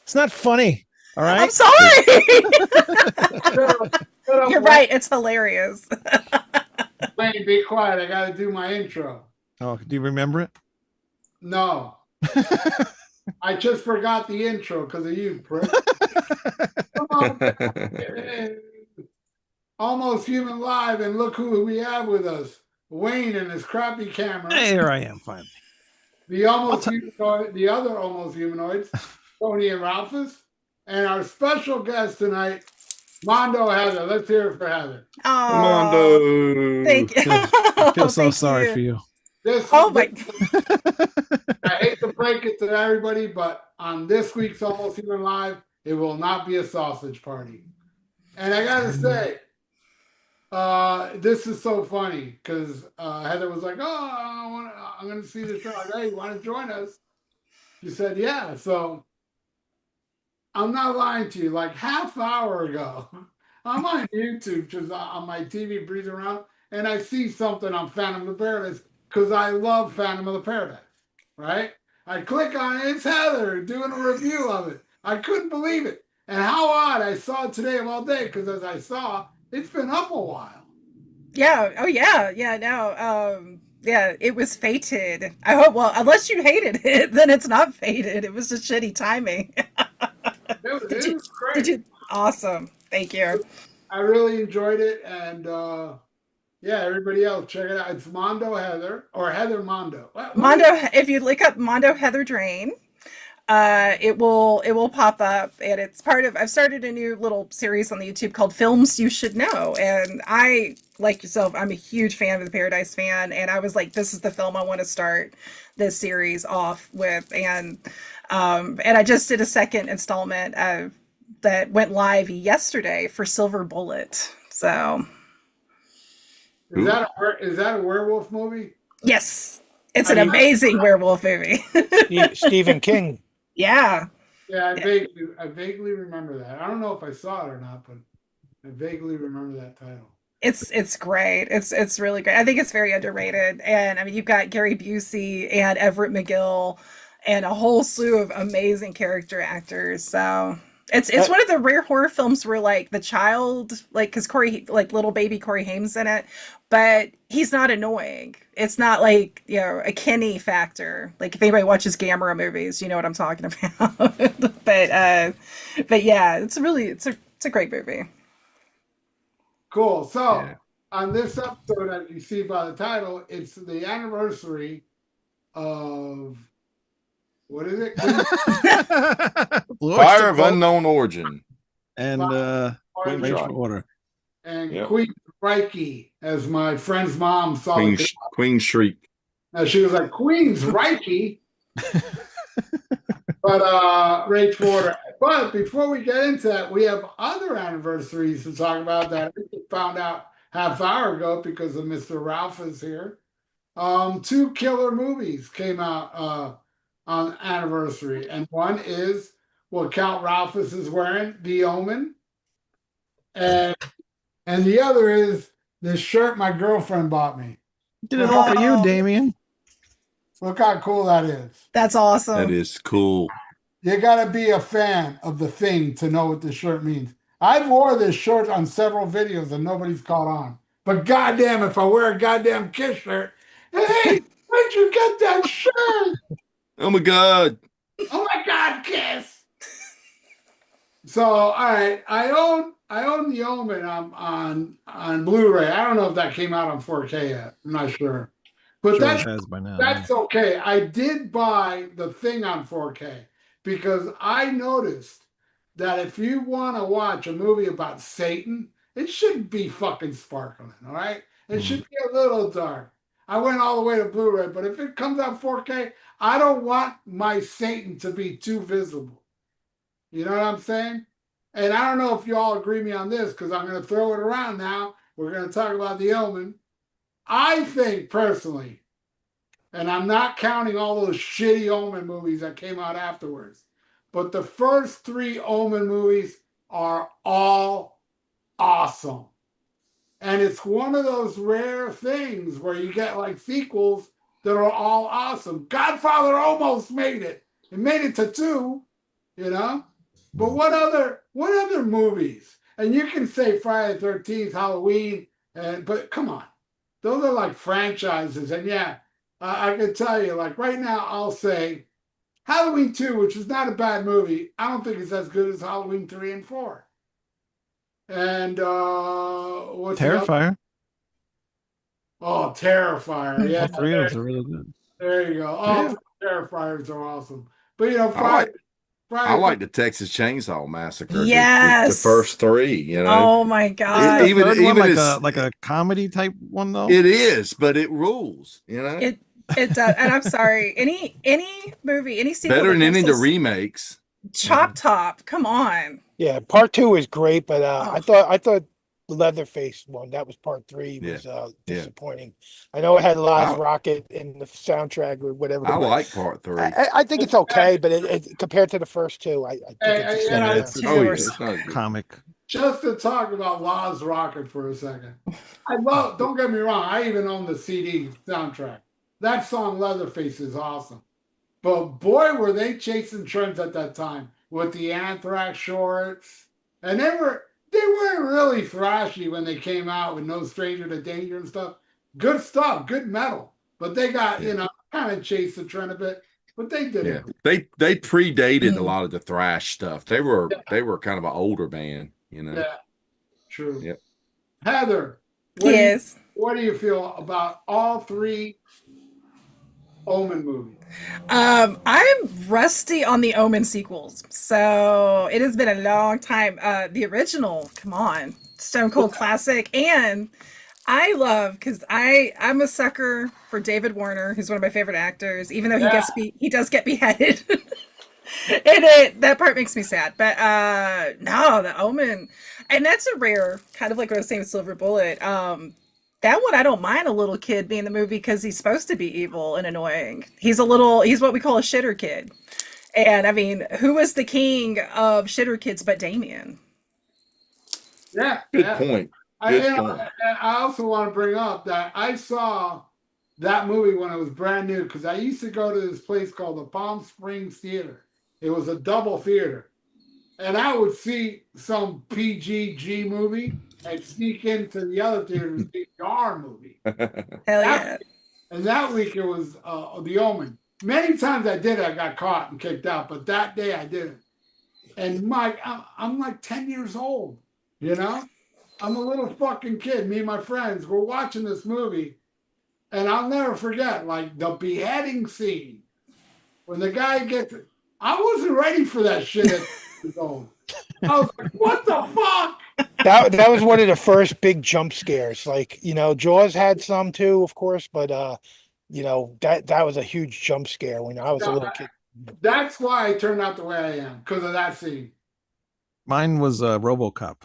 It's not funny. All I'm right. sorry. Shut up, You're right. It's hilarious. Wayne, be quiet. I got to do my intro. Oh, do you remember it? No, I just forgot the intro because of you, prick. Come on. Almost Human Live, and look who we have with us. Wayne and his crappy camera. Hey, here I am finally. The other almost humanoids, Tony and Ralphus, and our special guest tonight, Mondo Heather. Let's hear it for Heather. Oh, Mondo. thank you. I feel so Thank sorry you. for you. Oh my! I hate to break it to everybody, but on this week's Almost Human Live, it will not be a sausage party. And I gotta say, this is so funny because Heather was like, "Oh, I'm going to see the show. Hey, you want to join us?" She said, "Yeah." So I'm not lying to you. Like half hour ago, I'm on YouTube, just on my TV, breezing around, and I see something on Phantom of the Paradise because I love Phantom of the Paradise. Right? I click on it. It's Heather doing a review of it. I couldn't believe it. And how odd I saw it today of all day because as I saw, it's been up a while. Yeah. Oh yeah. Yeah. No. Yeah. It was fated. I hope. Well, unless you hated it, then it's not fated. It was just shitty timing. It was Did great. you? Awesome. Thank you. I really enjoyed it, and yeah, everybody else check it out. It's Mondo Heather or Heather Mondo. Mondo. If you look up Mondo Heather Drain, it will pop up, and it's part of. I've started a new little series on the YouTube called Films You Should Know, and I, like yourself, I'm a huge fan of the Paradise fan, and I was like, this is the film I want to start this series off with, and I just did a second installment of that went live yesterday for Silver Bullet. So is that a werewolf movie? yes, it's an amazing werewolf movie. Stephen King. Yeah. Yeah, I vaguely remember that. I don't know if I saw it or not, but I vaguely remember that title. It's great. It's really great. I think it's very underrated. And I mean, you've got Gary Busey and Everett McGill and a whole slew of amazing character actors. So it's one of the rare horror films where like the child, like, because Corey, like little baby Corey Haim's in it, but he's not annoying. It's not like, you know, a Kenny factor. Like if anybody watches Gamera movies, you know what I'm talking about. But yeah, it's a great movie. Cool. So Yeah. on this episode, as you see by the title, it's the anniversary of what is it? Fire of unknown origin. And Rage for Order. And Queensryche, as my friend's mom saw Queensryche. Now she was like, Queensryche. But Rage for Order. But before we get into that, we have other anniversaries to talk about that we found out half hour ago because of Mr. Ralph is here. 2 killer movies came out on anniversary, and one is what Count Ralphus is wearing, The Omen, and the other is this shirt my girlfriend bought me. Did it all for you, Damien? Look how cool that is. That's awesome. That is cool. You gotta be a fan of The Thing to know what this shirt means. I've wore this shirt on several videos and nobody's caught on. But goddamn, if I wear a goddamn Kiss shirt, hey, where'd you get that shirt? Oh my God. Oh my God, Kiss. So all right, I own The Omen on Blu-ray. I don't know if that came out on 4K yet. I'm not sure. But Sure it has by now. that's okay. I did buy The Thing on 4K because I noticed that if you want to watch a movie about Satan, it shouldn't be fucking sparkling, all right? It should be a little dark. I went all the way to Blu-ray, but if it comes out 4K, I don't want my Satan to be too visible. You know what I'm saying? And I don't know if you all agree with me on this because I'm going to throw it around now. We're going to talk about The Omen. I think personally, and I'm not counting all those shitty Omen movies that came out afterwards, but the first 3 Omen movies are all awesome. And it's one of those rare things where you get like sequels that are all awesome. Godfather almost made it. It made it to 2, you know? But what other movies? And you can say Friday the 13th, Halloween, but come on, those are like franchises. And yeah, I can tell you, like right now, I'll say Halloween 2, which is not a bad movie. I don't think it's as good as Halloween 3 and 4. And what's the other? Terrifier. Oh, Terrifier. Yeah, All three of those are really good. there you go. All Yeah. three Terrifiers are awesome. But you know, I Friday like the Texas Chainsaw Massacre. Yes. The first three, you know. Oh my Isn't god. the even- third one even like a comedy type one though? It is, but it rules, you know. It does, and I'm sorry. Any movie, any sequel Better that than any of the comes to remakes. Chop Top. Come on. Yeah, part 2 is great, but Oh. I thought the Leatherface one, that was part 3, was Yeah. disappointing. I know it had Laz I- Rocket in the soundtrack or whatever. I but like part 3. I think it's okay, but it compared to the first two, I think it's Hey, a hey, step Two down. Oh yeah, or it's not good. Comic. just to talk about Laz Rocket for a second. Don't get me wrong, I even own the CD soundtrack. That song Leatherface is awesome. But boy, were they chasing trends at that time with the Anthrax shorts. And they weren't really thrashy when they came out with No Stranger to Danger and stuff. Good stuff, good metal. But they got, kind of chased the trend a bit. But they did Yeah, it. they predated a Mm. lot of the thrash stuff. They were kind of an older band, you know. Yeah, true. Yep. Heather, Yes. what do you feel about all three Omen movies? I'm rusty on the Omen sequels, so it has been a long time. The original, come on, Stone Cold classic, and I love because I'm a sucker for David Warner, who's one of my favorite actors. Even though he does get beheaded, and that part makes me sad. But no, the Omen, and that's a rare kind of like what I was saying with Silver Bullet. That one I don't mind a little kid being in the movie because he's supposed to be evil and annoying. He's what we call a shitter kid. And I mean, who was the king of shitter kids but Damien? Yeah, Good yeah. point. I also want to bring up that I saw that movie when it was brand new because I used to go to this place called the Palm Springs Theater. It was a double theater. And I would see some PG movie and sneak into the other theater to see the R movie. Hell yeah. And that week it was The Omen. Many times I did, I got caught and kicked out, but that day I didn't. And Mike, I'm like 10 years old, you know? I'm a little fucking kid. Me and my friends were watching this movie, and I'll never forget, like the beheading scene when the guy gets it. I wasn't ready for that shit at 10 years old. I was like, what the fuck? That was one of the first big jump scares. Like, Jaws had some too, of course, but that was a huge jump scare when I was a little kid. That's why I turned out the way I am, because of that scene. Mine was RoboCop.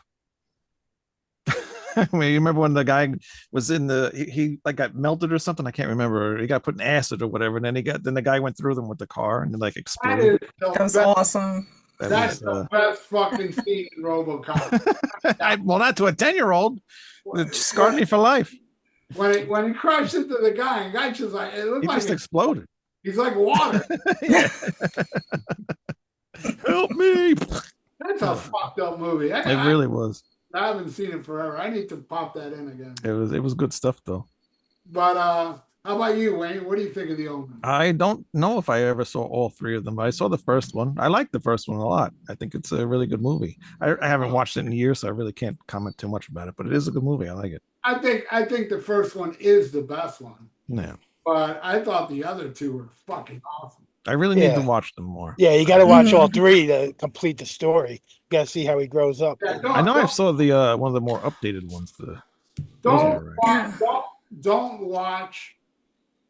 I mean, you remember when the guy was in he like got melted or something? I can't remember. He got put in acid or whatever, and then the guy went through them with the car and then like That exploded. is the That was best, awesome. that's the best fucking scene in RoboCop. Well, not to a 10-year-old. It scarred me for life. When he crashed into the guy, and the guy just like it looked He like just exploded. he's like water. Help me! That's a fucked up movie. It really was. I haven't seen it forever. I need to pop that in again. It was good stuff though. But how about you, Wayne? What do you think of The Omen? I don't know if I ever saw all three of them, but I saw the first one. I like the first one a lot. I think it's a really good movie. I haven't watched it in years, so I really can't comment too much about it. But it is a good movie. I like it. I think the first one is the best one. Yeah, But I thought the other two were fucking awesome. I really need to Yeah. watch them more. Yeah, you got to watch all three to complete the story. You got to see how he grows up. Yeah, I know I saw the one of the more updated ones. Don't watch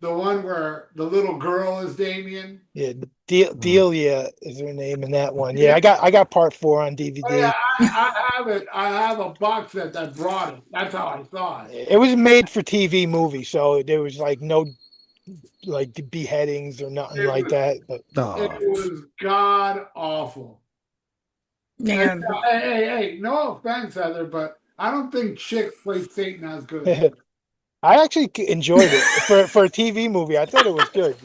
the one where the little girl is Damien. Yeah, Delia is her name in that one. Yeah, I got part 4 on DVD. Oh, yeah, I have it. I have a box set that brought it. That's how I saw it. It was made for TV movie, so there was like no like beheadings or nothing like that. But It was god awful. Man. Hey, no offense, Heather, but I don't think Chick plays Satan as good. I actually enjoyed it for a TV movie. I thought it was good,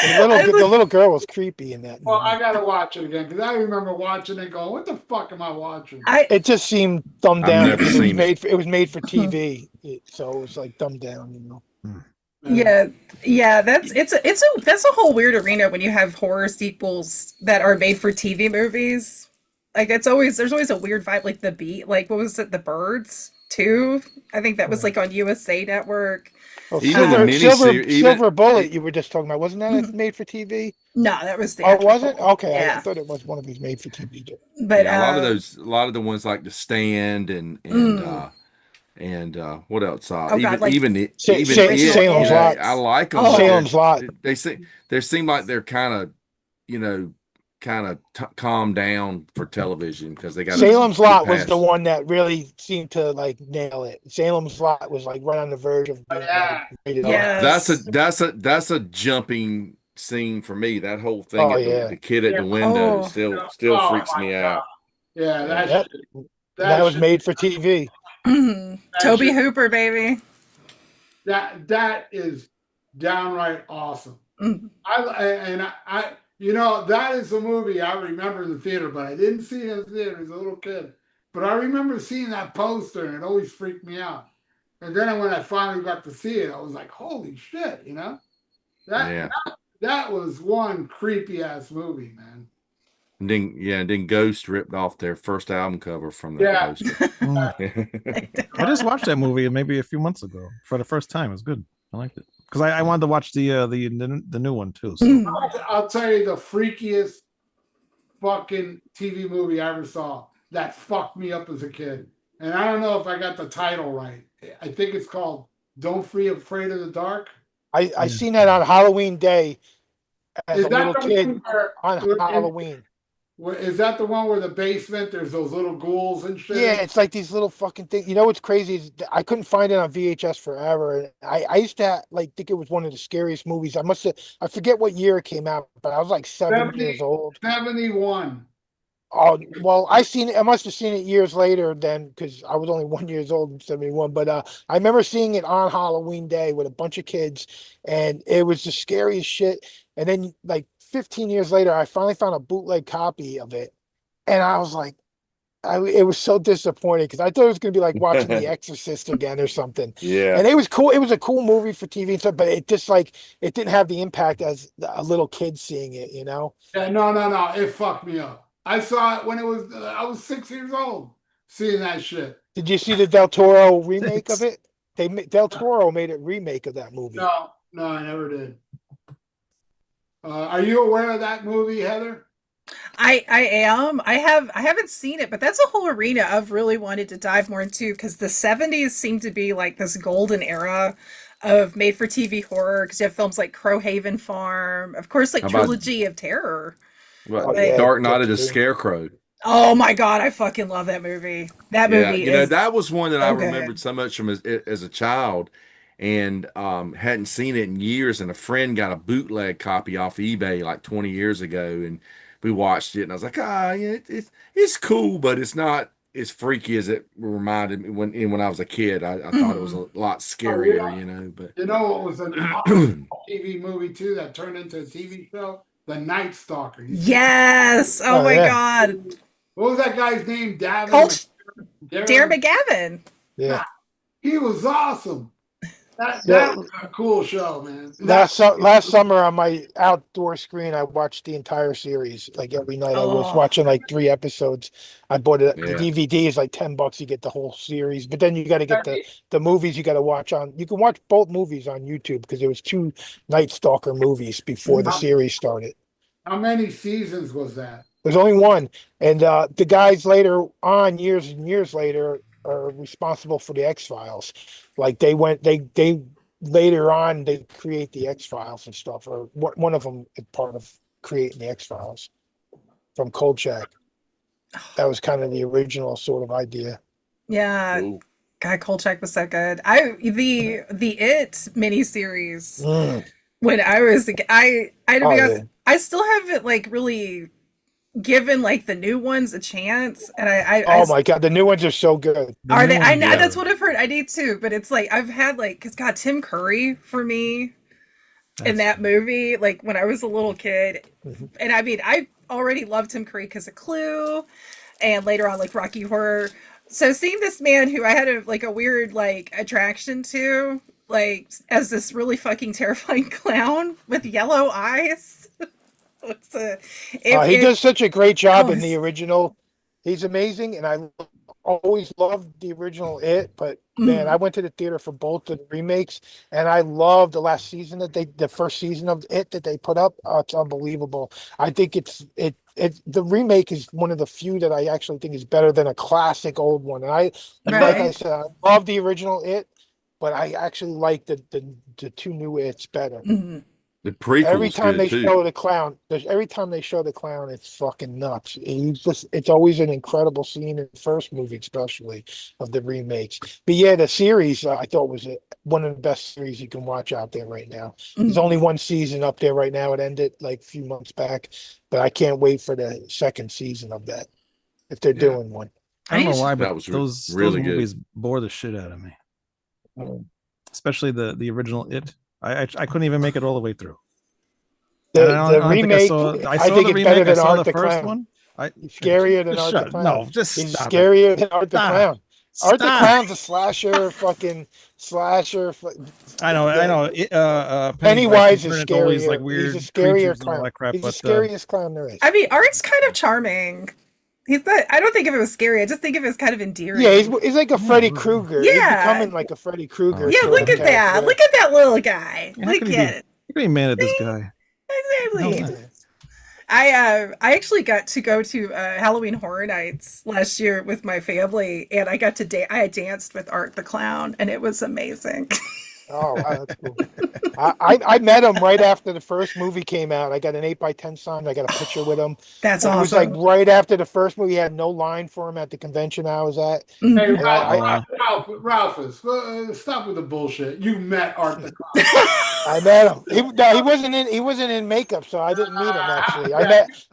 The little girl was creepy in that Well, movie. I gotta watch it again because I remember watching it going, "What the fuck am I watching?" I It just seemed dumbed I've down never because seen it. it was made for TV, so it was like dumbed down, you know. Hmm. yeah, yeah, that's a whole weird arena when you have horror sequels that are made for TV movies. Like there's always a weird vibe, like the beat, like what was it, The Birds too? I think that was like on USA Network. Well, Even the Silver miniseries, Silver Bullet you were just talking about, wasn't that made for TV? No, that was Oh, was it? theatrical. Okay, I Yeah, thought it was one of these made for TV. but yeah, a lot of the ones like The Stand and what else? oh god, like Even the original it, Salem's It. Lot. I like them, but Oh, Salem's Lot. they seem like they're kind of, you know, calmed down for television because they got to Salem's get Lot was the past. one that really seemed to like nail it. Salem's Lot was like right on the verge of being like Yeah. rated R. yes. That's a jumping scene for me. That whole thing Oh at yeah, the kid at Yeah. the window Oh, still Oh freaks my me god. out. Yeah, Yeah. yep. And that that was shit, made for TV. that Toby shit, Hooper, baby. that is downright awesome. Mhm. I you know, that is a movie I remember in the theater, but I didn't see it in the theater as a little kid. But I remember seeing that poster and it always freaked me out. And then when I finally got to see it, I was like, holy shit, you know? That Yeah. that was one creepy ass movie, man. And then Ghost ripped off their first album cover from that Yeah. poster. I just watched that movie maybe a few months ago for the first time. It was good. I liked it because I wanted to watch the new one too. So I'll tell you the freakiest fucking TV movie I ever saw that fucked me up as a kid. And I don't know if I got the title right. I think it's called Don't Be Afraid of the Dark. I seen that on Halloween Day as Is a that little the kid one where, on Halloween. is that the one where the basement there's those little ghouls and shit? Yeah, it's like these little fucking things. You know what's crazy is I couldn't find it on VHS forever. And I used to like think it was one of the scariest movies. I forget what year it came out, but I was like 7 years old. 71. Oh well, I must have seen it years later then because I was only 1 year old in 71. But I remember seeing it on Halloween Day with a bunch of kids, and it was the scariest shit. And then like 15 years later, I finally found a bootleg copy of it, and I was like, it was so disappointing because I thought it was gonna be like watching The Exorcist again or something. Yeah. And it was cool. It was a cool movie for TV and stuff, but it just like it didn't have the impact as a little kid seeing it, you know? Yeah, no. It fucked me up. I saw it when I was 6 years old seeing that shit. Did you see the Del Toro remake of it? Del Toro made a remake of that movie. No, I never did. Are you aware of that movie, Heather? I am. I haven't seen it, but that's a whole arena I've really wanted to dive more into because the 70s seem to be like this golden era of made for TV horror because you have films like Crowhaven Farm, of course, like How about- Trilogy of Terror. But yeah, Dark Knight of the too. Scarecrow. Oh my god, I fucking love that movie. That Yeah, movie you know, is that was one that so I good. remembered so much from as a child and hadn't seen it in years. And a friend got a bootleg copy off eBay like 20 years ago. And we watched it and I was like, yeah, it's cool, but it's not as freaky as it reminded me when I was a kid. I thought it was a lot scarier, you know, but You know what was an awesome TV movie too that turned into a TV show? The Night Stalker. Yes. Oh, Oh, my yeah. god. What was that guy's name? Davin? Colt Darren- Darren McGavin. Yeah. He was awesome. That Yeah. was a cool show, man. Last summer on my outdoor screen, I watched the entire series. Like every night, I was Oh. watching like 3 episodes. I bought it. The Yeah. DVD is like $10. You get the whole series, but then you got to get the movies. You got to watch on. You can watch both movies on YouTube because there was 2 Night Stalker movies before the series started. How many seasons was that? There's only one, and the guys later on, years and years later, are responsible for the X-Files. Like they later on they create the X-Files and stuff, or one of them is part of creating the X-Files from Kolchak. That was kind of the original sort of idea. Yeah. Cool. God, Kolchak was so good. The It miniseries Mm. when I was I to be Oh, honest, yeah. I still haven't like really given like the new ones a chance, and Oh my God, the new ones are so good. are they? I new know one, that's what I've heard. I need to, but it's like I've had like because God, Tim Curry for me. in That's that movie, like when I was a little kid. Mhm. And I mean, I already loved Tim Curry because of Clue, and later on like Rocky Horror. So seeing this man who I had a weird like attraction to, like as this really fucking terrifying clown with yellow eyes. It's a, He it does such a great job oh, in the original. He's amazing, and I always loved the original It. But man, I went to the theater for both of the remakes, and I loved the last season the first season of It that they put up. Oh, it's unbelievable. I think the remake is one of the few that I actually think is better than a classic old one. And like I right. said, I love the original It, but I actually like the two new It's better. Mhm. The Every prequel's time good they too. show the clown, every time they show the clown, it's fucking nuts. It's always an incredible scene in the first movie, especially of the remakes. But yeah, the series I thought was one of the best series you can watch out there right now. There's only one season up there right now. It ended like a few months back, but I can't wait for the second season of that if they're Yeah. doing one. I don't know I why, but That was those really good. movies bore the shit out of me. Especially the original It. I couldn't even make it all the way through. And The I don't think I remake, saw. I I saw think the it's better remake. I than saw the Art the first Clown. one. I He's scarier than just Art the shut. Clown. No, just He's stop it. scarier than Art the Stop. Clown. Art the Stop. Clown's a slasher, fucking slasher. I know. I know. The Pennywise can Pennywise is turn into all these like scarier. He's a weird scarier creatures and all clown. that crap. He's the But scariest clown there is. I mean, Art's kind of charming. He's not. I don't think of it as scary. I just think of it as kind of Yeah, endearing. he's like a Freddy no, Krueger. He's Yeah, becoming like a Freddy oh, Krueger yeah. okay. sort Look of at that. character. Look at that little guy. How Look can he at be? it. How can he be mad at this See? guy? The hell's Exactly. that? I actually got to go to Halloween Horror Nights last year with my family, and I got to I danced with Art the Clown, and it was amazing. Oh, wow, that's cool. I met him right after the first movie came out. I got an 8x10 sign. I got a picture with him. That's It was like awesome. right after the first movie. He had no line for him at the convention I was at. Hey, Mhm. And I Ralphus, stop with the bullshit. You met Art the Clown. I met him. No, he wasn't in makeup, so I didn't meet him actually.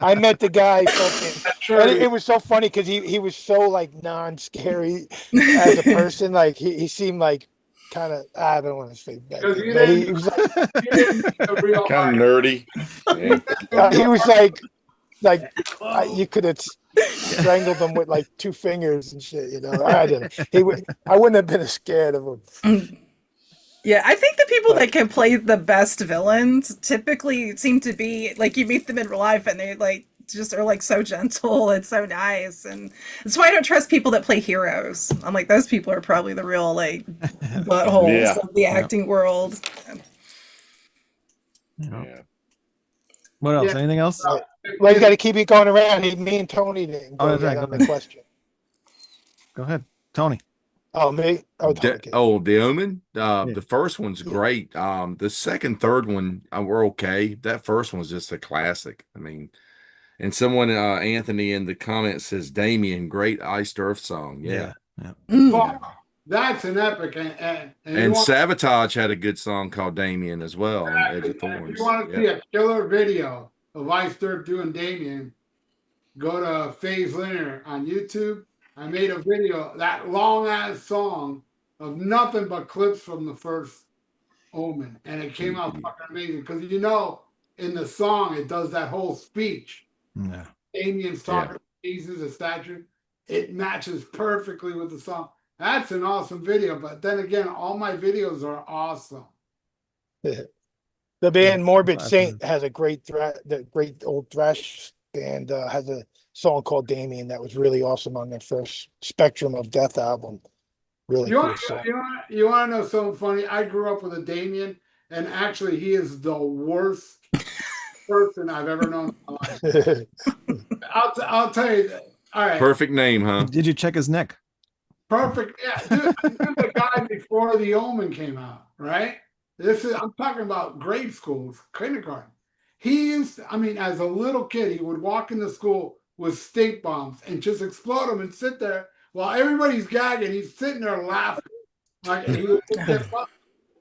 I met the guy fucking, and Sure. it was so funny because he was so like non-scary as a person. Like he seemed like kind of, I don't want to say bad Because thing, but he was like you didn't meet the real Kind Art. of nerdy. Yeah. he was like you could have strangled him with like two fingers and shit. You know, I didn't. I wouldn't have been scared of him. Yeah, I think the people But that can play the best villains typically seem to be like you meet them in real life and they like just are like so gentle and so nice, and that's why I don't trust people that play heroes. I'm like those people are probably the real like buttholes Yeah. of the acting world. Yeah. What else? Yeah. Anything else? well, you got to keep it going around. Me and Tony didn't Oh, go that's right. yet Go on the ahead. question. Go ahead, Tony. Oh, me? Oh, Tony. The Omen. Yeah. The first one's Yeah. great. The second, third one were okay. That first one's just a classic. I mean, and someone, Anthony, in the comments says, "Damien, great Iced Earth song." Yeah. Yeah. Fuck, that's an epic. And you And want, Sabotage had a good song called Damien as well on Edge of if Thorns. you want to Yeah. see a killer video of Ice Dirt doing Damien, go to FaZe Linear on YouTube. I made a video, that long ass song of nothing but clips from the first Omen, and it came out fucking amazing because in the song it does that whole speech. Yeah. Damien's talking to Jesus, a statue. It matches perfectly with the song. That's an awesome video, but then again, all my videos are awesome. The band Morbid I've Saint has a the great old thrash band has a song called Damien that was really awesome on their first Spectrum of Death album. Really You cool want, song. you want to know something funny? I grew up with a Damien, and actually, he is the worst person I've ever known in my life. I'll tell you that. All right. Perfect name, huh? Did you check his neck? Perfect. Yeah, dude, I knew the guy before The Omen came out, right? I'm talking about grade schools, kindergarten. He used to, I mean, as a little kid, he would walk into school with stink bombs and just explode them and sit there while everybody's gagging. He's sitting there laughing. Like he would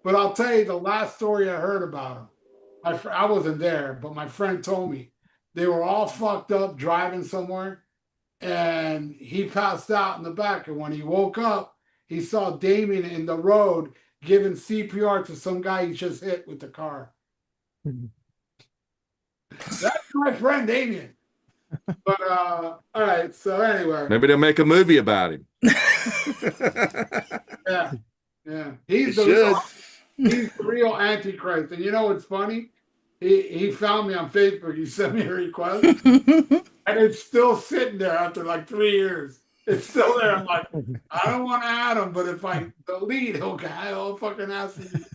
but I'll tell you the last story I heard about him. I wasn't there, but my friend told me they were all fucked up driving somewhere, and he passed out in the back. And when he woke up, he saw Damien in the road giving CPR to some guy he just hit with the car. That's my friend Damien. But all right. So anyway, Maybe they'll make a movie about him. yeah, yeah. They should. He's the real Antichrist. And you know what's funny? He found me on Facebook. He sent me a request, and it's still sitting there after like 3 years. It's still there. I'm like, I don't want to add him, but if I delete, okay, I'll fucking ask him.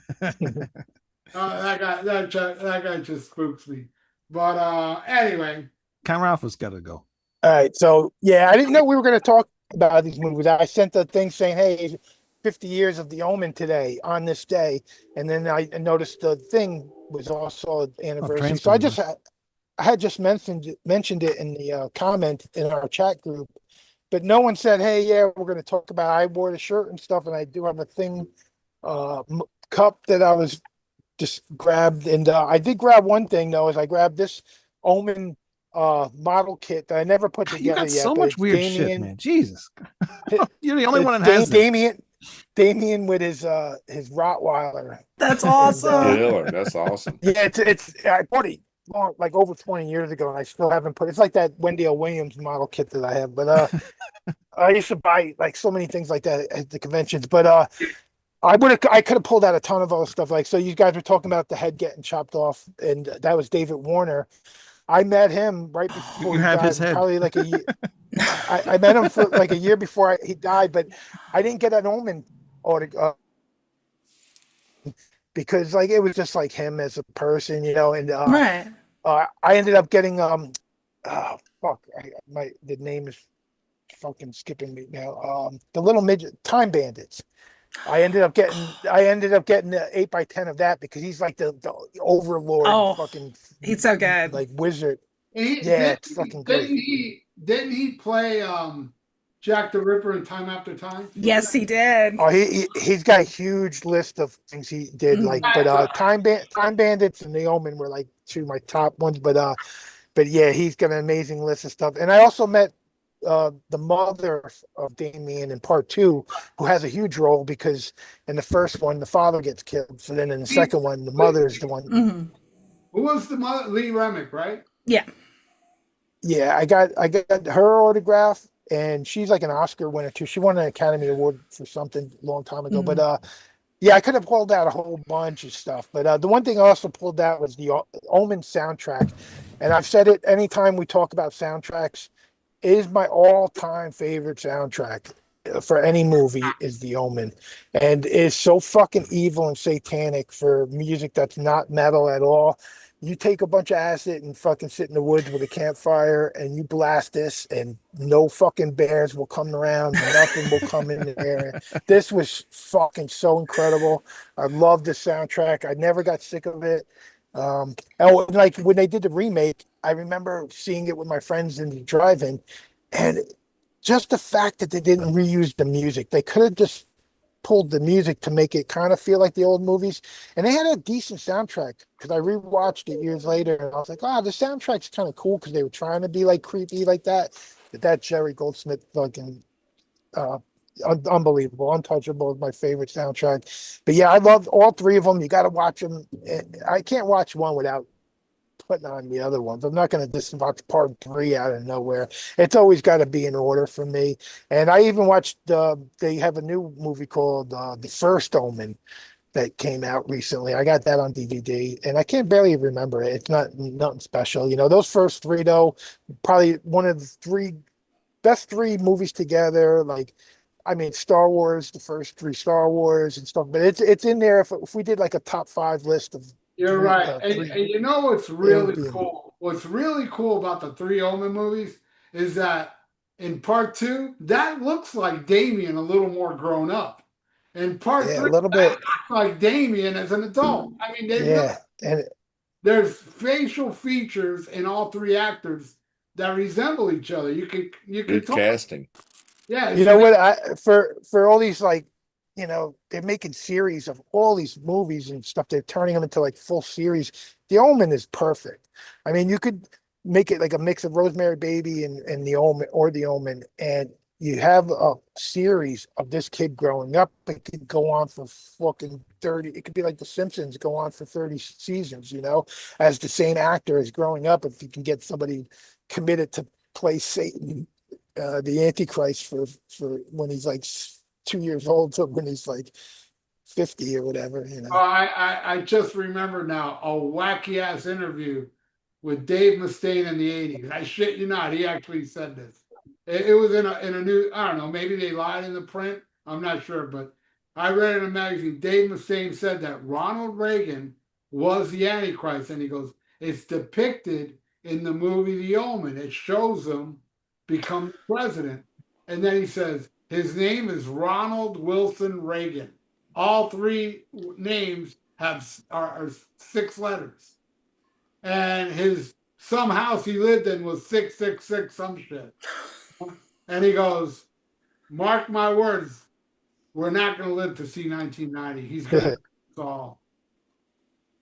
That guy just spooks me. But anyway, Camera Alpha's got to go. All right, so yeah, I didn't know we were going to talk about these movies. I sent a thing saying, "Hey, 50 years of The Omen today on this day," and then I noticed the thing was also anniversary. So I had just mentioned it in the comment in our chat group, but no one said, "Hey, yeah, we're going to talk about." I wore the shirt and stuff, and I do have a thing, cup that I was just grabbed, and I did grab one thing though. Is I grabbed this Omen model kit that I never put You together got yet. so But much it's weird shit, man. Jesus. You're the only one that has it. Damien with his Rottweiler. That's And, awesome. Killer. That's awesome. yeah, it's I bought it like over 20 years ago, and I still haven't put. It's like that Wendy L. Williams model kit that I have. But I used to buy like so many things like that at the conventions. But I could have pulled out a ton of other stuff. Like, so you guys were talking about the head getting chopped off, and that was David Warner. I met him right before You he have died, his head. probably like a year. I met him for like a year before he died, but I didn't get an Omen autograph because like it was just like him as a person, and Right. I ended up getting oh fuck, the name is fucking skipping me now. The Little Midget Time Bandits. I ended up getting the 8x10 of that because he's like the overlord, Oh, fucking he's so good. like wizard. he, Yeah, it's fucking great. didn't he play Jack the Ripper in Time After Time? Yes, he did. Oh, he's got a huge list of things he did. Like, Mhm. but Time Bandits and The Omen were like two of my top ones. But yeah, he's got an amazing list of stuff. And I also met the mother of Damien in part two, who has a huge role because in the first one the father gets killed. So then in the second one, the mother is the one. Mhm. Who was the mother? Lee Remick, right? Yeah. Yeah, I got her autograph, and she's like an Oscar winner too. She won an Academy Award for something a long time ago. Mhm. But yeah, I could have pulled out a whole bunch of stuff. But the one thing I also pulled out was the Omen soundtrack, and I've said it anytime we talk about soundtracks, it is my all-time favorite soundtrack for any movie is The Omen, and it's so fucking evil and satanic for music that's not metal at all. You take a bunch of acid and fucking sit in the woods with a campfire and you blast this and no fucking bears will come around, nothing will come in there. This was fucking so incredible. I love the soundtrack. I never got sick of it. And like when they did the remake, I remember seeing it with my friends in the drive-in, and just the fact that they didn't reuse the music, they could have just pulled the music to make it kind of feel like the old movies. And they had a decent soundtrack because I rewatched it years later and I was like, the soundtrack's kind of cool because they were trying to be like creepy like that. But that Jerry Goldsmith fucking uh unbelievable, untouchable is my favorite soundtrack. But yeah, I love all three of them. You got to watch them. I can't watch one without putting on the other ones. I'm not going to just watch part three out of nowhere. It's always got to be in order for me. And I even watched. They have a new movie called The First Omen that came out recently. I got that on DVD, and I can't barely remember it. It's not nothing special. Those first three though, probably one of the three best three movies together. Like, I mean, Star Wars, the first three Star Wars and stuff. But it's in there. If we did like a top five list of You're three, right. And you know what's really be cool? What's really cool about the three Omen movies is that in part two, that looks like Damien a little more grown up. In part a three, little that bit. looks like Damien as an adult. I mean, Yeah, and there's facial features in all three actors that resemble each other. You can Good talk. casting. Yeah, you know what? For all these like, they're making series of all these movies and stuff. They're turning them into like full series. The Omen is perfect. I mean, you could make it like a mix of Rosemary Baby and The Omen or The Omen, and you have a series of this kid growing up. It could go on for fucking 30. It could be like The Simpsons, go on for 30 seasons, as the same actor is growing up. If you can get somebody committed to play Satan, the Antichrist for when he's like 2 years old to when he's like 50 or whatever. Oh, I just remember now a wacky ass interview with Dave Mustaine in the 80s. I shit you not, he actually said this. It was in a new, I don't know, maybe they lied in the print. I'm not sure, but I read in a magazine. Dave Mustaine said that Ronald Reagan was the Antichrist, and he goes, it's depicted in the movie The Omen. It shows him become president, and then he says his name is Ronald Wilson Reagan. All three names are 6 letters, and some house he lived in was 666 some shit. And he goes, "Mark my words, we're not going to live to see 1990. He's going to all."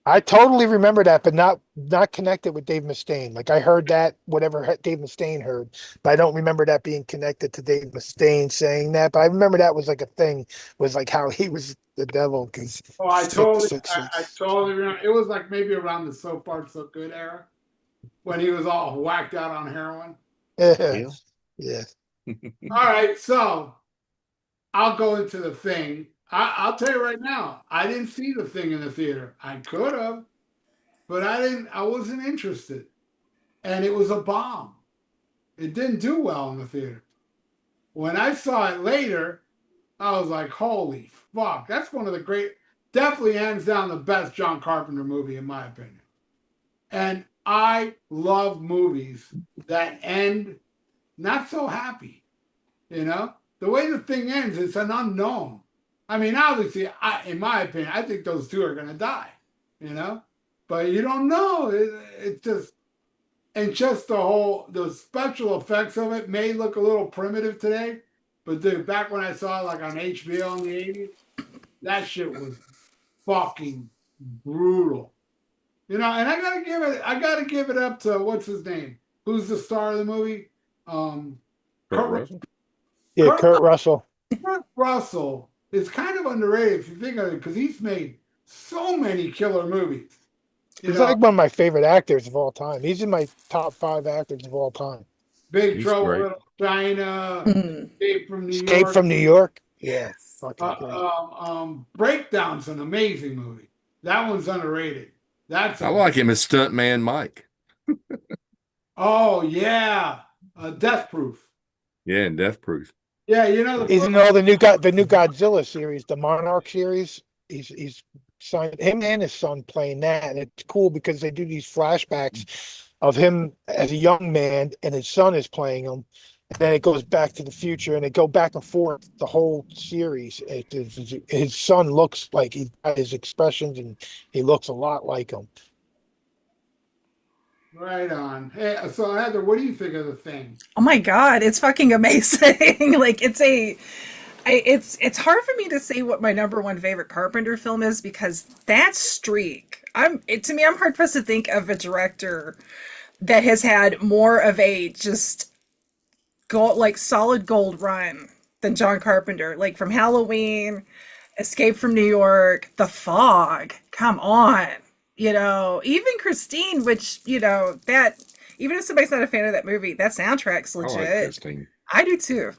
I totally remember that, but not connected with Dave Mustaine. Like I heard that, whatever Dave Mustaine heard, but I don't remember that being connected to Dave Mustaine saying that. But I remember that was like a thing, was like how he was the devil. Because Oh, I totally remember. It was like maybe around the So Far So Good era when he was all whacked out on heroin. Yeah. Yeah. All right, so I'll go into The Thing. I'll tell you right now, I didn't see The Thing in the theater. I could have, but I didn't. I wasn't interested, and it was a bomb. It didn't do well in the theater. When I saw it later, I was like, "Holy fuck!" That's one of the great, definitely hands down the best John Carpenter movie in my opinion. And I love movies that end not so happy. The way The Thing ends, it's an unknown. I mean, obviously, in my opinion, I think those two are going to die, but you don't know. It's just, and just the special effects of it may look a little primitive today, but dude, back when I saw it like on HBO in the 80s, that shit was fucking brutal. And I gotta give it up to, what's his name? Who's the star of the movie? Kurt Russell? Yeah, Kurt Russell. Kurt Russell is kind of underrated if you think of it, because he's made so many killer movies. He's like one of my favorite actors of all time. He's in my top 5 actors of all time. Big Trouble in Little China, Escape from New York. Escape from New York. Yeah, fucking great. Breakdown's an amazing movie. That one's underrated. I like him as Stuntman Mike. Oh yeah, Death Proof. Yeah, and Death Proof. Yeah, he's in all the new Godzilla series, the Monarch series. He's signed him and his son playing that, and it's cool because they do these flashbacks of him as a young man, and his son is playing him. And then it goes back to the future, and they go back and forth the whole series. His son looks like his expressions, and he looks a lot like him. Right on. Hey, so Heather, what do you think of The Thing? Oh my God, it's fucking amazing. Like it's hard for me to say what my number one favorite Carpenter film is, because that streak, to me, I'm hard pressed to think of a director that has had more of a just solid gold run than John Carpenter. Like from Halloween, Escape from New York, The Fog. Come on. Even Christine, which, that, even if somebody's not a fan of that movie, that soundtrack's legit. I like Christine. I do too.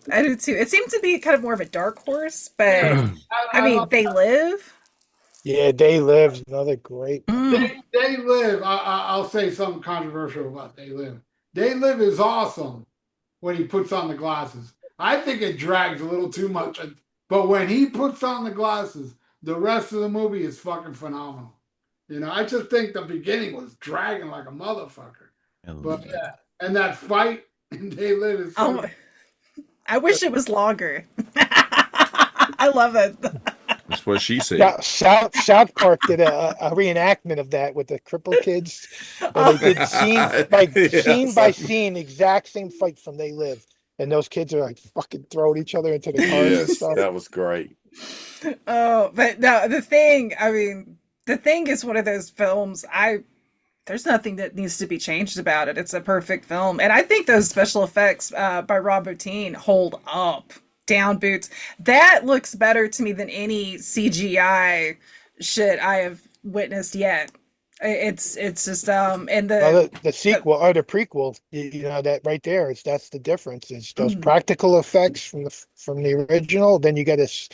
It seems to be kind of more of a dark horse, but I mean, They Live. Yeah, They Live, another great. They Live. I'll say something controversial about They Live. They Live is awesome when he puts on the glasses. I think it drags a little too much, but when he puts on the glasses, the rest of the movie is fucking phenomenal. I just think the beginning was dragging like a motherfucker. But yeah, and that fight in They Live is. I wish it was longer. I love it. That's what she said. South Park did a reenactment of that with the crippled kids. And they did scene by scene, exact same fight from They Live. And those kids are like fucking throwing each other into the cars and stuff. That was great. Oh, but no, The Thing, I mean, The Thing is one of those films there's nothing that needs to be changed about it. It's a perfect film, and I think those special effects by Rob Bottin hold up. Down boots. That looks better to me than any CGI shit I have witnessed yet. It's just and Well, the, the the sequel or the prequel, you know that right there is that's the difference. Is those practical effects from the original. Then you get this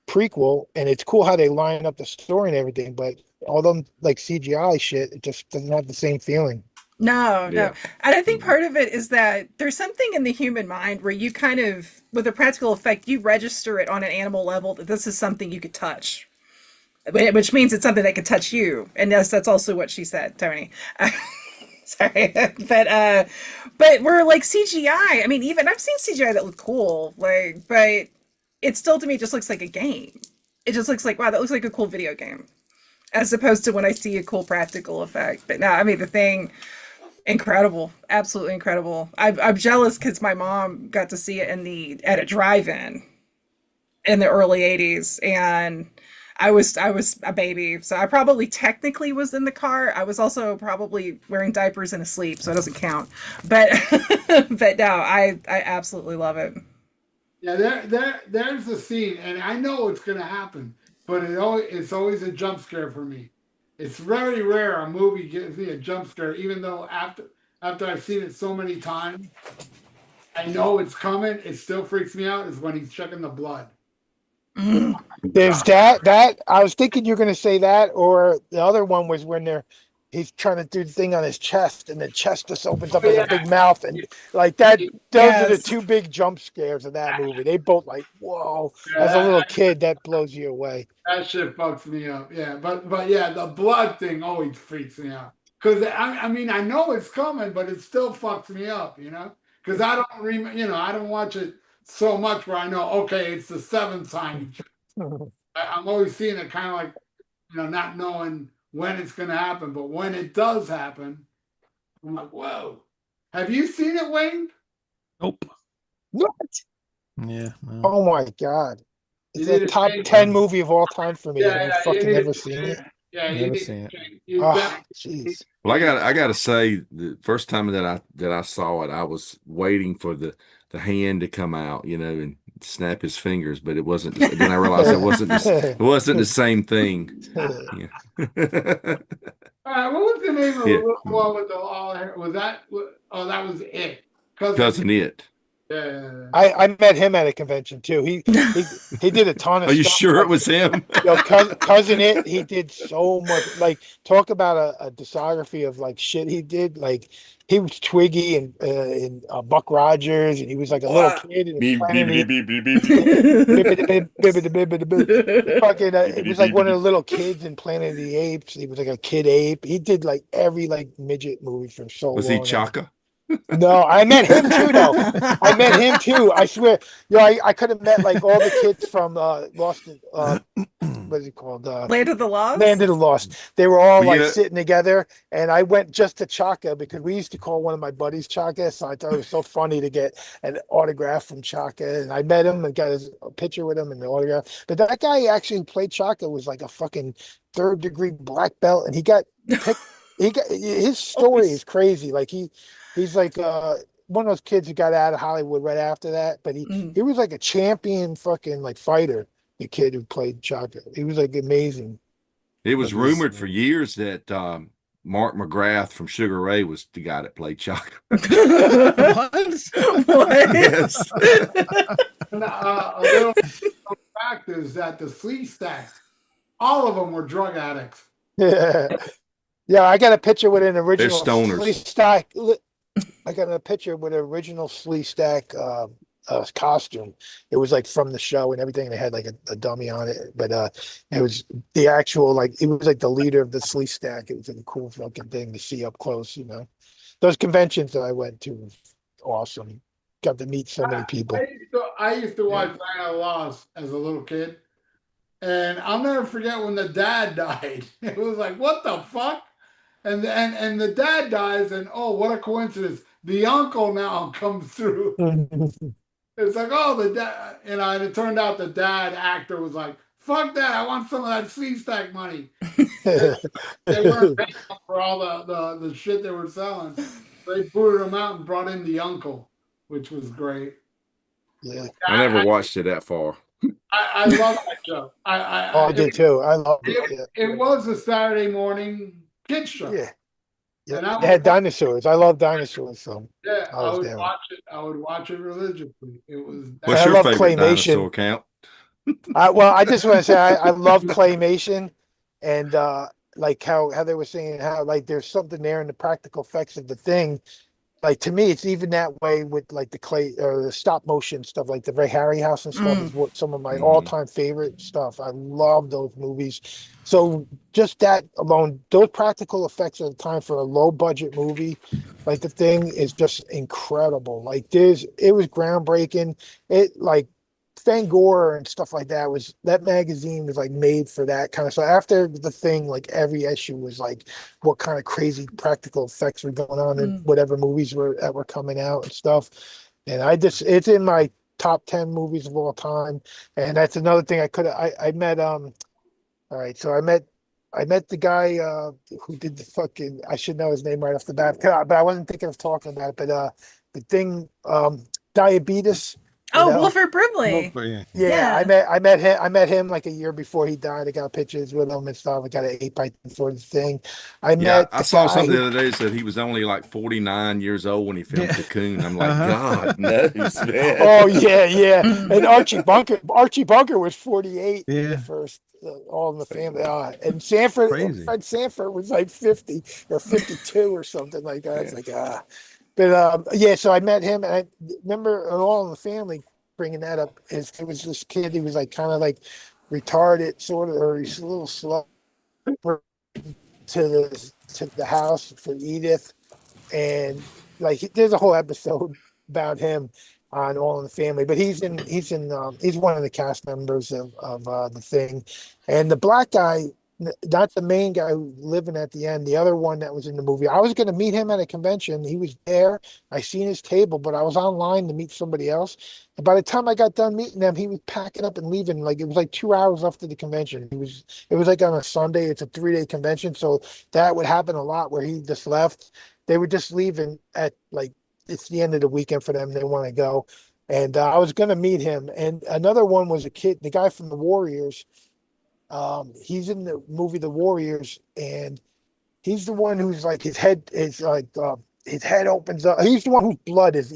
prequel, and it's cool how they line up the story and everything. But all them like CGI shit, it just doesn't have the same feeling. no, no. Yeah. And I think Mm. part of it is that there's something in the human mind where you kind of, with a practical effect, you register it on an animal level that this is something you could touch, which means it's something that could touch you. And yes, that's also what she said, Tony. Sorry, but we're like CGI. I mean, even I've seen CGI that look cool, like, but it still to me just looks like a game. It just looks like wow, that looks like a cool video game, as opposed to when I see a cool practical effect. But no, I mean the thing, incredible, absolutely incredible. I'm jealous because my mom got to see it at a drive-in in the early '80s, and I was a baby, so I probably technically was in the car. I was also probably wearing diapers and asleep, so it doesn't count. But but no, I absolutely love it. Yeah, there's the scene, and I know it's gonna happen, but it's always a jump scare for me. It's very rare a movie gives me a jump scare, even though after I've seen it so many times, I know it's coming. It still freaks me out. Is when he's checking the blood. Mm. There's that I was thinking you're gonna say that, or the other one was when he's trying to do the thing on his chest, and the chest just opens up Oh as a yeah, big mouth, and like that. Those are the Yes. two big jump scares of that movie. They both like whoa. yeah, As a little kid, that blows you away. that shit fucks me up. Yeah, but yeah, the blood thing always freaks me out. Cause I mean I know it's coming, but it still fucks me up. Because I don't I don't watch it so much where I know okay it's the seventh time. I'm always seeing it kind of like not knowing when it's gonna happen, but when it does happen, I'm like whoa. Have you seen it, Wayne? Nope. What? Yeah. No. Oh my god! You It's a need to top change. 10 movie of all time for me, and Yeah, you yeah, you fucking need never to seen change. it. Yeah, you Never need to seen it. change. You Oh, definitely. jeez. Well, I gotta say, the first time that I saw it, I was waiting for the hand to come out, and snap his fingers, but it wasn't. Then I realized it wasn't the same thing. Yeah. All right, what was the name of the Yeah. little one with the all hair? Was that? Oh, that was it. Cousin. Cousin It. Yeah, yeah, yeah. I met him at a convention too. He did a ton of Are you stuff. sure it Like, was him? cousin it, he did so much. Like talk about a discography of like shit he did. Like he was Twiggy and Buck Rogers, and he was like a little What? kid in Beep, Planet beep, of beep, the beep, beep, beep, beep. fucking, Beep, it beep, was like beep, one of beep. the little kids in Planet of the Apes. He was like a kid ape. He did like every like midget movie for so Was he long. Chaka? No, I met him too, though. I met him too. I swear, I could have met like all the kids from Lost. What is it called? Land of the Land of Lost. the Lost. They were all Well, like sitting together, and I went just to Chaka because we used to call one of my buddies Chaka. So I thought it was so funny to get an autograph from Chaka, and I met him and got a picture with him and the autograph. But that guy actually who played Chaka was like a fucking third-degree black belt, and he got picked. He got his story is crazy. Like he's like one of those kids who got out of Hollywood right after that, but he Mm. he was like a champion fucking like fighter. The kid who played Chaka, he was like amazing. It But was he's rumored for years that Mark McGrath from Sugar Ray was the guy that played Chaka. What? Yes. And, a little fact is that the Flea Stacks, all of them were drug addicts. yeah, yeah. I got a picture with an They're original Slee stoners. Stack. I got a picture with an original Slee Stack costume. It was like from the show and everything. They had like a dummy on it, but it was the actual like it was like the leader of the Slee Stack. It was like a cool fucking thing to see up close. Those conventions that I went to was awesome. Got to meet so many I, people. I used to watch Yeah. Diana Lost as a little kid, and I'll never forget when the dad died. It was like, what the fuck? And the dad dies, and oh, what a coincidence! The uncle now comes through. It's like, oh, the dad, and it turned out the dad actor was like Fuck that. I want some of that C-Stack money. They weren't paying them for all the shit they were selling. They booted them out and brought in the uncle, which was great. Yeah. I never watched it that far. I love that show. I did too. I loved it. Yeah. It was a Saturday morning kids show. Yeah. Yeah. And I They had would, dinosaurs. I love dinosaurs, so yeah, I I was would there. watch it. I would watch it religiously. It was And What's I your love favorite claymation. dinosaur, Count? I just want to say I love claymation, and like how they were saying how like there's something there in the practical effects of the thing. Like to me, it's even that way with like the clay or the stop motion stuff, like the Ray Harryhausen stuff is what some of my all-time favorite stuff. I love those movies. So just that alone, those practical effects at the time for a low-budget movie, like the thing is just incredible. Like it was groundbreaking. It like Fangor and stuff like that was that magazine was like made for that kind of. So after the thing, like every issue was like what kind of crazy practical effects were going on in whatever movies were coming out and stuff. And it's in my top 10 movies of all time. And that's another thing I met all right, so I met the guy who did the fucking I should know his name right off the bat, but I wasn't thinking of talking about it. But the thing diabetes, Oh, Wilford Brimley. yeah, I met him like a year before he died. I got pictures with him and stuff. I got an 8x10 for the thing. I met I the saw guy something who- the other day that said he was only like 49 years old when he filmed Yeah. Cocoon. I'm like, Uh-huh. God knows, man. Oh yeah. And Archie Bunker was 48 in the Yeah. first All in the Family. And Sanford, Crazy. Fred Sanford was like 50 or 52 or something like that. It's Yeah. like But yeah, so I met him, and I remember in All in the Family bringing that up. It was this kid. He was like kind of like retarded, sort of, or he's a little slow to the house for Edith, and like there's a whole episode about him on All in the Family. But he's one of the cast members of the thing, and the black guy. Not the main guy who living at the end, the other one that was in the movie. I was going to meet him at a convention. He was there. I seen his table, but I was online to meet somebody else. And by the time I got done meeting them, he was packing up and leaving. Like it was like 2 hours after the convention. It was like on a Sunday. It's a 3-day convention. So that would happen a lot where he just left. They were just leaving at like, it's the end of the weekend for them. They want to go. And I was going to meet him. And another one was a kid, the guy from the Warriors. He's in the movie The Warriors, and he's the one who's like his head is like his head opens up. He's the one whose blood is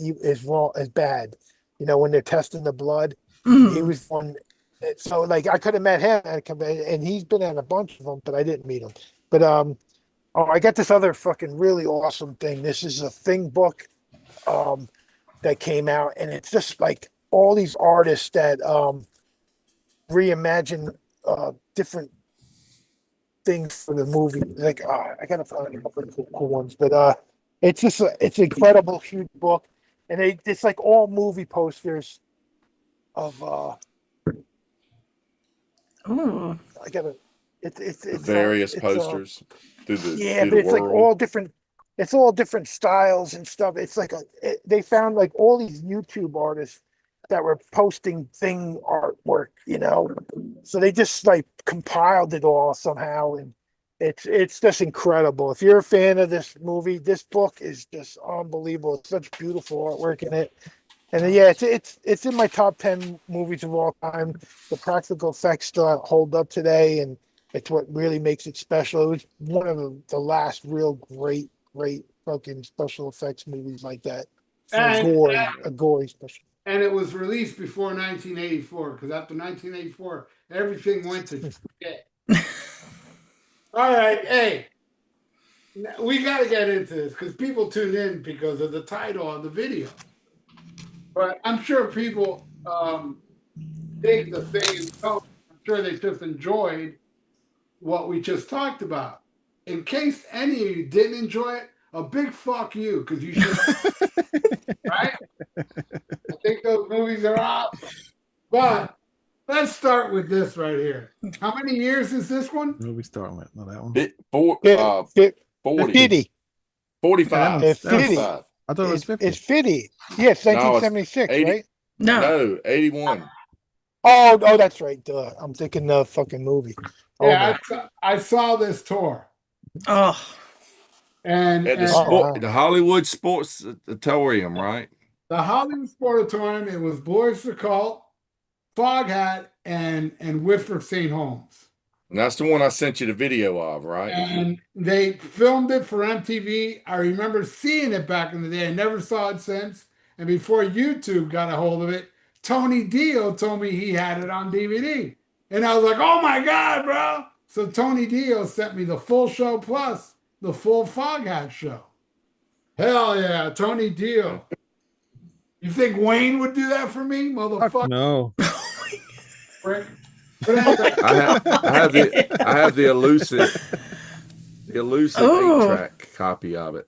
wrong, is bad. You know, when they're testing the blood, he was one. So like I could have met him at a convention, and he's been at a bunch of them, but I didn't meet him. But I got this other fucking really awesome thing. This is a thing book that came out, and it's just like all these artists that reimagine different things for the movie. Like I gotta find a couple of cool ones, but it's just it's an incredible huge book, and it's like all movie posters of Ooh. I gotta it's Various it's, posters through the yeah, through but the it's like world. it's all different styles and stuff. It's like they found like all these YouTube artists that were posting thing artwork, so they just like compiled it all somehow, and it's just incredible. If you're a fan of this movie, this book is just unbelievable. It's such beautiful artwork in it, and yeah, it's in my top 10 movies of all time. The practical effects still hold up today, and it's what really makes it special. It was one of the last real great fucking special effects movies like that. And A gory special. and it was released before 1984, because after 1984, everything went to shit. All right, hey, we got to get into this because people tune in because of the title of the video. But I'm sure people dig the thing. I'm sure they just enjoyed what we just talked about. In case any of you didn't enjoy it, a big fuck you, because you should. Right? I think those movies are awesome. But let's start with this right here. How many years is this one? What are we starting with? Not that one. 40, 50. 45. It's 50. 45. I thought it was 50. It's 50. Yes, No, it's 1976, 80. right? No. No, 81. Oh, that's right. Duh. I'm thinking the fucking movie. Oh, Yeah, no. I saw this tour, Oh, and At the Oh, wow. the Hollywood Sports Auditorium, right? the Hollywood Sportatorium. It was Boys the Cult, Foghat, and Whitford St. Holmes. And that's the one I sent you the video of, right? And they filmed it for MTV. I remember seeing it back in the day. I never saw it since. And before YouTube got a hold of it, Tony Dio told me he had it on DVD. And I was like, oh my God, bro. So Tony Dio sent me the full show plus the full Foghat show. Hell yeah, Tony Dio. You think Wayne would do that for me, Fuck motherfucker? no. Prick. But anyway, I have the elusive Oh. 8-track copy of it.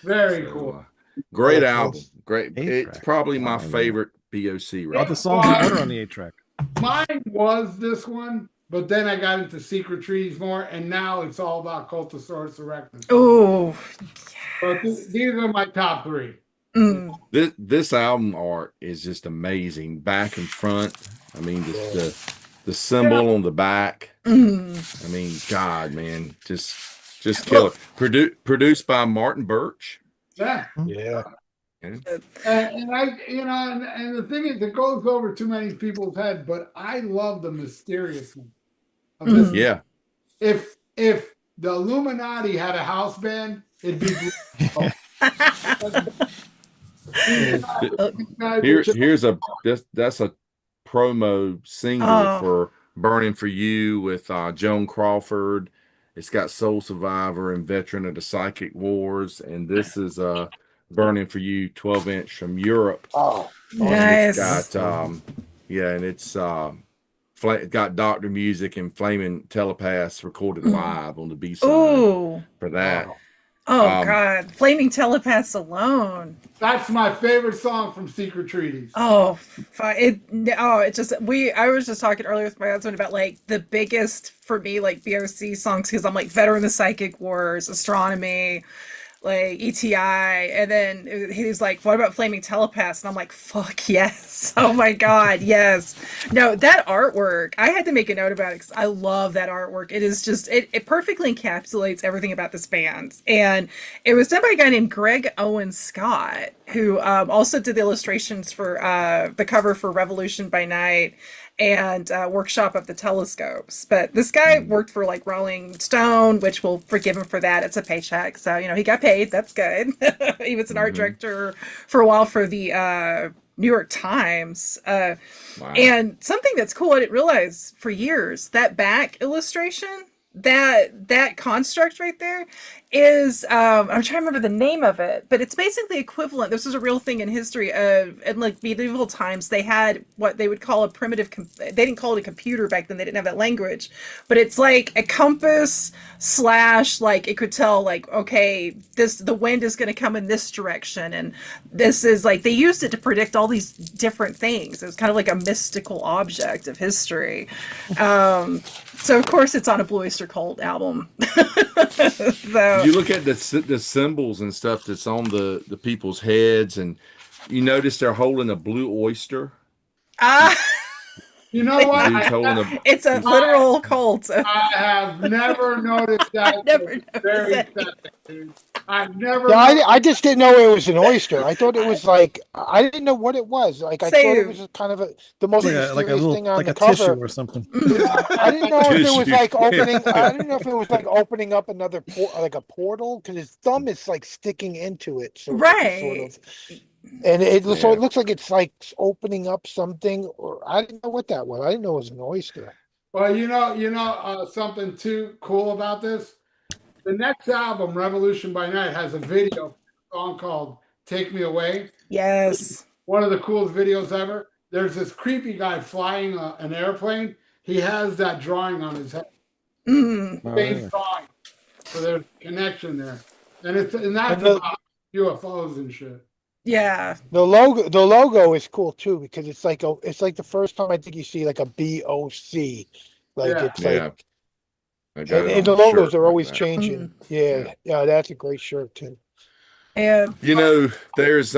very So, cool. great That's album. nice. Great. 8-track. It's probably my Oh, yeah. favorite B.O.C. All record. the songs in order on the 8-track. Mine was this one, but then I got into Secret Treaties more, and now it's all about Cultosaurus erectus. oh, But these are my top three. mm. This album art is just amazing. Back and front. I mean, the symbol on the back. Mm. I mean, God, man, just killer. Produced by Martin Birch. Yeah. Yeah. And I, and the thing is, it goes over too many people's head, but I love the mysteriousness of this. Yeah. If the Illuminati had a house band, it'd be That's a promo single Oh. for Burning for You with Joan Crawford. It's got Soul Survivor and Veteran of the Psychic Wars, and this is Burning for You 12-inch from Europe. Oh, Nice. It's got and it's got Doctor Music and Flaming Telepaths recorded live on the B side Oh, for that. oh Um, God, Flaming Telepaths alone. That's my favorite song from Secret Treaties. Oh, it just I was just talking earlier with my husband about like the biggest for me like B.O.C. songs because I'm like Veteran of the Psychic Wars, Astronomy, like ETI, and then he's like, "What about Flaming Telepaths?" And I'm like, "Fuck yes! Oh my God, yes!" No, that artwork, I had to make a note about it because I love that artwork. It is just it perfectly encapsulates everything about this band, and it was done by a guy named Greg Owen Scott, who also did the illustrations for the cover for Revolution by Night and Workshop of the Telescopes. But this guy worked for like Rolling Stone, which we'll forgive him for that. It's a paycheck. So, he got paid. That's good. He was an art director for a while for the New York Times. wow. And something that's cool, I didn't realize for years, that back illustration, that construct right there is I'm trying to remember the name of it, but it's basically equivalent. This is a real thing in history of in like medieval times. They had what they would call a primitive. They didn't call it a computer back then. They didn't have that language, but it's like a compass slash like it could tell like okay the wind is going to come in this direction, and this is like they used it to predict all these different things. It was kind of like a mystical object of history. So of course it's on a Blue Oyster Cult album. So You look at the symbols and stuff that's on the people's heads, and you notice they're holding a blue oyster. You know what? Dude's holding a it's a literal cult. I have never noticed that. I've never noticed Very that. pathetic, dude. I've never. Yeah, I just didn't know it was an oyster. I thought it was like I didn't know what it was. Like I thought it was kind of the most Like mysterious a little thing on like the a cover. tissue or something. I didn't know if it was like Tissue. opening. I didn't know if it was like opening up another like a portal because his thumb is like sticking into it, so Right. sort of. And so it looks like it's like opening up something, or I didn't know what that was. I didn't know it was an oyster. Well, something too cool about this. The next album, Revolution by Night, has a video song called "Take Me Away." Yes. One of the coolest videos ever. There's this creepy guy flying an airplane. He has that drawing on his head. Mm. Same drawing. So there's a connection there, and that's about UFOs and shit. Yeah. The logo is cool too because it's like the first time I think you see like a B.O.C. Like Yeah. it's like I got it and on the a shirt logos are like always that. changing. Yeah, that's a great shirt too. And There's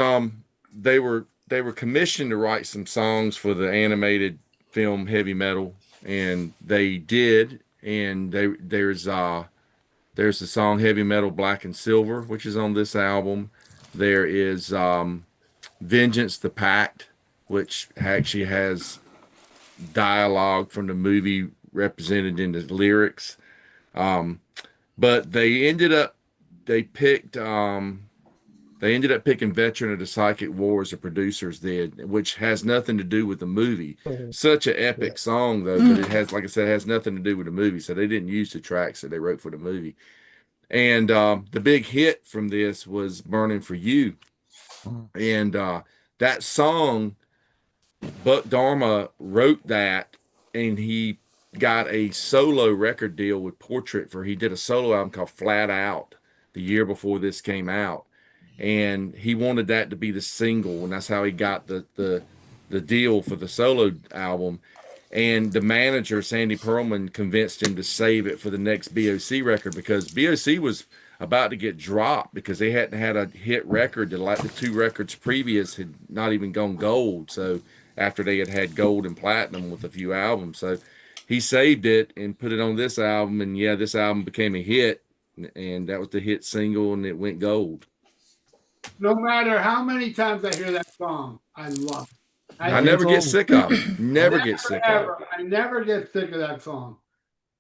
they were they were commissioned to write some songs for the animated film Heavy Metal, and they did. And there's the song Heavy Metal Black and Silver, which is on this album. There is Vengeance the Pact, which actually has dialogue from the movie represented in the lyrics. Um, but they picked they ended up picking Veteran of the Psychic Wars, the producers did, which has nothing to do with the movie. Mhm. Such an Yeah. epic song though, but it has, like I said, it has nothing to do with the movie. So they didn't use the tracks that they wrote for the movie. And the big hit from this was Burning for You. Mhm. And that song, Buck Dharma wrote that, and he got a solo record deal with Portrait he did a solo album called Flat Out the year before this came out. And he wanted that to be the single, and that's how he got the deal for the solo album. And the manager, Sandy Pearlman, convinced him to save it for the next B.O.C. record, because B.O.C. was about to get dropped because they hadn't had a hit record. The two records previous had not even gone gold. So after they had gold and platinum with a few albums, so he saved it and put it on this album. And yeah, this album became a hit, and that was the hit single, and it went gold. No matter how many times I hear that song, I love it. I never get sick of it. Never get sick of it. I never get sick of that song,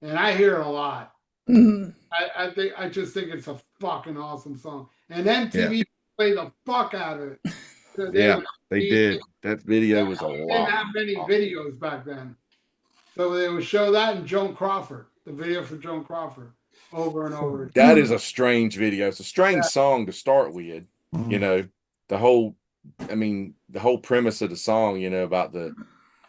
and I hear it a lot. Mhm. I just think it's a fucking awesome song. And MTV played the fuck out of it. So Yeah, they did. That video was a they didn't lot. have many videos back then, so they would show that and Joan Crawford, the video for Joan Crawford, over and over again. That is a strange video. It's a strange Yeah. song to start with. Mhm. You know, the whole premise of the song, about the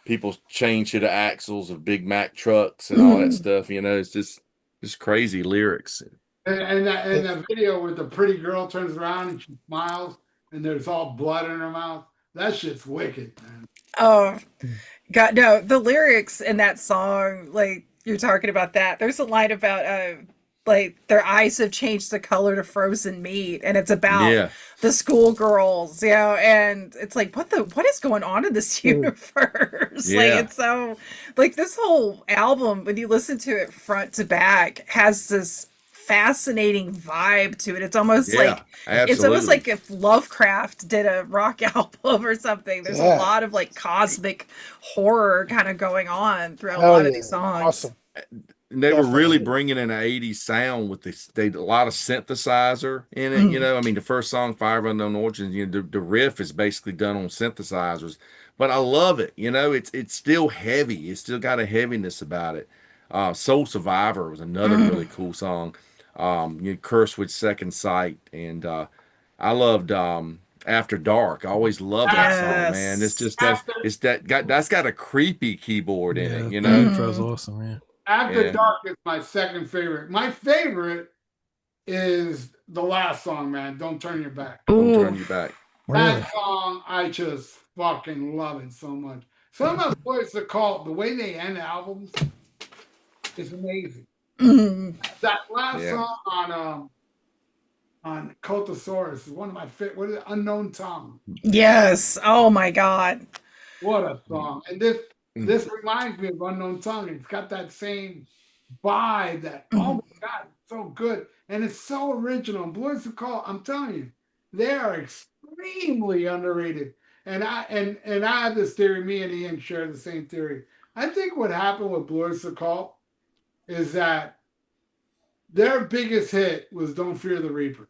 people chained to the axles of Big Mac trucks and all that stuff, it's just crazy lyrics. And that video where the pretty girl turns around and she smiles and there's all blood in her mouth. That shit's wicked, man. Oh, God, no, the lyrics in that song, like you're talking about that. There's a line about like their eyes have changed the color to frozen meat, and it's about Yeah. the schoolgirls, and it's like what is going on in this universe? Yeah. Like it's so like this whole album, when you listen to it front to back, has this fascinating vibe to it. It's almost like it's almost like if Lovecraft did a rock album or something. There's a lot of like cosmic horror kind of going on throughout a lot of these songs. Awesome. And they were really bringing in an 80s sound with a lot of synthesizer in it. I mean, the first song, Fire of Unknown Origins, the riff is basically done on synthesizers. But I love it. It's still heavy. It's still got a heaviness about it. Soul Survivor was another really cool song. Curse with Second Sight. And I loved After Dark. I always loved that song, man. It's just that's got a creepy keyboard in it, The intro's awesome, man. After Dark is my second favorite. My favorite is the last song, man. Don't Turn Your Back. Don't Turn Your Back. That song, I just fucking love it so much. Some of the boys that call it, the way they end albums is amazing. That last song on Cultosaurus is one of my favorite. What is it? Unknown Tongue. Yes. Oh my God. What a song. And this reminds me of Unknown Tongue. It's got that same vibe that, oh my God, it's so good. And it's so original. Boys Who Call, I'm telling you, they are extremely underrated. And I have this theory, me and Ian share the same theory. I think what happened with Boys Who Call is that their biggest hit was Don't Fear the Reaper.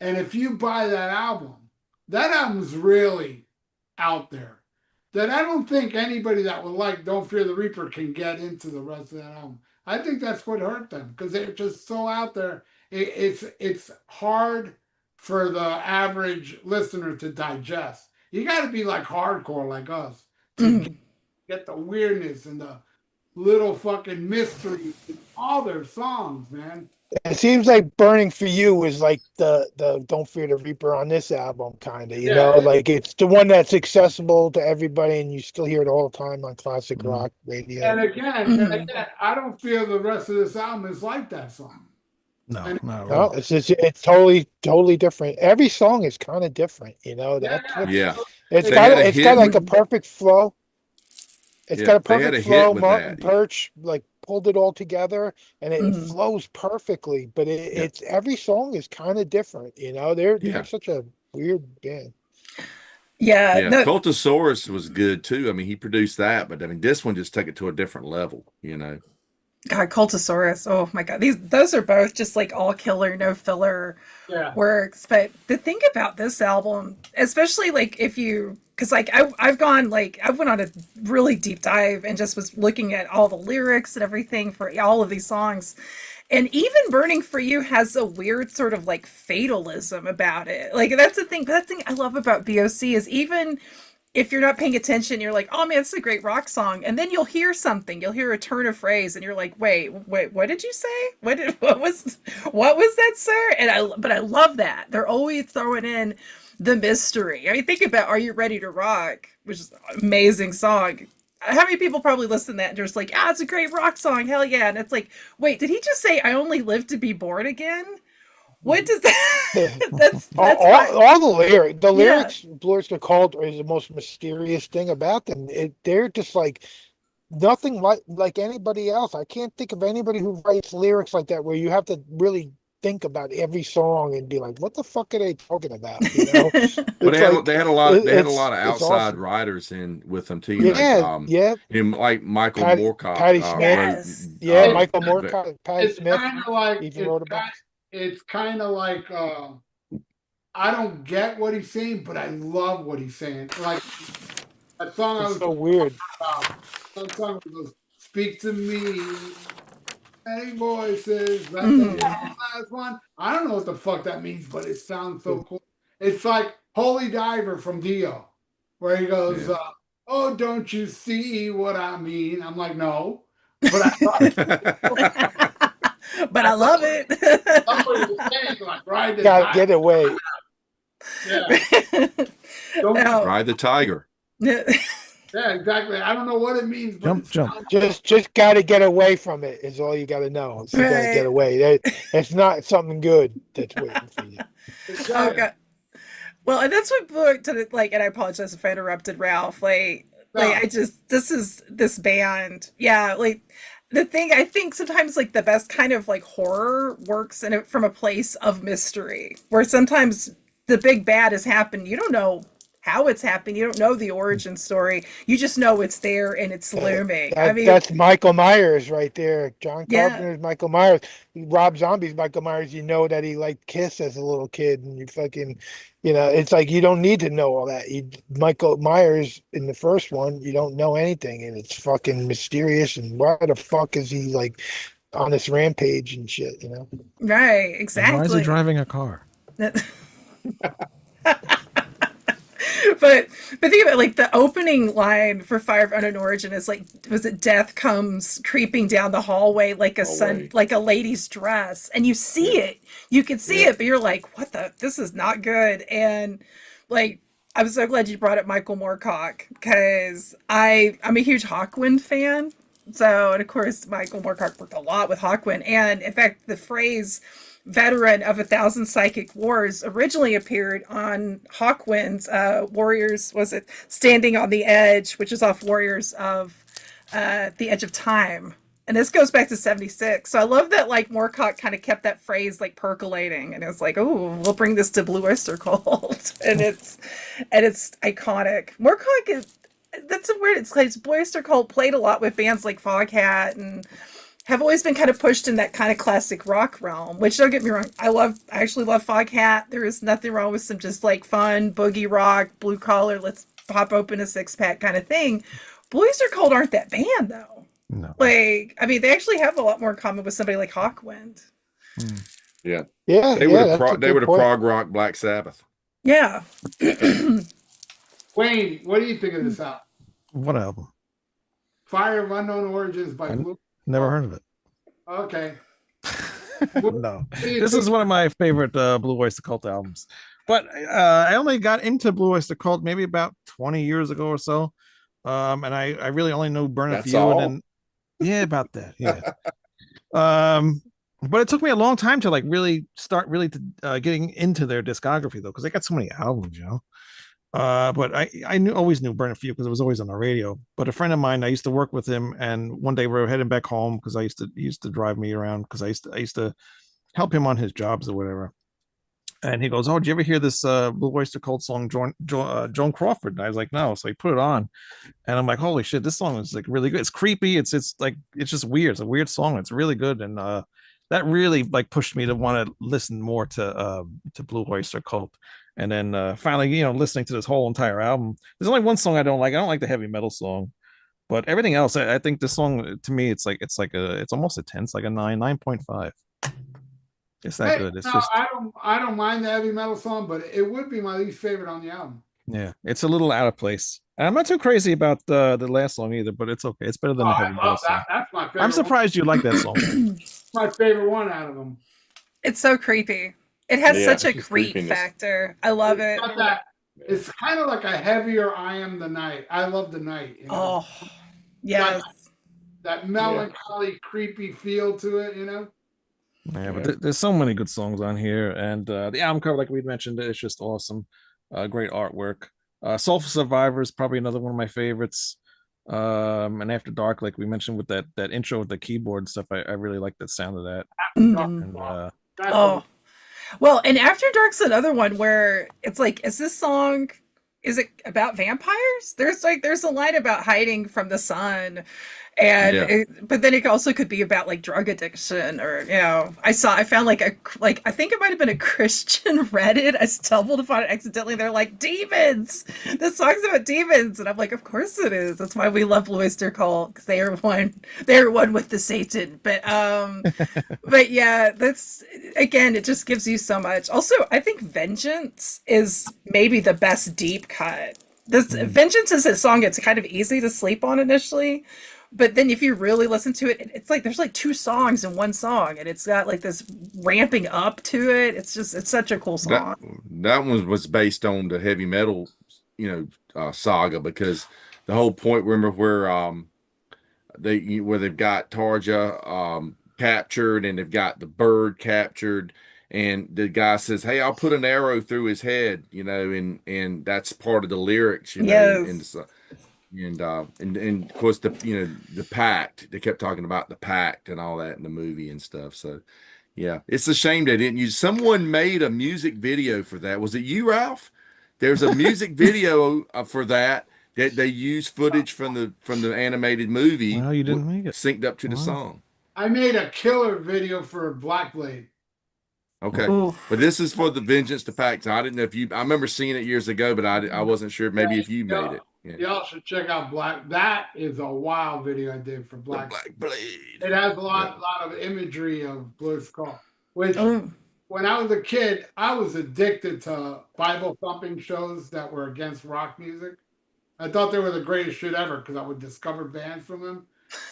And if you buy that album's really out there. That I don't think anybody that would like Don't Fear the Reaper can get into the rest of that album. I think that's what hurt them, because they're just so out there. It's hard for the average listener to digest. You got to be like hardcore like us to get the weirdness and the little fucking mystery in all their songs, man. It seems like Burning for You is like the Don't Fear the Reaper on this album, kind of, you know, like it's the one that's accessible to everybody, and you still hear it all the time on classic rock radio. And again, I don't feel the rest of this album is like that song. No, And not at No, all. it's totally different. Every song is kind of different, you know. yeah, That's what's Yeah. it's They got had a it's got hit like with a perfect flow. It's got yeah, a they had perfect a hit flow. with Martin that. Yeah. Birch like pulled it all together, and it Mhm. flows perfectly. But Yeah. it's every song is kind of different, you know. They're Yeah. such a weird band. Yeah, Yeah. no, Cultosaurus was good too. I mean, he produced that, but I mean, this one just took it to a different level, you know. God, Cultosaurus. Oh my God, those are both just like all killer, no filler yeah. works. But the thing about this album, especially like if you, because like I've gone like I went on a really deep dive and just was looking at all the lyrics and everything for all of these songs. And even Burning for You has a weird sort of like fatalism about it. Like that's the thing. That thing I love about B.O.C. is even if you're not paying attention, you're like, oh man, it's a great rock song. And then you'll hear something, you'll hear a turn of phrase, and you're like, wait, what did you say? What was that, sir? But I love that. They're always throwing in the mystery. I mean, think about Are You Ready to Rock, which is an amazing song. How many people probably listen to that and just like, it's a great rock song, hell yeah. And it's like, wait, did he just say I only live to be born again? What does that that's my All the yeah. lyrics, Blue Oyster Cult is the most mysterious thing about them. They're just like nothing like anybody else. I can't think of anybody who writes lyrics like that where you have to really think about every song and be like, what the fuck are they talking about? You know, But it's like they had a lot of it's outside awesome. writers in with them too, like Yeah, yeah. and like Michael Moorcock Patty Smith, wrote Yes. yeah, It's Michael Moorcock, Patty it's Smith kind of like even wrote a bunch. it's kind of like I don't get what he's saying, but I love what he's saying. Like that song I It's was so talking weird. about, that song goes, "Speak to me, any voices." That's the Mhm. last one. I don't know what the fuck that means, but it sounds so cool. It's like Holy Diver from Dio, where he goes, yeah. "Oh, don't you see what I mean?" I'm like, no, but I thought But I I love thought somebody it. was saying like, "Ride the Gotta dive." get away. Yeah, don't you? Now, Ride the Tiger. Yeah, exactly. I don't know what it means, but it Jump, jump. sounds Just gotta get away from it is all you gotta know. Is you gotta get right. away. It's not something good that's waiting for you. Oh exactly. god. Well, and that's what brought to the, like, and I apologize if I interrupted Ralph. Like I No, just this band, yeah. Like the thing I think sometimes like the best kind of like horror works in it from a place of mystery, where sometimes the big bad has happened. You don't know how it's happened. You don't know the origin story. You just know it's there and it's Uh, looming. I mean, That's Michael Myers right there. John yeah, Carpenter's Michael Myers. Rob Zombie's Michael Myers. You know that he liked Kiss as a little kid, and you fucking, you know, it's like you don't need to know all that. Michael Myers in the first one, you don't know anything, and it's fucking mysterious. And why the fuck is he like on this rampage and shit? You know. right, And why is he exactly. driving a car? but think about like the opening line for Fire of Unknown Origin is like, was it death comes creeping down the hallway like a sun, Away. like a lady's dress, and you see Yeah. it, you can see Yeah. it, but you're like, what the, this is not good. And like, I'm so glad you brought up Michael Moorcock, because I'm a huge Hawkwind fan. So, and of course, Michael Moorcock worked a lot with Hawkwind. And in fact, the phrase veteran of 1,000 psychic wars originally appeared on Hawkwind's Warriors, was it Standing on the Edge, which is off Warriors of the Edge of Time. And this goes back to 76. So I love that like Moorcock kind of kept that phrase like percolating, and it was like, oh, we'll bring this to Blue Oyster Cult. And it's iconic. Moorcock is, that's a weird, it's like Blue Oyster Cult played a lot with bands like Foghat and have always been kind of pushed in that kind of classic rock realm, which don't get me wrong, I actually love Foghat. There is nothing wrong with some just like fun boogie rock, blue collar, let's pop open a six pack kind of thing. Blue Oyster Cult aren't that band though. No. Like, I mean, they actually have a lot more in common with somebody like Hawkwind. Hmm. Yeah. Yeah, They would have that's a they good would have point. prog rock Black Sabbath. Yeah. Wayne, what do you think of this album? What album? Fire of Unknown Origins by I Blue. never heard of it. Okay. What, No, what do you this is think? one of my favorite Blue Oyster Cult albums. But I only got into Blue Oyster Cult maybe about 20 years ago or so. And I really only knew Burn a That's Few, and all. then yeah, about that. Yeah. Um, But it took me a long time to like really start really to getting into their discography though, because they got so many albums, you know. But I knew always knew Burn a Few because it was always on the radio. But a friend of mine, I used to work with him, and one day we were heading back home because he used to drive me around because I used to help him on his jobs or whatever. And he goes, "Oh, did you ever hear this Blue Oyster Cult song, Joan Crawford?" And I was like, "No." So he put it on, and I'm like, "Holy shit, this song is like really good. It's creepy. It's like it's just weird. It's a weird song. It's really good." And that really like pushed me to want to listen more to Blue Oyster Cult. And then finally, you know, listening to this whole entire album. There's only one song I don't like. I don't like the heavy metal song, but everything else, I think this song to me, it's almost a 10. It's like a 9.5. It's that Hey, good. It's no, just I don't mind the heavy metal song, but it would be my least favorite on the album. yeah, it's a little out of place. And I'm not too crazy about the last song either, but it's okay. It's better than Oh, the I heavy metal love that. song. That's my favorite. I'm surprised you like that song. My favorite one out of them. It's so creepy. It has Yeah, such a it's just creep creepiness. factor. I love it. It's got that. It's kind of like a heavier I Am the Night. I Love the Night. You know? Oh, yes. That melancholy, creepy feel to it, you know? Yeah, but there's so many good songs on here, and the album cover, like we mentioned, it's just awesome. Great artwork. Soulful Survivors, probably another one of my favorites. And After Dark, like we mentioned with that intro with the keyboard and stuff, I really like the sound of that. Mhm. And Oh, well, and After Dark's another one where it's like, is this song, is it about vampires? There's a line about hiding from the sun, and Yeah. but then it also could be about like drug addiction, or I found like I think it might have been a Christian Reddit. I stumbled upon it accidentally. They're like, demons. This song's about demons, and I'm like, of course it is. That's why we love Blue Oyster Cult, because they are one with the Satan. But yeah, that's again, it just gives you so much. Also, I think Vengeance is maybe the best deep cut. This Vengeance is a song it's kind of easy to sleep on initially, but then if you really listen to it, it's like there's like two songs in one song, and it's got like this ramping up to it. It's such a cool That song. that one was based on the heavy metal, saga, because the whole point, remember where they've got Tarja captured, and they've got the bird captured, and the guy says, "Hey, I'll put an arrow through his head," and that's part of the lyrics, in Yes. the and of course the pact. They kept talking about the pact and all that in the movie and stuff. So yeah, it's a shame they didn't use. Someone made a music video for that. Was it you, Ralph? There's a music video for that they used footage from the animated movie well, you didn't make it. synced up to the Wow. song. I made a killer video for Black Blade. Okay, Ooh. but this is for the Vengeance to Pact. I didn't know if you. I remember seeing it years ago, but I wasn't sure maybe if you made it. Yeah. Y'all should check out Black. That is a wild video I did for The Black. Black Blade. It has a lot of imagery of Blue Skull, which Oh. when I was a kid, I was addicted to Bible thumping shows that were against rock music. I thought they were the greatest shit ever because I would discover bands from them.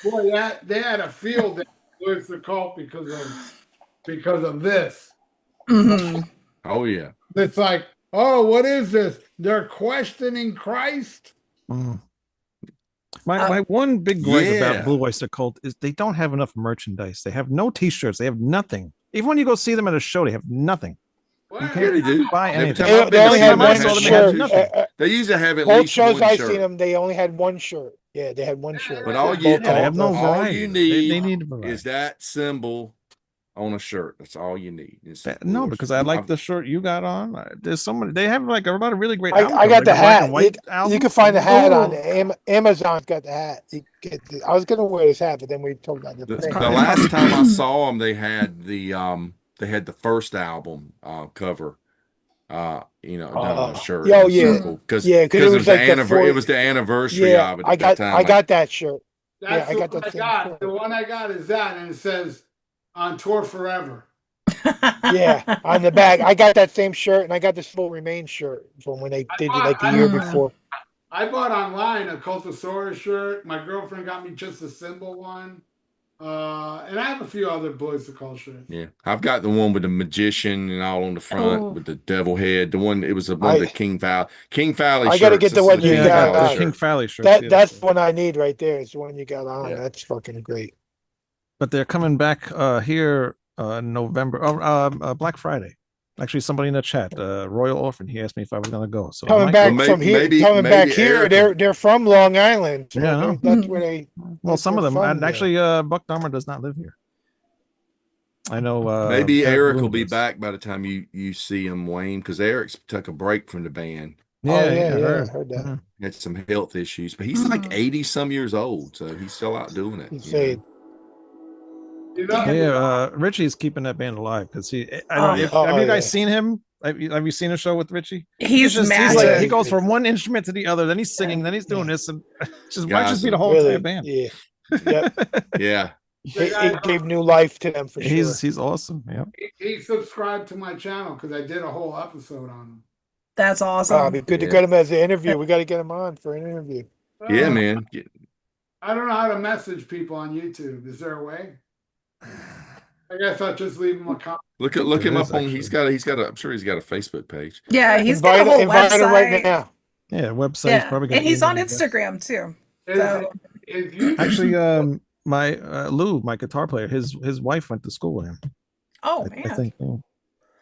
Boy, they had a field day with the cult because of this. Mhm. Oh yeah. It's like, oh, what is this? They're questioning Christ. Mm. My one big gripe about Yeah. Blue Oyster Cult is they don't have enough merchandise. They have no T-shirts. They have nothing. Even when you go see them at a show, they have nothing. Well, You Yeah, can't they do. buy Every anything. time I've They been to only see had them, I one they saw had them, they had shirt. nothing. They usually have at Both least shows one I've shirt. seen them, they only had one shirt. Yeah, they had one shirt. But all Yeah, you Yeah, they have no all- all variety. you They need need variety. is that symbol on a shirt. That's all you need. It's No, because I like the shirt you got on. There's so many. They have like a lot of really great album I covers, got like the black hat. and white You album. can find the hat on Ooh. Amazon's got the hat. I was gonna wear this hat, but then we talked about the The thing. last time I saw them, they had the first album cover. Done on a shirt. Oh, in a yeah. circle, because Yeah, because it was like it was the anniversary yeah, of it at that time. I got that shirt. That's I the got one that I same got. shirt. The one I got is that, and it says on tour forever. Yeah, on the back. I got that same shirt, and I got this Will Remain shirt from when they did it like the year before. I bought online a Cultosaurus shirt. My girlfriend got me just a symbol one. And I have a few other Boys to Call shirts. Yeah, I've got the one with the magician and all on the front Oh. with the devil head. The one, it was one of the King Fowley I gotta shirts. get the This is one the you King got, Fowley the shirt. King Fowley shirt. That's the one I need right there. It's the one you got on. Yeah. That's fucking great. But they're coming back here November. Oh, Black Friday. Actually, somebody in the chat, Royal Orphan, he asked me if I was gonna go, so I Coming might Well, go. back from maybe here, maybe coming back maybe here. Eric will. They're from Long Island, Yeah, I so know. that's where they. Well, some They're of them, from and there. actually, Buck Dahmer does not live here. I know Maybe Eric Eric will Bloom be does. back by the time you see him, Wayne, because Eric's took a break from the band. Oh Yeah, yeah, yeah, I yeah, I heard. heard that. Yeah. Had some health issues, but he's like Mhm. 80 some years old, so he's still out doing it, You you know. say, You know, Yeah. Yeah, Richie's keeping that band alive because I don't. Oh, If, have oh you guys yeah, seen him? Have you seen a show with Richie? he's He's like yeah. he magic. goes from one instrument to the other, then he's singing, then he's doing Yeah, this, and just might just Guys, be the whole entire really, band. yeah, yep. yeah. the guy It gave new life to them for sure. He's awesome. Yeah. he subscribed to my channel because I did a whole episode on him. That's It'd awesome. be good to Yeah. get him as an interview. We got to get him on for an interview. Yeah, Uh, man. I don't know how to message people on YouTube. Is there a way? I guess I'll just leave him a comment. Look There him is, up on actually. he's got a I'm sure he's got a Facebook page. Yeah, he's got a whole Invite him right website. now. Yeah, website. He's Yeah, probably got and he's on email address. Instagram too. Is, So is YouTube, Actually, my Lou, my guitar player, his wife went to school with him. oh I man, think. Yeah.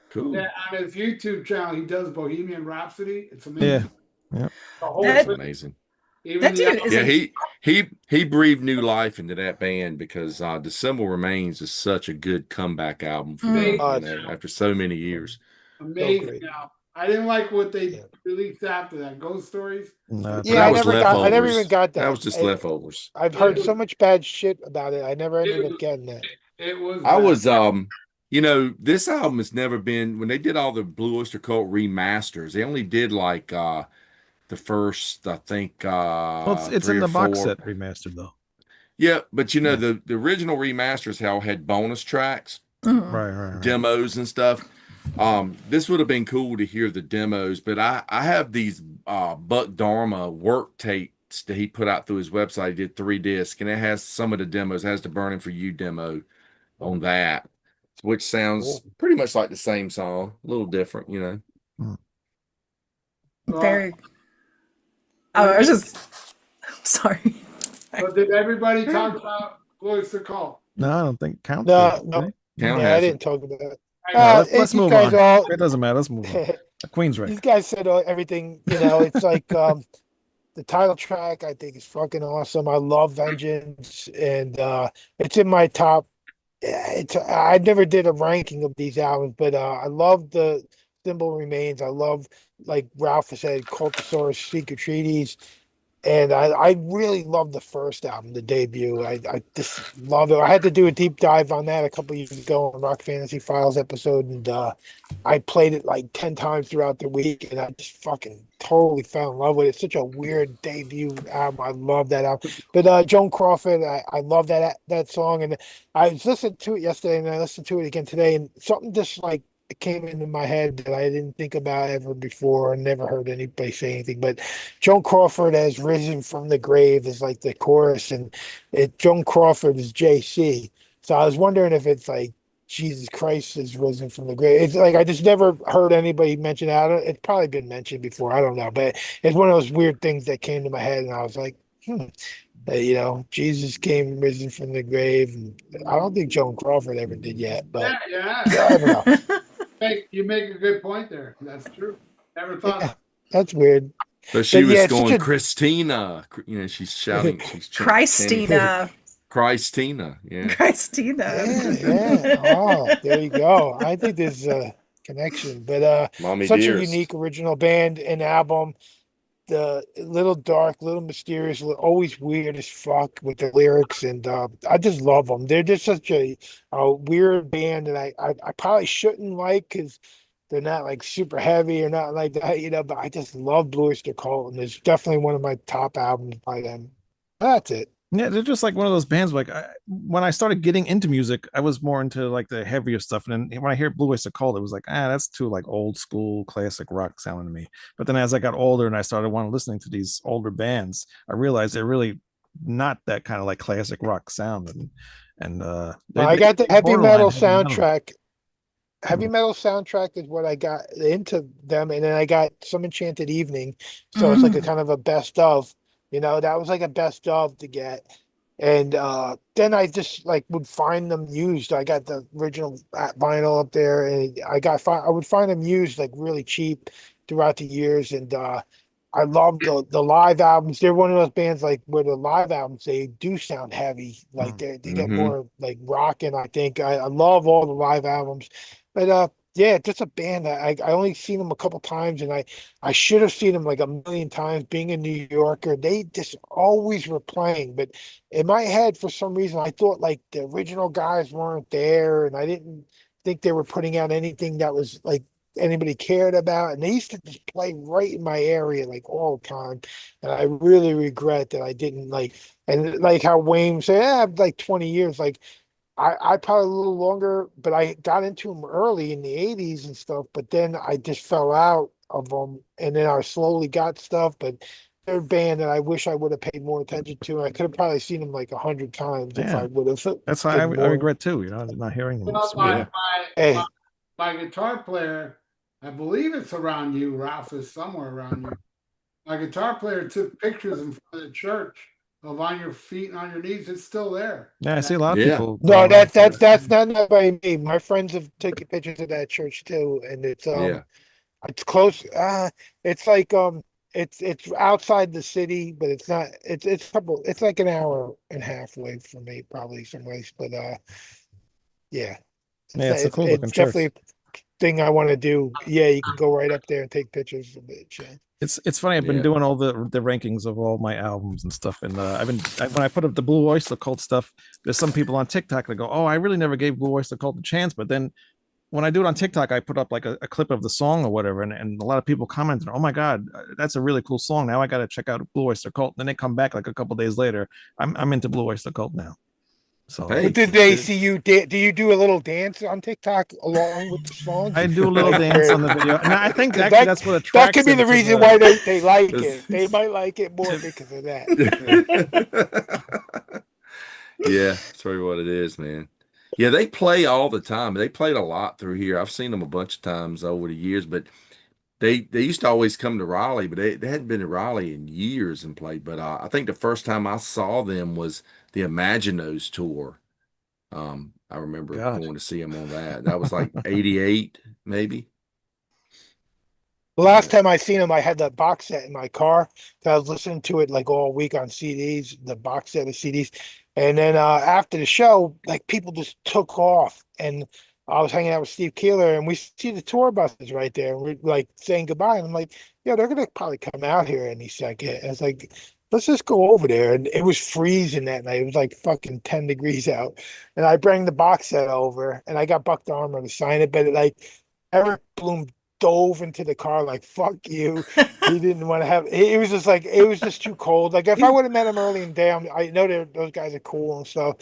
Cool. yeah, on his YouTube channel, he does Bohemian Rhapsody. It's Yeah. amazing. Yeah. The whole That- That's thing, amazing. even that the dude is Yeah, a he breathed new life into that band because December Remains is such a good comeback album for them, Mm. you know, after so many years. amazing. great. Now, I didn't like what they Yeah. released after that. Ghost Stories. Nah, But Yeah, that I was never got. I never even leftovers. got That that. was just leftovers. I've It heard was, so much bad shit about it. I never ended it up getting that. it was I bad. was you know, this album has never been when they did all the Blue Oyster Cult remasters, they only did like the first I think well, it's three in or the box four. set remastered though. Yeah, but you know, Yeah. the original remasters had bonus tracks, Mhm. Right. demos and stuff. This would have been cool to hear the demos, but I have these Buck Dharma work tapes that he put out through his website. He did 3 discs, and it has some of the demos. It has the Burning for You demo on that, which sounds Cool. pretty much like the same song, a little different, you know. Hmm. very. Oh, I was just sorry. So did everybody talk about Cloister Cult? No, I don't think Count. No, did, no. did Count Yeah, I has it. didn't talk about that. let's You move guys on. all. It doesn't matter. Let's move on. Queensryche. These guys said everything. You know, it's like the title track. I think is fucking awesome. I love Vengeance, and it's in my top. It's I never did a ranking of these albums, but I love the Symbol Remains. I love, like Ralph said, Cultosaurus, Secret Treaties. And I really love the first album, the debut. I just love it. I had to do a deep dive on that a couple years ago on Rock Fantasy Files episode, and I played it like 10 times throughout the week, and I just fucking totally fell in love with it. It's such a weird debut album. I love that album. But Joan Crawford, I love that song, and I was listening to it yesterday, and I listened to it again today, and something just like it came into my head that I didn't think about ever before, and never heard anybody say anything. But Joan Crawford has risen from the grave is like the chorus, and Joan Crawford is JC. So I was wondering if it's like Jesus Christ is risen from the grave. It's like I just never heard anybody mention that. It's probably been mentioned before. I don't know, but it's one of those weird things that came to my head, and I was like, you know, Jesus came risen from the grave. And I don't think Joan Crawford ever did yet, but Yeah, I don't know. you make a good point there. That's true. Never thought. Yeah, that's weird. But she was yeah, it's such going, a- Christina, you know, she's shouting, chanting, Christina. Christina, yeah. Christina. Yeah. Oh, there you go. I think there's a connection, but Mommy such a Dearest. unique original band and album. The little dark, little mysterious, always weird as fuck with the lyrics, and I just love them. They're just such a weird band that I probably shouldn't like because they're not like super heavy or not like that, you know. But I just love Blue Oyster Cult, and it's definitely one of my top albums by them. That's it. Yeah, they're just like one of those bands. Like when I started getting into music, I was more into like the heavier stuff. And then when I hear Blue Oyster Cult, it was like, that's too like old school classic rock sounding to me. But then as I got older and I started wanting listening to these older bands, I realized they're really not that kind of like classic rock sound. And I got the heavy borderline metal heavy metal. soundtrack. Heavy metal soundtrack is what I got into them, and then I got Some Enchanted Evening. So it's like a kind of a best of. You know, that was like a best of to get. And then I just like would find them used. I got the original vinyl up there, and I would find them used like really cheap throughout the years. And I love the live albums. They're one of those bands like where the live albums they do sound heavy, like Mm. they get Hmm. more like rocking. I think I love all the live albums, but yeah, just a band that I only seen them a couple times, and I should have seen them like a million times. Being a New Yorker, they just always were playing, but in my head, for some reason, I thought like the original guys weren't there, and I didn't think they were putting out anything that was like anybody cared about. And they used to just play right in my area like all the time. And I really regret that I didn't like, and like how Wayne said, yeah, like 20 years. Like I probably a little longer, but I got into them early in the 80s and stuff, but then I just fell out of them. And then I slowly got stuff, but they're a band that I wish I would have paid more attention to. I could have probably seen them like 100 times if I Yeah, would have that's why I been more. regret too. Not hearing them. Well, It's Yeah. weird. my Hey, my guitar player, I believe it's around you, Ralph, is somewhere around you. My guitar player took pictures in front of the church of on your feet and on your knees. It's still there. Yeah, I see That a lot of Yeah. people no, going around with that's not by me. My friends have taken pictures of that church too, and Yeah. it's close. It's like it's outside the city, but it's not. It's like an hour and a half away from me, probably some ways. But yeah, it's Yeah, not, it's a cool looking it's church. definitely a thing I want to do. Yeah, you can go right up there and take pictures of it. Yeah. It's funny. I've been Yeah. doing all the rankings of all my albums and stuff, and when I put up the Blue Oyster Cult stuff, there's some people on TikTok that go, "Oh, I really never gave Blue Oyster Cult a chance," but then when I do it on TikTok, I put up like a clip of the song or whatever, and a lot of people commented, "Oh my god, that's a really cool song. Now I got to check out Blue Oyster Cult." And then they come back like a couple days later. I'm into Blue Oyster Cult now. So But Hey, did that's they good. see you? Do you do a little dance on TikTok along with the songs? I do a little Like dance where? on the video, and I think Because actually that's what that attracts could be them the to reason why the. they like it. They It's- might like it more To, because of that. yeah. Yeah, that's really what it is, man. Yeah, they play all the time. They played a lot through here. I've seen them a bunch of times over the years, but they used to always come to Raleigh, but they hadn't been to Raleigh in years and played. But I think the first time I saw them was the Imaginos tour. I remember God. going to see them on that. That was like 88, maybe. The last Yeah. time I seen him, I had that box set in my car. So I was listening to it like all week on CDs, the box set of CDs. And then after the show, like people just took off. And I was hanging out with Steve Keeler, and we see the tour buses right there. And we're like saying goodbye. And I'm like, yeah, they're gonna probably come out here any second. And it's like, let's just go over there. And it was freezing that night. It was like fucking 10 degrees out. And I bring the box set over, and I got Buck Dharma to sign it, but like Eric Bloom dove into the car like fuck you. He didn't want to have it was just like it was just too cold. Like if I He's would have met him early in the day, I know those guys are cool and stuff.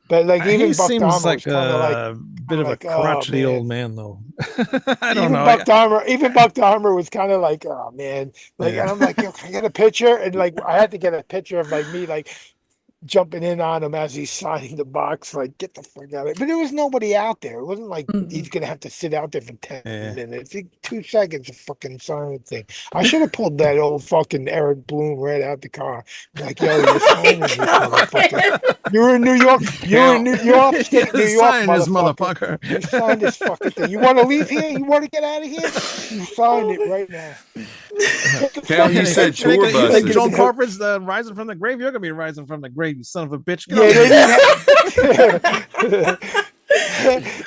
But like he even Buck seems Dahmer was like a bit of a oh crotchety man. old man, though. I don't know. Even Buck Dahmer was kind of like, oh man. Like Yeah, and I'm like, yo, can I get a picture? And like I had to get a picture of like me like jumping in on him as he's signing the box, like get the fuck out of it. But there was nobody out there. It wasn't like Mhm. he's gonna have to sit out there for 10 yeah. minutes. 2 seconds of fucking signing thing. I should have pulled that old fucking Eric Bloom right out the car. Like, yo, you're signing this motherfucker. You're in New York. Cal, You're upstate New York, Sign this motherfucker. motherfucker. You signed this fucking thing. You want to leave here? You want to get out of here? You signed it right now. Get the Cal, you fucking Hey, said picture. tour you think buses. Joan Corporate's rising from the grave? You're gonna be rising from the grave, you son of a bitch. Get Yeah, off they me. didn't have,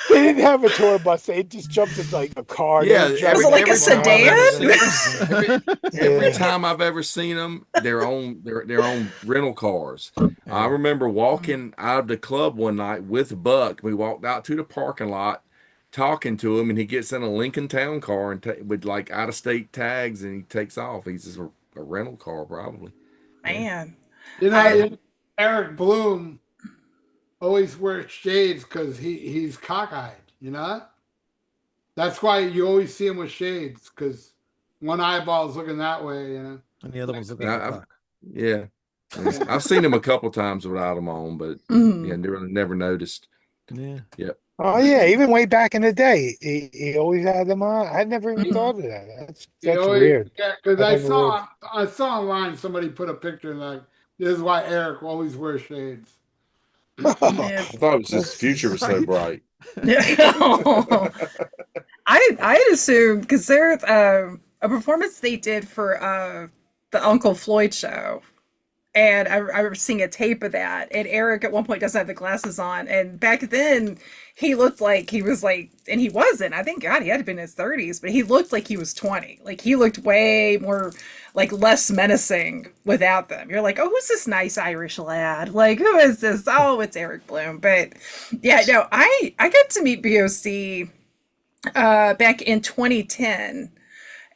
they didn't have a tour bus. They just jumped in like a car. They Yeah, were Was it driving like a every from time I've ever sedan? seen every Yeah. time I've ever seen them, their own rental cars. I Yeah. remember walking out of the club one night with Buck. We walked out to the parking lot, talking to him, and he gets in a Lincoln Town car and with like out of state tags, and he takes off. He's just a rental car, probably. Yeah. Man. You I know, Eric Bloom always wears shades because he's cockeyed. You know, that's why you always see him with shades because one eyeball's looking that way. You know. And the other one's looking And at the I've clock. yeah, I've seen him a couple times without them on, but yeah, mhm. never noticed. Yeah. Yep. Oh yeah, even way back in the day, he always had them on. I never even Mhm. thought of that. He That's always, weird. yeah, because I never would. I saw online somebody put a picture like This is why Eric always wears shades. Yeah. I thought it was his future was so Right. bright. I had assumed because there's a performance they did for the Uncle Floyd show, and I remember seeing a tape of that. And Eric at one point doesn't have the glasses on, and back then he looked like he was like, and he wasn't. I think God, he had to be in his 30s, but he looked like he was 20. Like he looked way more like less menacing without them. You're like, oh, who's this nice Irish lad? Like who is this? Oh, it's Eric Bloom. But yeah, no, I got to meet BOC back in 2010.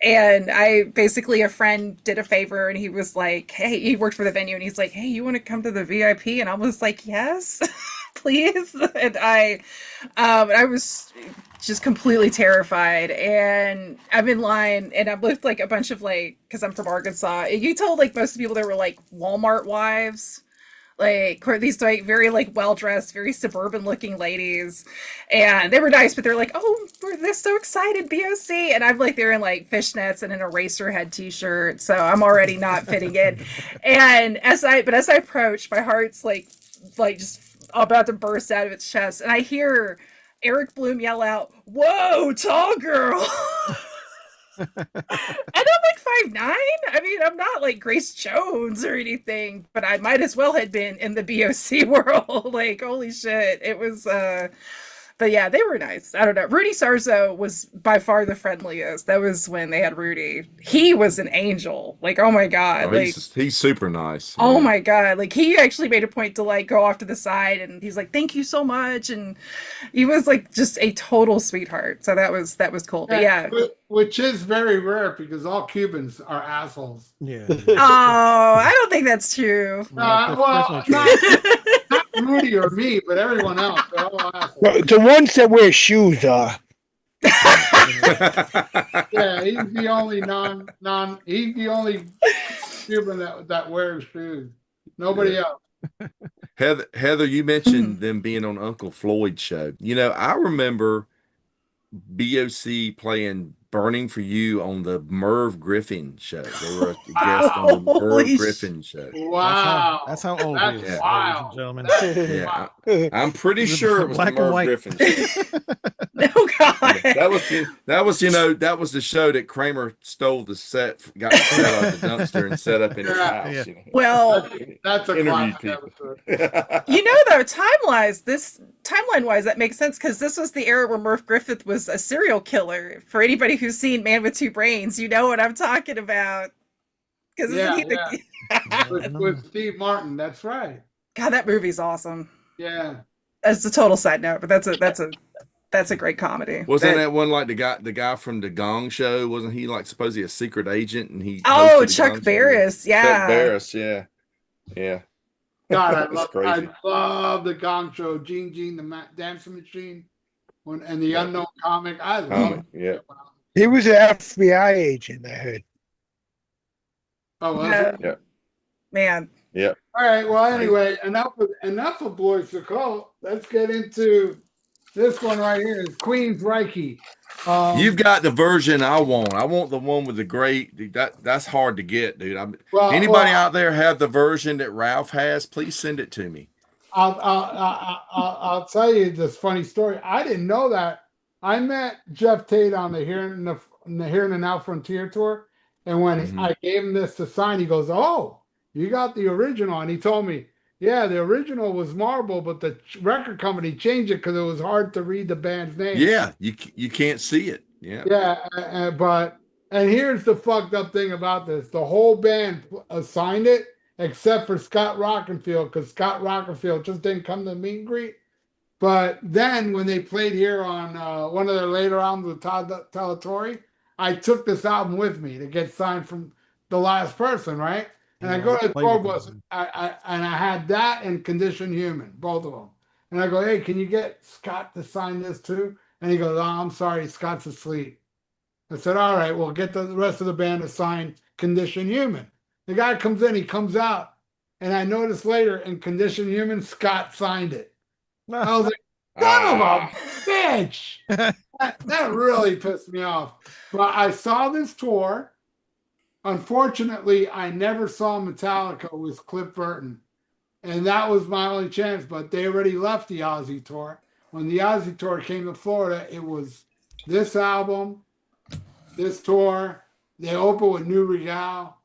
And I basically, a friend did a favor and he was like, hey, he worked for the venue and he's like, hey, you want to come to the VIP? And I was like, yes, please. And I was just completely terrified. And I'm in line and I'm with like a bunch of like, because I'm from Arkansas. You told like most people there were like Walmart wives, like these like very like well dressed, very suburban looking ladies, and they were nice, but they're like, oh, they're so excited, BOC, and I'm like they're in like fishnets and an Eraserhead t-shirt, so I'm already not fitting in. And as I approach, my heart's like just about to burst out of its chest, and I hear Eric Bloom yell out, "Whoa, tall girl!" And I'm like 5'9". I mean, I'm not like Grace Jones or anything, but I might as well have been in the B.O.C. world. Like, holy shit. It was but yeah, they were nice. I don't know. Rudy Sarzo was by far the friendliest. That was when they had Rudy. He was an angel. Like, oh my God. Oh, Like, he's super nice. oh Yeah. my God. Like, he actually made a point to like go off to the side and he's like, thank you so much. And he was like just a total sweetheart. So that was cool. But yeah. Which is very rare because all Cubans are assholes. Yeah. Oh, I don't think that's true. Well, Definitely true. not Rudy or me, but everyone else. They're all assholes. The ones that wear shoes are. Yeah, he's the only he's the only Cuban that wears shoes. Nobody else. Heather, you mentioned them being on Uncle Floyd's show. You know, I remember B.O.C. playing Burning for You on the Merv Griffin show. They were a guest on the Holy Merv Griffin show. Wow. That's how old That's he is, wild. ladies and gentlemen. Yeah, I'm pretty sure it was the Black and Merv white. Griffin show. Oh God. Yeah, that was the show that Kramer stole the set, got the set out of the dumpster and set up in his Yeah. house. Yeah. You know. Well, That's a Interviewed classic people. episode. you know though, timeline wise, that makes sense because this was the era where Murph Griffith was a serial killer. For anybody who's seen Man with Two Brains, you know what I'm talking about. Because Yeah, isn't he the with Steve Martin. That's right. God, that movie's awesome. Yeah. That's a total side note, but that's a great comedy. Wasn't that one like the guy from the Gong Show? Wasn't he like supposedly a secret agent and he Oh, hosted the Chuck Gong Show? Barris, yeah. Chuck Barris, yeah. God, That's crazy. I love the Gong Show. Gene, the dancing machine, and the unknown comic. I love it. Yeah. He was an FBI agent, I heard. Oh, was Yeah. it? Yeah. Man. Yeah. All right. Well, anyway, enough of Boys to Cult. Let's get into this one right here. Is Queensryche. You've got the version I want. I want the one with the great. That's hard to get, dude. Anybody out there have the version that Ralph has? Please send it to me. I'll tell you this funny story. I didn't know that. I met Jeff Tate on the Hearing and Now Frontier tour, and when I gave him this to sign, he goes, "Oh, you got the original," and he told me, "Yeah, the original was Marble, but the record company changed it because it was hard to read the band's name." Yeah, you can't see it. Yeah. Yeah, but here's the fucked up thing about this: the whole band signed it except for Scott Rockenfield, because Scott Rockenfield just didn't come to the meet and greet. But then when they played here on one of their later albums with Todd Teletori, I took this album with me to get signed from the last person, right? And I go to the tour bus, I had that and Condition Human, both of them. And I go, "Hey, can you get Scott to sign this too?" And he goes, "Oh, I'm sorry, Scott's asleep." I said, "All right, well, get the rest of the band to sign Condition Human." The guy comes in, he comes out, and I noticed later in Condition Human, Scott signed it. I was like, son of a bitch. That really pissed me off. But I saw this tour, Unfortunately, I never saw Metallica with Cliff Burton, and that was my only chance. But they already left the Aussie tour. When the Aussie tour came to Florida, it was this album, this tour. They opened with New Regal.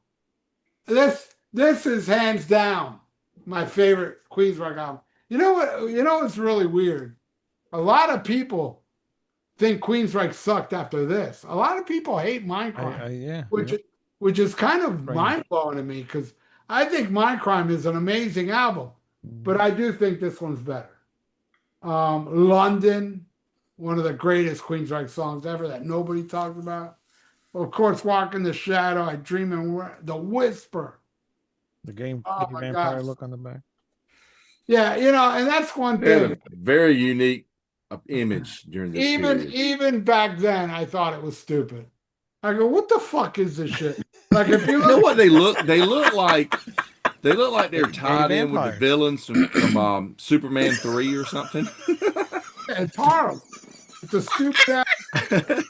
This is hands down my favorite Queensryche album. You know what? You know what's really weird? A lot of people think Queensryche sucked after this. A lot of people hate Mindcrime, Yeah, which yeah. which is kind of Right. mind blowing to me because I think Mindcrime is an amazing album, but I do think this one's better. London, one of the greatest Queensryche songs ever that nobody talks about. Of course, Walk in the Shadow, I Dream and The Whisper. The game Oh my vampire gosh. look on the back. Yeah, and that's one They had thing. a very unique image during this Even period. even back then, I thought it was stupid. I go, what the fuck is this shit? Like if you You know look, what they look? They look like they're Gay tied in with the vampires. villains from Superman 3 or something. it's horrible. It's a stupid ass.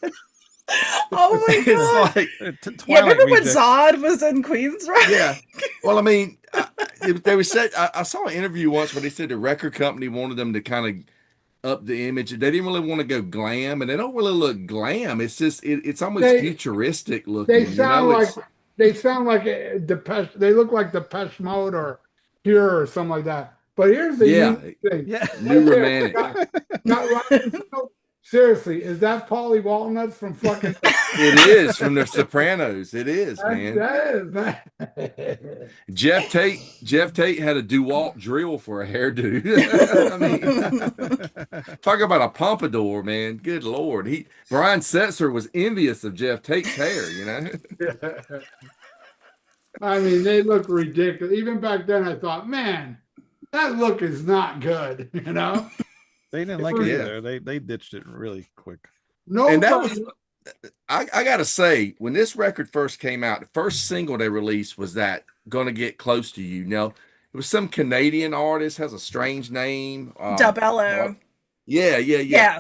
Oh my It's god! like, Yeah, Twilight remember when rejects. Zod was in Queensryche? yeah. Well, I mean, they were said. I saw an interview once where they said the record company wanted them to kind of up the image. They didn't really want to go glam, and they don't really look glam. It's just it's almost They futuristic they looking. sound like It's they sound like Depeche. They look like Depeche Mode or Cure or something like that. But here's the yeah, unique thing. Yeah. new Right there, romantic. got Ryan Field. Seriously, is that Polly Walnuts from fucking? It is from The Sopranos. It is, That man. is, man. Jeff Tate had a DeWalt drill for a hairdo. I mean, talk about a pompadour, man. Good Lord. Brian Setzer was envious of Jeff Tate's hair, you know? I mean, they look ridiculous. Even back then, I thought, man, that look is not good. They didn't like it either. They ditched it really quick. No, And that was I gotta say, when this record first came out, the first single they released was that "Gonna Get Close to You." Now, it was some Canadian artist, has a strange name. Dabello. Yeah.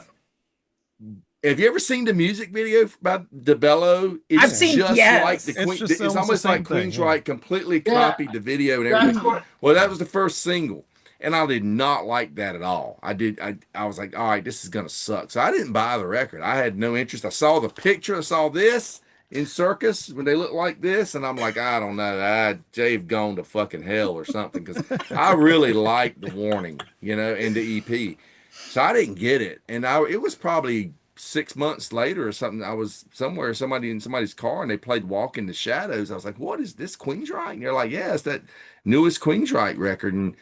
Have you ever seen the music video about DeBello? It's I've seen, just yes. like the It's Queen. just It's almost almost the same like thing, Queensryche yeah. completely Yeah. copied the video and That's everything. what, Well, that was the first single, and I did not like that at all. I was like, all right, this is gonna suck. So I didn't buy the record. I had no interest. I saw the picture. I saw this in Circus when they look like this, and I'm like, I don't know. They've gone to fucking hell or something because I really liked the Warning, and the EP. So I didn't get it, and it was probably 6 months later or something. I was somewhere, somebody in somebody's car, and they played "Walk in the Shadows." I was like, "What is this, Queensryche?" And they're like, "Yeah, it's that newest Queensryche record." And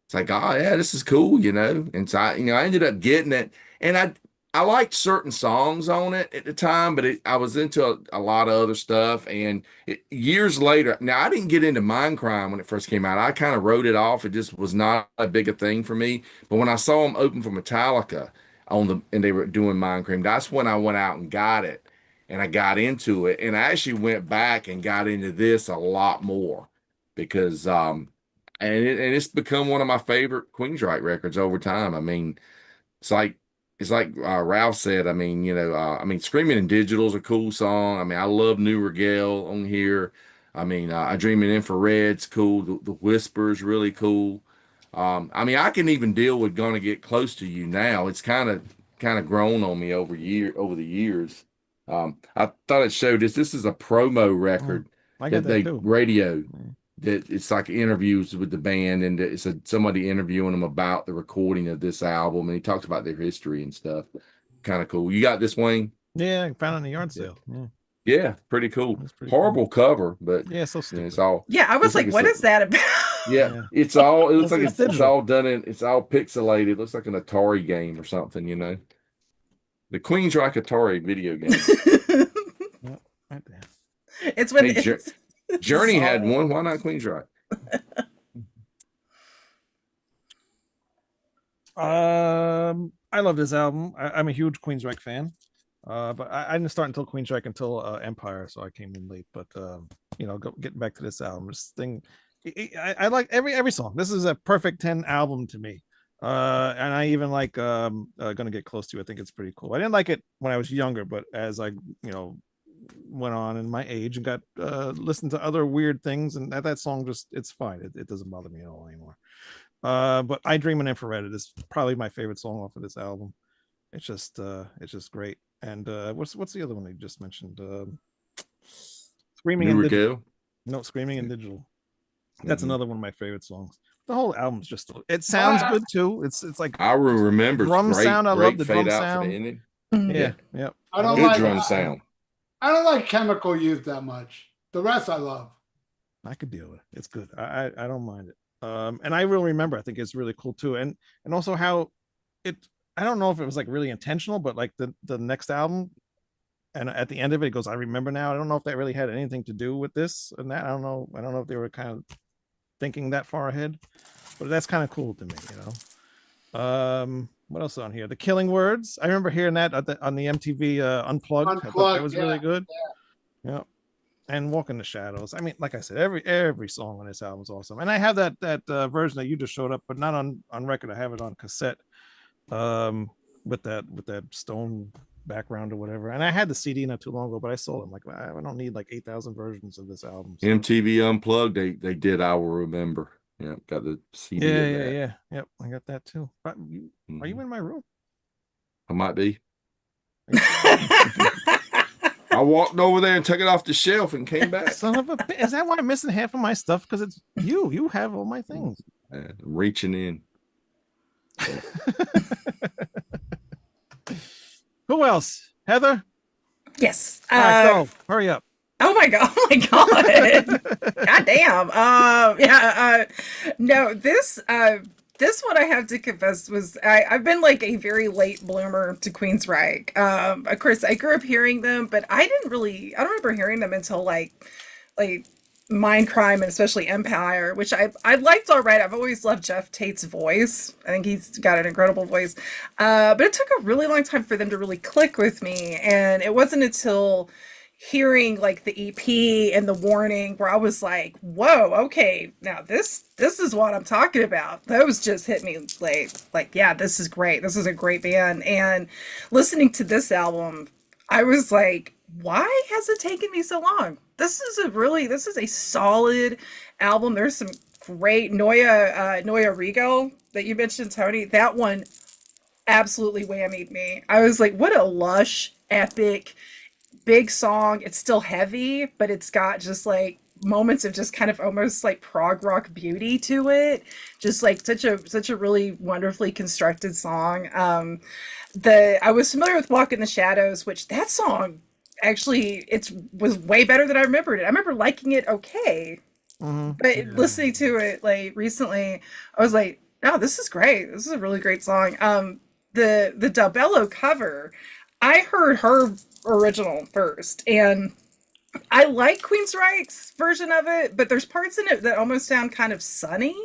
it's like, "Oh yeah, this is cool," And so I ended up getting it, and I liked certain songs on it at the time, but I was into a lot of other stuff. And years later, now I didn't get into Mindcrime when it first came out. I kind of wrote it off. It just was not a big a thing for me. But when I saw them open for Metallica and they were doing Mindcrime, that's when I went out and got it, and I got into it, and I actually went back and got into this a lot more because and it's become one of my favorite Queensryche records over time. I mean, it's like Ralph said. I mean, "Screaming in Digital" is a cool song. I mean, I love New Regal on here. I mean, "I Dream in Infrared's" cool. The Whisper is really cool. I mean, I can even deal with "Gonna Get Close to You" now. It's kind of grown on me over the years. I thought it showed this. This is a promo record I got that that they too. radio. That it's like interviews with the band, and it's somebody interviewing them about the recording of this album, and he talks about their history and stuff. Kind of cool. You got this, Wayne? Yeah, I found it in the yard sale. Yeah, Yeah, pretty cool. that's pretty Horrible cover, but yeah, so stupid. it's all. Yeah, I was looks like, what is that about? Yeah, Yeah. it's all. It looks like It's it's digital. all done in. It's all pixelated. It looks like an Atari game or something. The Queensryche Atari video game. Right there. It's when Hey, it's Journey had so- one. Why not Queensryche? I love this album. I'm a huge Queensryche fan. But I didn't start until Queensryche until Empire, so I came in late. But getting back to this album, this thing, I like every song. This is a perfect 10 album to me. And I even like Gonna Get Close to You. I think it's pretty cool. I didn't like it when I was younger, but as I went on in my age and got listened to other weird things, and that song just it's fine. It doesn't bother me at all anymore. But I Dream in Infrared is probably my favorite song off of this album. It's just great. And what's the other one you just mentioned? Screaming New and Digital. Rico. No, Screaming and Digital. That's Mhm. another one of my favorite songs. The whole album's just it sounds good too. It's like I remember drum sound. I love great the fade drum out for the sound. ending. Yeah, yeah. I don't Good like drum sound. I don't like Chemical Youth that much. The rest I love. I could deal with it. It's good. I don't mind it. And I will remember. I think it's really cool too. And also how it. I don't know if it was like really intentional, but like the next album, and at the end of it, it goes, "I remember now." I don't know if that really had anything to do with this and that. I don't know. I don't know if they were kind of thinking that far ahead, but that's kind of cool to me, you know. What else on here? The Killing Words. I remember hearing that on the MTV Unplugged. I thought that Unplugged, was yeah. really good. Yeah. And Walk in the Shadows. I mean, like I said, every song on this album is awesome. And I have that version that you just showed up, but not on record. I have it on cassette, with that stone background or whatever. And I had the CD not too long ago, but I sold it. I'm like, I don't need like 8,000 versions of this album. So. MTV Unplugged. They did. I will remember. Yeah, got the CD Yeah, of yeah, that. yeah. Yep, I got that too. Are you in my room? I might be. I walked over there and took it off the shelf and came back. Son of a! Is that why I'm missing half of my stuff? Because it's you. You have all my things. I'm reaching in. Who else? Heather? Yes. All right, go. Hurry up. Oh my god! Oh my god! God damn! Yeah. No, this one I have to confess was I've been like a very late bloomer to Queensryche. Of course, I grew up hearing them, but I don't remember hearing them until like Mind Crime and especially Empire, which I liked all right. I've always loved Jeff Tate's voice. I think he's got an incredible voice. But it took a really long time for them to really click with me, and it wasn't until hearing like the EP and the Warning where I was like, whoa, okay, now this is what I'm talking about. Those just hit me like yeah, this is great. This is a great band. And listening to this album, I was like, why has it taken me so long? This is a solid album. There's some great Noia Rigo that you mentioned, Tony. That one absolutely whammied me. I was like, what a lush, epic, big song. It's still heavy, but it's got just like moments of just kind of almost like prog rock beauty to it. Just like such a really wonderfully constructed song. I was familiar with Walk in the Shadows, which that song actually it was way better than I remembered it. I remember liking it okay, but listening to it like recently, I was like, oh, this is great. This is a really great song. The Dabello cover, I heard her original first, and I like Queensryche's version of it, but there's parts in it that almost sound kind of sunny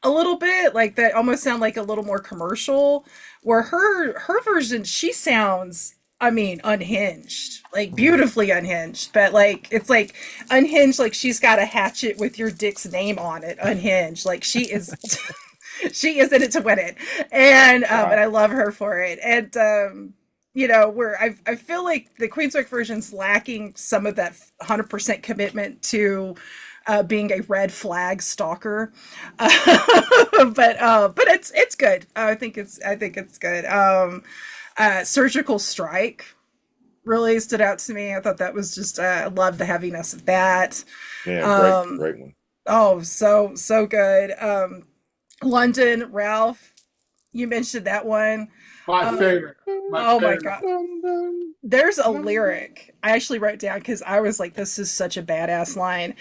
a little bit, like that almost sound like a little more commercial, where her version, she sounds, I mean, unhinged, like beautifully unhinged, but like it's like unhinged, like she's got a hatchet with your dick's name on it, unhinged, like she is she is in it to win it. And and I love her for it. And you know, where I feel like the Queensryche version's lacking some of that 100% commitment to being a red flag stalker, but it's good. I think it's good. Surgical Strike really stood out to me. I thought that was just I love the heaviness of that. Yeah, great one. Oh, so good. London, Ralph, you mentioned that one. My favorite. Oh my god. There's a lyric I actually wrote down because I was like, this is such a badass line.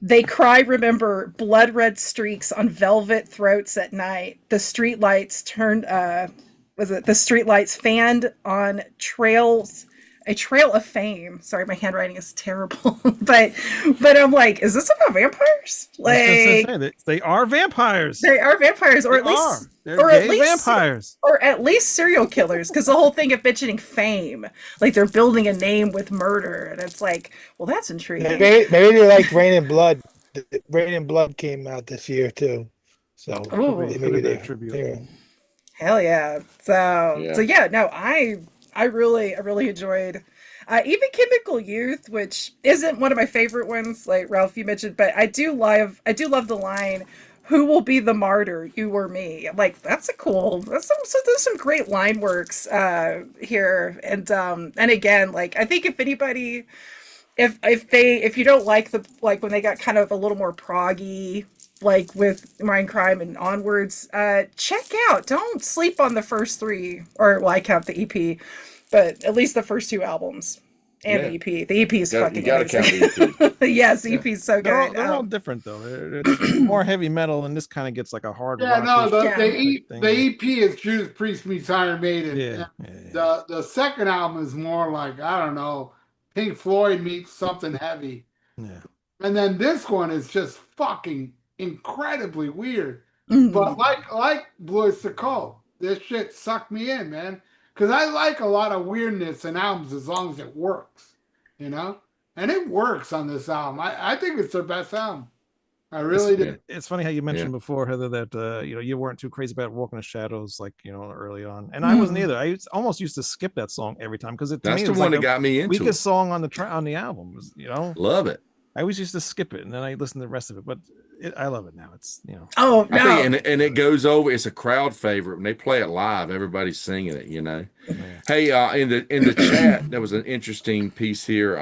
They cry, remember, blood red streaks on velvet throats at night. The streetlights turned, was it the streetlights fanned on trails, a trail of fame. Sorry, my handwriting is terrible, but I'm like, is this about vampires? Like they are vampires. They are vampires, or at least they're gay vampires, or at least serial killers. Because the whole thing of mentioning fame, like they're building a name with murder, and it's like, well, that's intriguing. Maybe they like Rain and Blood. Rain and Blood came out this year too, so maybe they tribute. Hell yeah! So yeah, no, I really enjoyed. Even Chemical Youth, which isn't one of my favorite ones, like Ralph you mentioned, but I do love the line, "Who will be the martyr, you or me?" Like that's a cool. There's some great line works here, and again, like I think if anybody, if you don't like the like when they got kind of a little more proggy, like with Mind Crime and onwards, check out. Don't sleep on the first three, or well, I count the EP, but at least the first two albums and the Yeah, EP. The EP is you fucking got to count the amazing. EP. Yes, the Yeah, EP is so They're all good. they're all different though. It's more heavy metal, and this kind of gets like a hard Yeah, no, rockish Yeah. type the thing. EP is Judas Priest meets Iron Maiden, Yeah, and yeah, yeah. the second album is more like, I don't know, Pink Floyd meets something heavy. Yeah. And then this one is just fucking incredibly weird. But Mhm. like Blue Oyster Cult, this shit sucked me in, man. Because I like a lot of weirdness in albums as long as it works, you know? And it works on this album. I think it's their best album. I It's really do. yeah, it's funny how you yeah. mentioned before, Heather, that you weren't too crazy about Walking the Shadows, like early on, and I wasn't Mhm. either. Almost used to skip that song every time because to me That's it the was one like that the got me into it. weakest song on the album. Love it. I always used to skip it and then I listen to the rest of it, but I love it now. It's Oh I think, no. and it goes over. It's a crowd favorite when they play it live. Everybody's singing it. yeah. Hey, in the chat, there was an interesting piece here.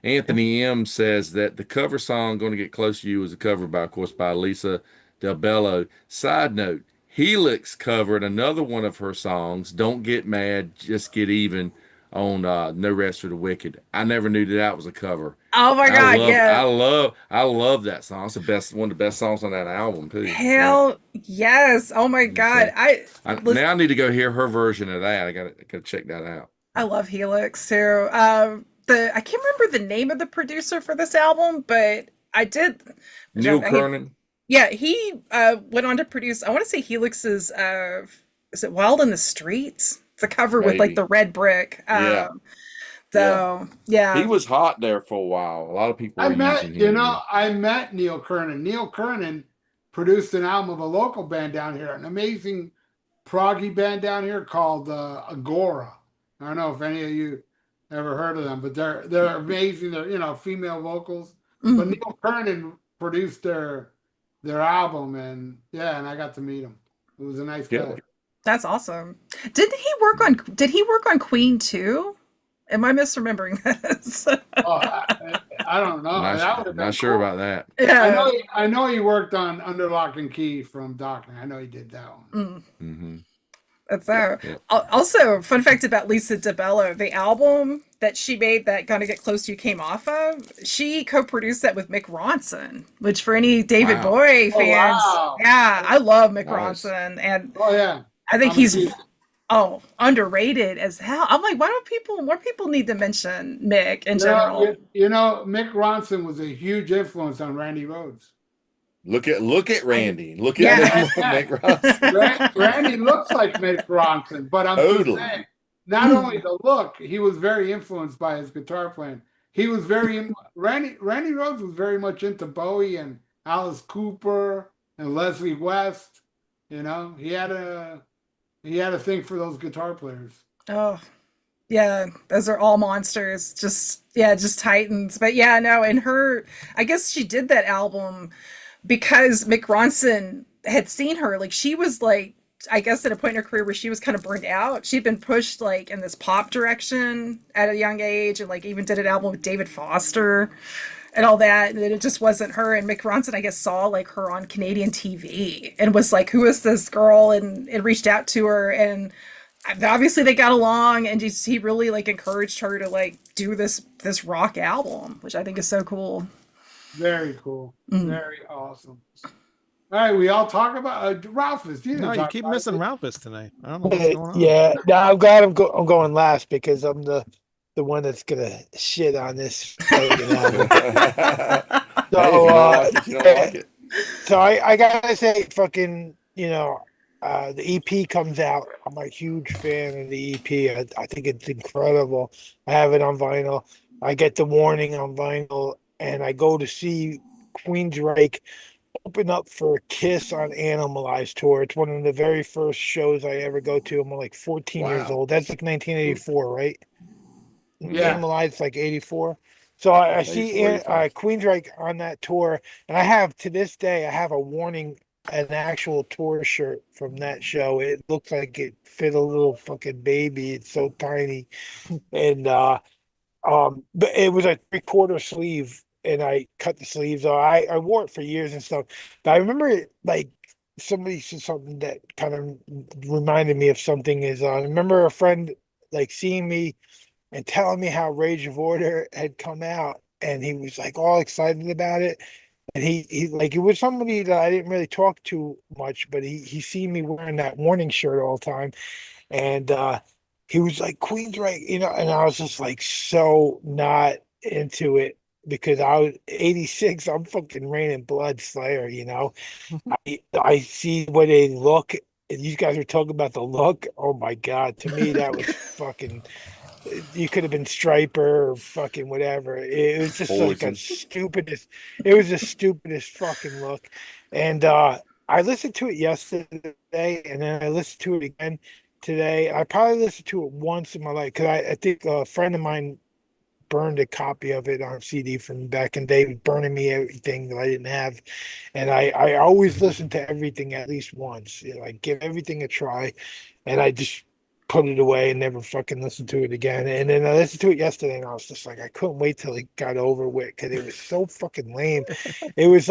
Anthony M says that the cover song "Gonna Get Close to You" is a cover by, of course, by Lisa Del Bello. Side note: Helix covered another one of her songs, "Don't Get Mad, Just Get Even," on "No Rest for the Wicked." I never knew that was a cover. Oh my I god, love, yeah. I love, I love that song. It's the best, one of the best songs on that album too. Yeah. Hell yes. Oh my And god. so now I Listen, need to go hear her version of that. I gotta check that out. I love Helix too. The I can't remember the name of the producer for this album, but I did. Neil I mean, Kernan. yeah, he went on to produce. I want to say Helix's. Is it Wild in the Streets? It's a cover with like Maybe. the red brick. Yeah. Yeah. So He yeah. was hot there for a while. A lot of people were using him. Yeah. I met Neil Kernan. Neil Kernan produced an album of a local band down here, an amazing proggy band down here called Agora. I don't know if any of you ever heard of them, but they're amazing. They're female vocals. But Mhm. Neil Kernan produced their album, and yeah, and I got to meet him. It was a nice guy. Killer. That's awesome. Did he work on Queen too? Am I misremembering this? Oh, I don't know. That would have been Not sure cool. about that. Yeah. I know he worked on Under Lock and Key from Docking. I know he did that one. Mm. Hmm. That's so. Yeah. Also, fun fact about Lisa DeBello: the album that she made that "Gonna Get Close to You" came off of, she co-produced that with Mick Ronson. Which, for any David Wow. Bowie Oh fans, wow! yeah, I love Mick Nice. Ronson, and Oh yeah, I think I'm a he's huge underrated as hell. I'm like, why don't more people need to mention Mick in You know, general? Mick Ronson was a huge influence on Randy Rhoads. Look at I, Randy. Look at yeah. Mick Ronson. Randy looks like Mick Ronson, but I'm just Totally. saying, not only the look, he was very influenced by his guitar playing. He was Randy Rhoads was very much into Bowie and Alice Cooper and Leslie West. He had a thing for those guitar players. Oh, yeah, those are all monsters. Just titans. But yeah, no, and I guess she did that album because Mick Ronson had seen her. Like she was like, I guess at a point in her career where she was kind of burned out. She'd been pushed like in this pop direction at a young age, and like even did an album with David Foster and all that, and it just wasn't her. And Mick Ronson, I guess, saw like her on Canadian TV and was like, "Who is this girl?" and reached out to her, and obviously they got along, and he really like encouraged her to like do this rock album, which I think is so cool. Very cool. Mm. Very awesome. All right, we all talk about Ralphus. You No, didn't you talk keep about missing it. Ralphus tonight. I don't know what's going on. Yeah, no, I'm glad I'm going last because I'm the one that's gonna shit on this fucking album. Hey, if So, you don't like it, you don't like it. so I gotta say, fucking, the EP comes out. I'm a huge fan of the EP. I think it's incredible. I have it on vinyl. I get the warning on vinyl, and I go to see Queensryche open up for Kiss on Animalized tour. It's one of the very first shows I ever go to. I'm like 14 years Wow. old. That's like 1984, right? Yeah. Animalized like 84. So I see 84, 85. Queensryche on that tour, and I have to this day I have a warning, an actual tour shirt from that show. It looks like it fit a little fucking baby. It's so tiny, and but it was a 3/4 sleeve, and I cut the sleeves off. I wore it for years and stuff, but I remember it like somebody said something that kind of reminded me of something. Is I remember a friend like seeing me and telling me how Rage of Order had come out, and he was like all excited about it. And he like it was somebody that I didn't really talk to much, but he seen me wearing that warning shirt all the time, and he was like Queensryche, and I was just like so not into it because I was 86. I'm fucking Rain and Blood Slayer. I see the way they look. And you guys were talking about the look. Oh my God. To me, that was fucking you could have been Striper or fucking whatever. It was just like a Poison. stupidest. It was the stupidest fucking look. And I listened to it yesterday, and then I listened to it again today. I probably listened to it once in my life because I think a friend of mine burned a copy of it on CD from back in the day, burning me everything that I didn't have. And I always listen to everything at least once. I give everything a try, and I just put it away and never fucking listened to it again. And then I listened to it yesterday, and I was just like, I couldn't wait till it got over with because it was so fucking lame. It was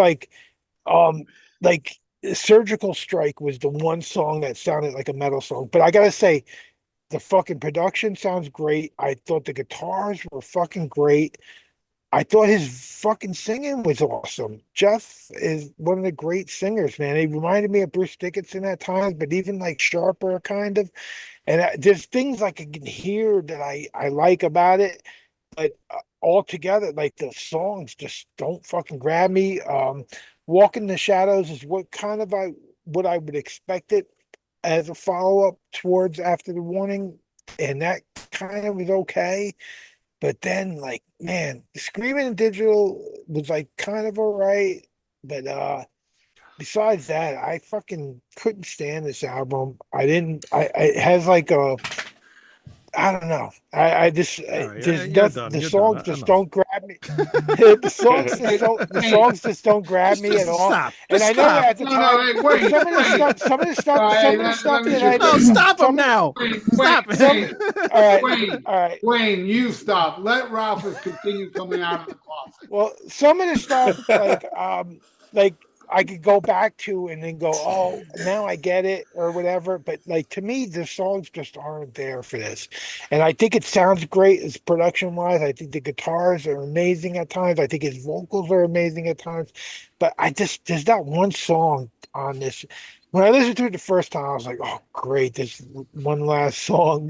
um, like Surgical Strike was the one song that sounded like a metal song. But I gotta say, the fucking production sounds great. I thought the guitars were fucking great. I thought his fucking singing was awesome. Jeff is one of the great singers, man. He reminded me of Bruce Dickinson at times, but even like sharper, kind of. And there's things I can hear that I like about it, but altogether, like the songs just don't fucking grab me. Walk in the Shadows is what I would expect it as a follow up towards After the Warning, and that kind of was okay. But then, like, man, Screaming in Digital was like kind of all right, but besides that, I fucking couldn't stand this album. I didn't. It has like a I don't know. I just All right, there's you're nothing. done. The You're done. songs just Enough. don't grab me. Hey, The hey, songs just don't grab me at Just all. stop. And Just I know stop. at the no, no, time, hey, and wait, wait. Hey, some of the let stuff me that just I No, did, stop him some of the, now. Wayne, Stop him. Wayne, all right, Wayne, all right. Wayne, you stop. Let Ralphus continue coming out of the closet. Well, some of the stuff like I could go back to and then go, oh, now I get it or whatever. But like to me, the songs just aren't there for this. And I think it sounds great as production wise. I think the guitars are amazing at times. I think his vocals are amazing at times. But there's not one song on this. When I listened to it the first time, I was like, oh, great, this one last song.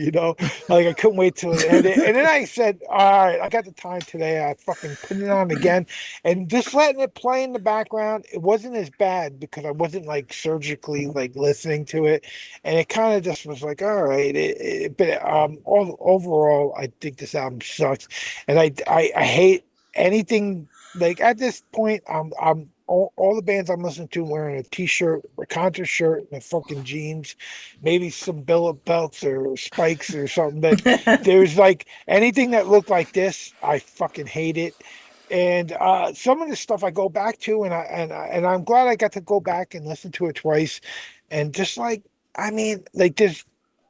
Like I couldn't wait till it ended. And then I said, all right, I got the time today. I fucking put it on again. And just letting it play in the background, it wasn't as bad because I wasn't like surgically like listening to it. And it kind of just was like, all right. But overall, I think this album sucks. And I hate anything like at this point, I'm all the bands I'm listening to wearing a t-shirt, a Contra shirt, and a fucking jeans, maybe some billet belts or spikes or something. But there's like anything that looked like this, I fucking hate it. And some of the stuff I go back to, and I'm glad I got to go back and listen to it twice, and just like I mean, like there's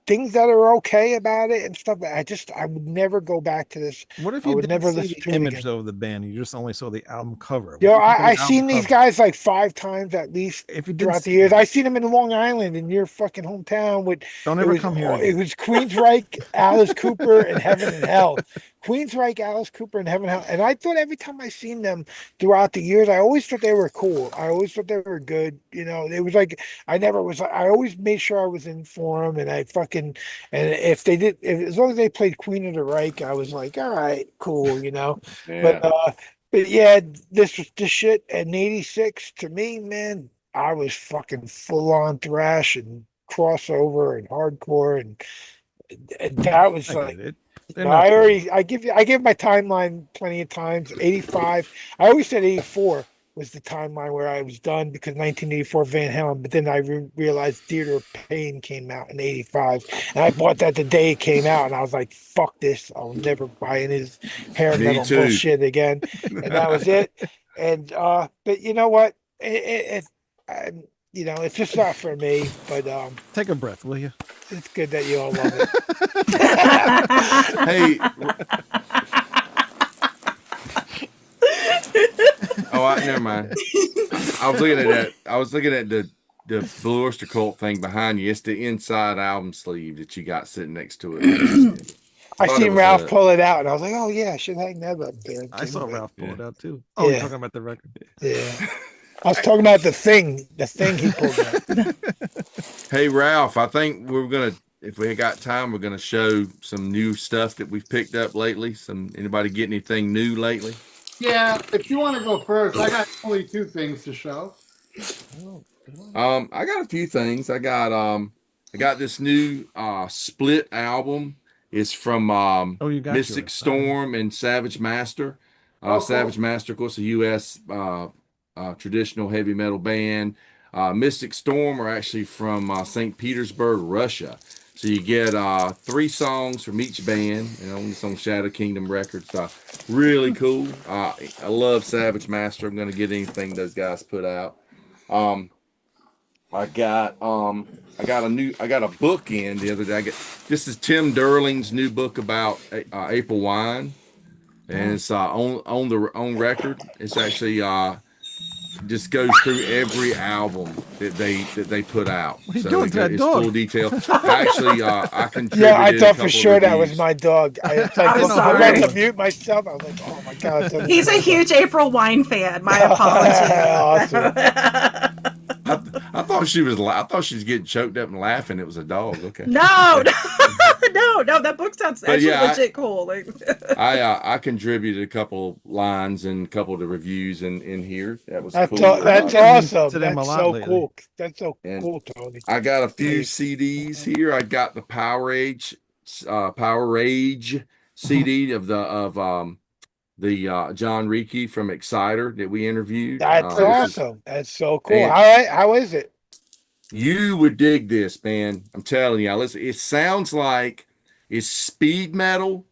things that are okay about it and stuff. But I would never go back to this. What if I you would didn't never see listen the to it image again. though of the band? You just only saw the album cover. What Yo, do you think of I the album seen these cover? guys like 5 times at least If you didn't throughout the see years. them, I seen them in Long Island in your fucking hometown with don't ever come here it again. was Queensryche, Alice Cooper, and Heaven and Hell. Queensryche, Alice Cooper, and Heaven and Hell. And I thought every time I seen them throughout the years, I always thought they were cool. I always thought they were good. It was like I always made sure I was in for them, and and if they did, as long as they played Queen of the Reich, I was like, all right, cool. But Yeah. but yeah, this shit in '86 to me, man, I was fucking full on thrash and crossover and hardcore, and that was I like get it. They're not for you. I give my timeline plenty of times. 85. I always said 84 was the timeline where I was done because 1984 Van Halen, but then I realized Theater of Pain came out in 85. And I bought that the day it came out, and I was like, fuck this. I'll never buy any of his hair Me metal too. bullshit again. And that was it. And but you know what? It's just not for me, but Take a breath, will you? it's good that you all love it. Hey, oh, never mind. I was looking at that. I was looking at the Blue Oyster Cult thing behind you. It's the inside album sleeve that you got sitting next to it. I Thought it seen was Ralph a pull it out, and I was like, "Oh yeah, I should hang that up there." I saw But, Ralph pull yeah. it out too. Oh, you're Yeah. talking about the record. yeah, I was talking about the thing he pulled out. Hey Ralph, I think we're gonna, if we got time, we're gonna show some new stuff that we've picked up lately. Anybody get anything new lately? Yeah, if you want to go first, I got only two things to show. I got a few things. I got this new Split album. It's from Oh, you got Mystic yours. All right. Storm and Savage Master. Oh, Savage cool. Master, of course, a U.S. Traditional heavy metal band. Mystic Storm are actually from St. Petersburg, Russia. So you get three songs from each band, it's on Shadow Kingdom Records. Really cool. I love Savage Master. I'm gonna get anything those guys put out. Um, I got I got a book in the other day. This is Tim Derling's new book about April wine, and it's on record. It's actually just goes through every album that they put out. What are you So doing to that it's full dog? detail. Actually, I Yeah, I contributed a thought for couple of sure that was reviews. my dog. It's like, I'm I'm about to sorry. mute myself. I was like, oh my god. He's a huge April Wine fan. My apologies. Awesome. I thought she was. I thought she was getting choked up and laughing. It was a dog. Okay. No, no. That book sounds But actually yeah, legit cool. Like, I contributed a couple lines and a couple of the reviews in here. That was That's cool. that's getting awesome. into them a That's lot so lately. cool. That's so And cool, Tony. I got a few Hey. CDs here. I got the Power Rage CD of the John Reiki from Exciter that we interviewed. That's This is awesome. That's so cool. and All right, how is it? you would dig this, man. I'm telling you. Listen, it sounds like it's speed metal,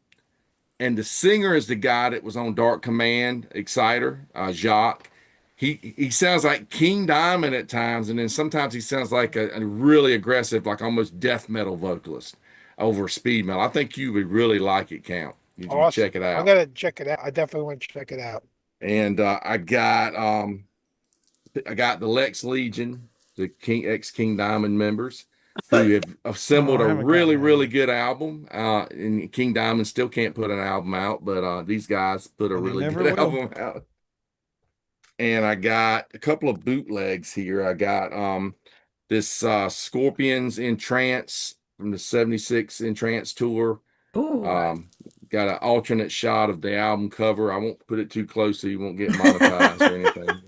and the singer is the guy that was on Dark Command, Exciter, Jacques. He sounds like King Diamond at times, and then sometimes he sounds like a really aggressive, like almost death metal vocalist over speed metal. I think you would really like it, Count. You check Awesome. it I'm out. gonna check it out. I definitely want to check it out. And I got the Lex Legion, the King Diamond members, who have assembled Oh, I a haven't gotten that really yet. good album. And King Diamond still can't put an album out, but these guys put a And they really never good will. album out. And I got a couple of bootlegs here. I got this Scorpions in Trance from the 76 in Trance tour. ooh. Got an alternate shot of the album cover. I won't put it too close so you won't get monetized or anything.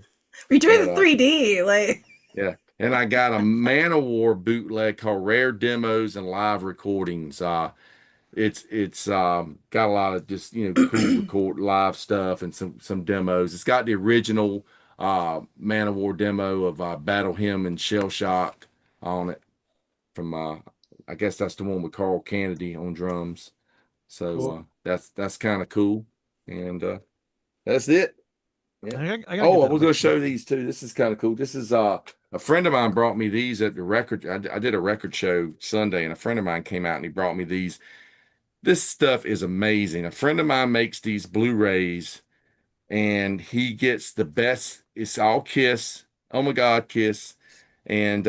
We're doing But the 3D. Like, yeah. And I got a Man of War bootleg called Rare Demos and Live Recordings. It's got a lot of just cool record live stuff and some demos. It's got the original Man of War demo of Battle Hymn and Shell Shock on it from I guess that's the one with Carl Kennedy on drums. So Cool. that's kind of cool. And that's it. Yeah. I gotta Oh, get I that was going to mixed show up. these too. This is kind of cool. This is a friend of mine brought me these at the record. I did a record show Sunday, and a friend of mine came out and he brought me these. This stuff is amazing. A friend of mine makes these Blu-rays, and he gets the best. It's all Kiss. Oh my God, Kiss. And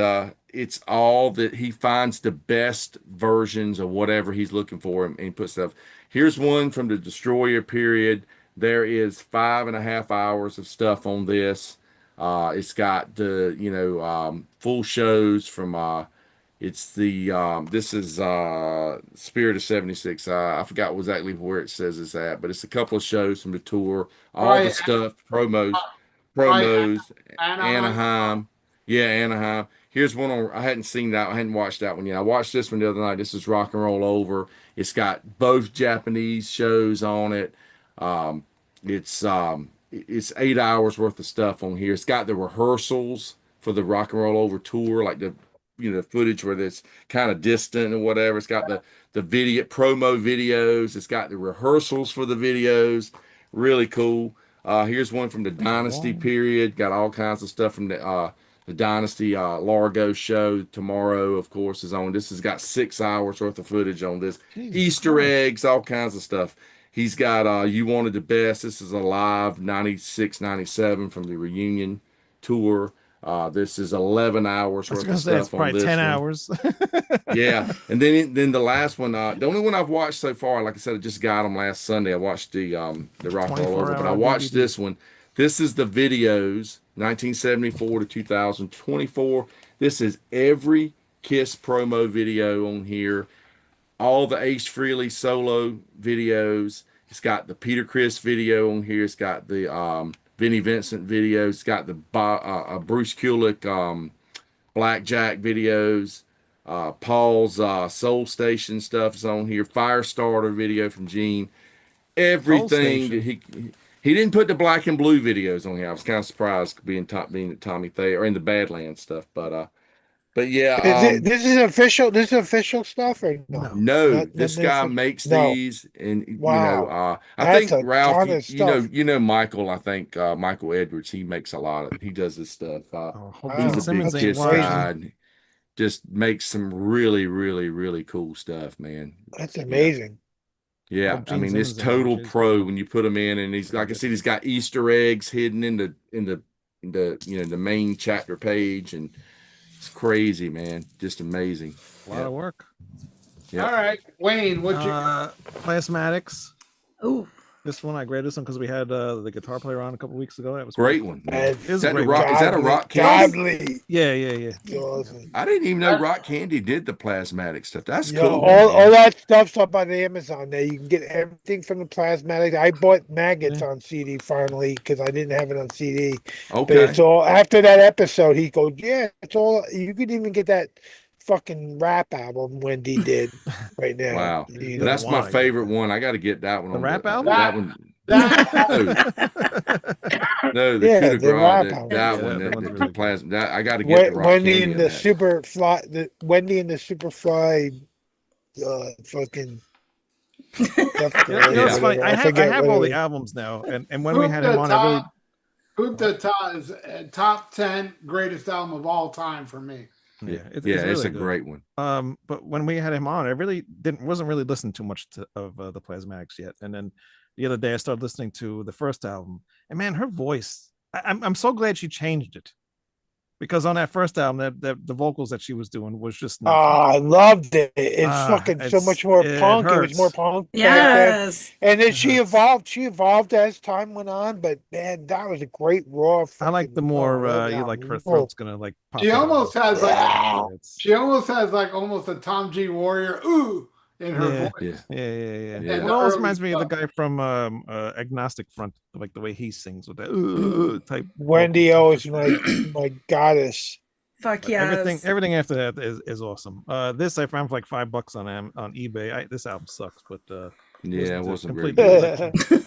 it's all that he finds the best versions of whatever he's looking for, and he puts stuff. Here's one from the Destroyer period. There is 5.5 hours of stuff on this. It's got the full shows from it's the this is Spirit of 76. I forgot exactly where it says it's at, but it's a couple of shows from the tour, all the Probably, stuff, probably promos, Anaheim. Anaheim. Yeah, Anaheim. Here's one on, I hadn't seen that. I hadn't watched that one yet. I watched this one the other night. This is Rock and Roll Over. It's got both Japanese shows on it. It's it's 8 hours worth of stuff on here. It's got the rehearsals for the Rock and Roll Over tour, like the footage where it's kind of distant or whatever. It's got the video promo videos. It's got the rehearsals for the videos. Really cool. Here's one from the Dynasty period. Got all kinds of stuff from the Dynasty Largo show. Tomorrow, of course, is on. This has got 6 hours worth of footage on this. Jesus Easter Christ. eggs, all kinds of stuff. He's got You Wanted the Best. This is a live 96, 97 from the reunion tour. This is 11 hours I was worth gonna of say it's stuff on probably this 10 one. hours. Yeah, and then the last one, the only one I've watched so far, like I said, I just got them last Sunday. I watched the Rock and Roll Over, but I 24-hour watched DVD. this one. This is the videos, 1974 to 2024. This is every Kiss promo video on here, all the Ace Frehley solo videos. It's got the Peter Criss video on here. It's got the Vinnie Vincent videos. It's got the Bruce Kulick Blackjack videos. Paul's Soul Station stuff is on here. Firestarter video from Gene. Soul Everything that Station. he didn't put the Black and Blue videos on here. I was kind of surprised being at Tommy Thayer or in the Badlands stuff. But yeah, Is it this is official? This is official stuff or no? No. no, Not this guy official? makes No. these, and Wow. I That's think a Ralph, ton of stuff. Michael. I think Michael Edwards. He makes a lot of. He does this stuff. Oh, hope He's Gene a Wow. big Simmons That's ain't Kiss crazy. watching. guy. And just makes some really, really, really cool stuff, man. That's Yeah, amazing. yeah. Hope I Gene mean, this Simmons ain't total watching. He's pro gonna when you put him in, and he's like I love it. said, he's got Easter eggs hidden in the main chapter page, and it's crazy, man. Just amazing. A lot of work. Yeah. All right, Wayne, what you? Plasmatics. Ooh. This one I graded this one because we had the guitar player on a couple weeks ago. That was Great cool. one, man. That's Is Is that, great the rock, one. is that a rock candy? Godly. Yeah, yeah, yeah. It's awesome. I didn't even know Rock Candy did the plasmatic stuff. That's Yeah, cool, all man. that stuff's up on Amazon there. You can get everything from the plasmatic. I bought Maggots Yeah. on CD finally because I didn't have it on CD. But Okay. it's all after that episode. He goes, "Yeah, it's all." You could even get that fucking rap album Wendy did right now. Wow. You But know, that's my wanna get favorite one. I got to get that one The on rap album? that one. That No, the Yeah, coup de the grace, rap that, album. that Yeah, one, that one's the really good. plasma. That, I got to get the Rock Wendy Candy and in the that. Superfly, the Wendy and the Superfly, fucking. Stuff You know, Yeah. it's funny. whatever. I have forget all what the it albums now, and when we Hoop had the him on, I really Top, Hoop the Top is top 10 greatest album of all time for me. yeah, it's Yeah, it's really a good. great one. But when we had him on, I really wasn't really listening too much of the Plasmatics yet. And then the other day, I started listening to the first album, and man, her voice. I'm so glad she changed it, because on that first album, that the vocals that she was doing was just nothing. I loved it. It's fucking so much more it punk. It was more hurts. punk back then. Yes. And then It she hurts. evolved. She evolved as time went on. But man, that was a great raw. I like the fucking- more oh, that you like her album. throat's gonna like pop She out. almost has like Yeah. she almost has like almost a Tom G Warrior ooh in her Yeah. voice. Yeah, yeah, yeah. Yeah. And Well, it the almost early reminds me of the stuff. guy from Agnostic Front, like the way he sings with that type. Wendy vocal O touch. is my goddess. Fuck But yes. everything after that is awesome. This I found for like $5 on eBay. This album sucks, but Yeah, it was wasn't very complete good.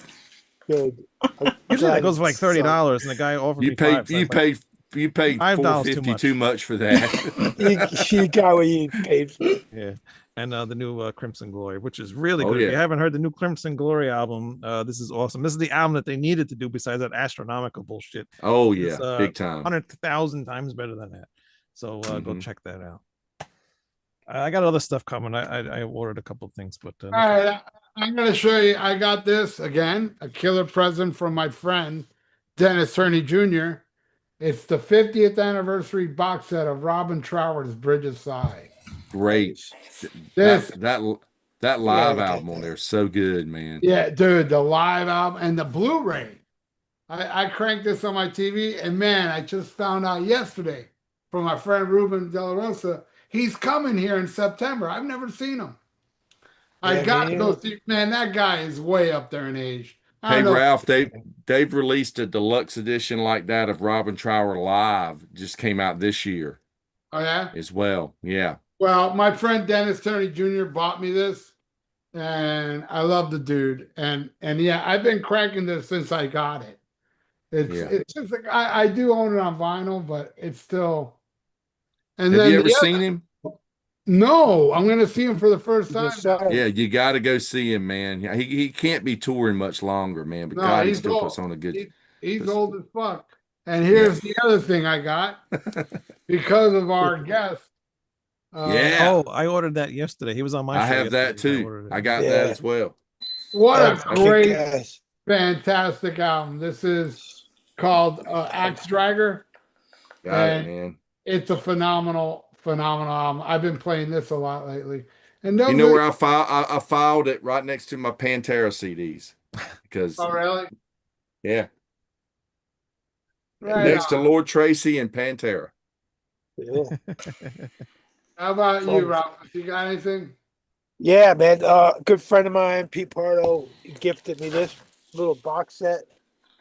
Good. usually that goes for like Glad it $30, and the guy offered You me paid five. So I was like, you paid $5 too $4.50 much. too much for that. you got what you paid for. Yeah, and the new Crimson Glory, which is really Oh, good. If you yeah. haven't heard the new Crimson Glory album, this is awesome. This is the album that they needed to do besides that astronomical bullshit. Oh It's, yeah, big time. 100,000 times better than that. So go Mhm. check that out. I got other stuff coming. I ordered a couple of things, but All right, I'm going to show you. I got this again, a killer present from my friend Dennis Turney Jr. It's the 50th anniversary box set of Robin Trower's Bridge of Sighs. Great. This, That live Yeah, album on there is so good, man. yeah, dude, the live album and the Blu-ray. I cranked this on my TV, and man, I just found out yesterday from my friend Ruben De La Rosa, he's coming here in September. I've never seen him. I Yeah, got to man. go see. Man, that guy is way up there in age. I Hey don't know. Ralph, they've released a deluxe edition like that of Robin Trower live. Just came out this year Oh yeah. as well. Yeah. Well, my friend Dennis Turney Jr. bought me this, and I love the dude. And yeah, I've been cranking this since I got it. Yeah. It's just like I do own it on vinyl, but it's still. And Have then you ever the seen other, him? no, I'm gonna see him for the first Just time now. Yeah, saying. you got to go see him, man. Yeah, he can't be touring much longer, man. But No, God, he he's still puts old. on a good. He's Just, old as fuck. And yeah. here's the other thing I got because of our guest. Yeah, Oh, I ordered that yesterday. He was on my I show have that yesterday. I too. ordered it. I Yeah. got that Yeah. as well. What a That's kick great, ass. fantastic album. This is called Axe Dragger, Got it, and man. it's a phenomenal album. I've been playing this a lot lately. And You don't know think, where I filed it right next to my Pantera CDs because oh, really? yeah, Right next to on. Lord Tracy and Pantera. Yeah. How about you, Fun. Ralph? You got anything? Yeah, man. A good friend of mine, Pete Pardo, gifted me this little box set,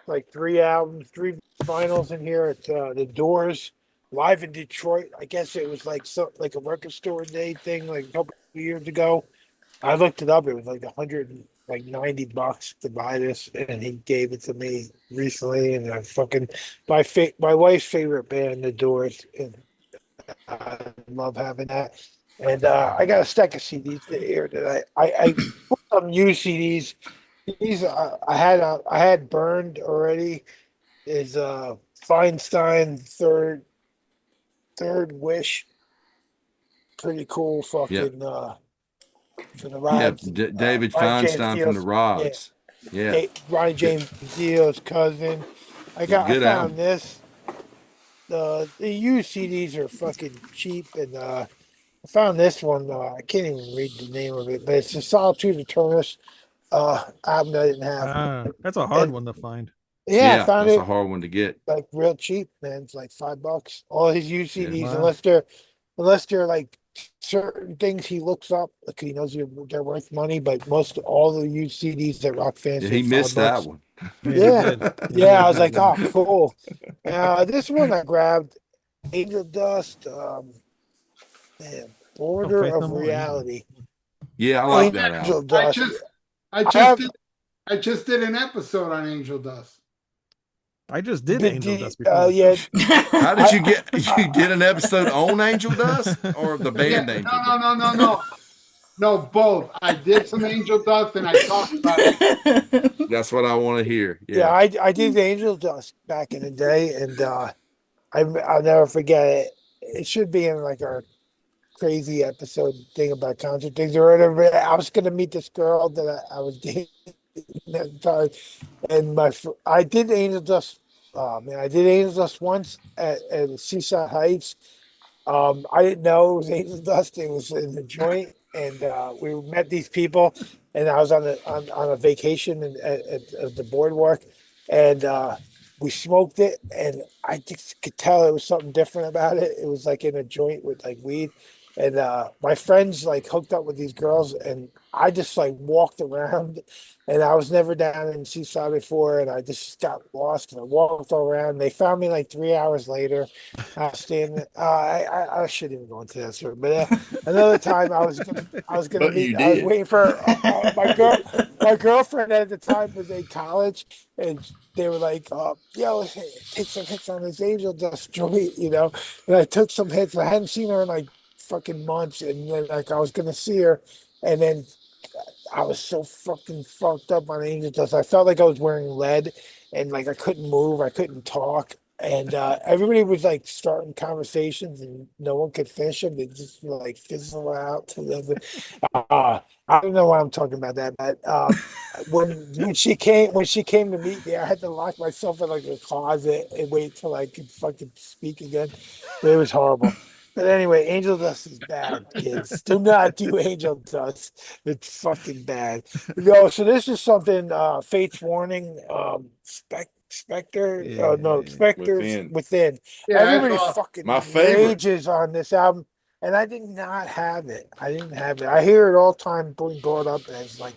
like 3 albums, 3 vinyls in here. It's The Doors, live in Detroit. I guess it was like like a record store day thing, like a couple of years ago. I looked it up. It was like 190 bucks to buy this, and he gave it to me recently. And I fucking my wife's favorite band, The Doors, and I love having that. And I got a stack of CDs here that I put some used CDs. These I had burned already. Is Feinstein third Wish, pretty cool Yeah, fucking for the yeah. rods. David Ronnie James Feinstein from the Dio's, yeah, Rods. Yeah, Ronnie good, James Dio's cousin. I good found album. this. The used CDs are fucking cheap, and I found this one. I can't even read the name of it, but it's a Solitude Eternus album that I didn't have. That's a hard And one to find. yeah, I Yeah, found that's a it hard one to get. like real cheap, man. It's like $5. All his used Yeah, CDs, Wow. unless they're like certain things he looks up, like he knows they're worth money. But most all the used CDs that rock fans yeah. say He five missed that bucks. one. Yeah, he Yeah, did. He yeah. I really was like, oh, did. cool. This one I grabbed, Angel Dust. Man, Oh, Border Faith No of More, Angel. Reality. Yeah, I like that Angel album. I Dust. just I I just have did I just did an episode on Angel Dust. I just did been Angel Dust before. yeah. How did I, you get? I You did an episode on Angel Dust or the Yeah, band Angel Dust? no, both. I did some Angel Dust and I talked about Angel. That's what I want to hear. yeah, Yeah, I did the Angel Dust back in the day, and I'll never forget it. It should be in like our crazy episode thing about concert things or whatever. I was gonna meet this girl that I was dating at the time, and I did Angel Dust. Oh man, I did Angel Dust once at Seaside Heights. I didn't know it was Angel Dust. It was in the joint, and we met these people. And I was on a vacation at the boardwalk, and we smoked it, and I just could tell it was something different about it. It was like in a joint with like weed, and my friends like hooked up with these girls, and I just like walked around, and I was never down in Seaside before, and I just got lost, and I walked all around. They found me like 3 hours later. I was standing. I shouldn't even go into that story, but another time I was gonna but you meet. I was did. waiting for my girlfriend at the time was in college, and they were like, "Yo, hey, take some hits on this Angel Dust joint," you know. And I took some hits. I hadn't seen her in like fucking months, and then like I was gonna see her, and then I was so fucking fucked up on Angel Dust. I felt like I was wearing lead, and like I couldn't move, I couldn't talk, and everybody was like starting conversations, and no one could finish them. They just like fizzle out to the. I don't know why I'm talking about that, but when she came to meet me, I had to lock myself in like a closet and wait till I could fucking speak again. It was horrible. But anyway, Angel Dust is bad, kids. Do not do Angel Dust. It's fucking bad. Yo, so this is something Fate's Warning, Spectre, no, Yeah. Spectre's Within Within. Yeah, that's Everybody awesome. my fucking favorite. rages on this album, and I did not have it. I didn't have it. I hear it all the time being brought up as like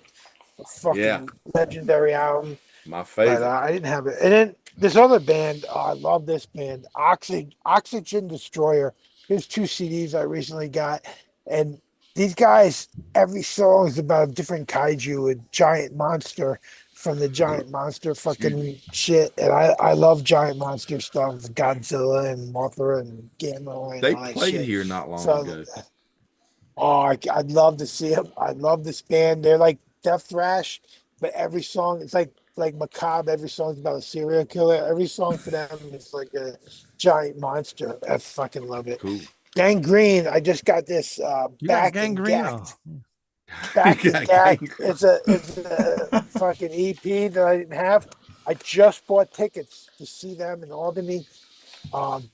a Yeah, fucking legendary album, my but favorite. I didn't have it. And then this other band, I love this band, Oxygen Destroyer. Here's 2 CDs I recently got, and these guys, every song is about a different kaiju, a giant monster from the giant monster Excuse me. fucking shit. And I love giant monster stuff, Godzilla and Mothra and Gamma and They all that played shit. here not long So, ago. oh, I'd love to see them. I love this band. They're like death thrash, but every song it's like macabre. Every song's about a serial killer. Every song for them is like a giant monster. I fucking love it. Cool. Gangrene. I just got this You got back and gangrene. Oh, gacked. You Back and got gacked. gangrene. It's a fucking EP that I didn't have. I just bought tickets to see them in Albany.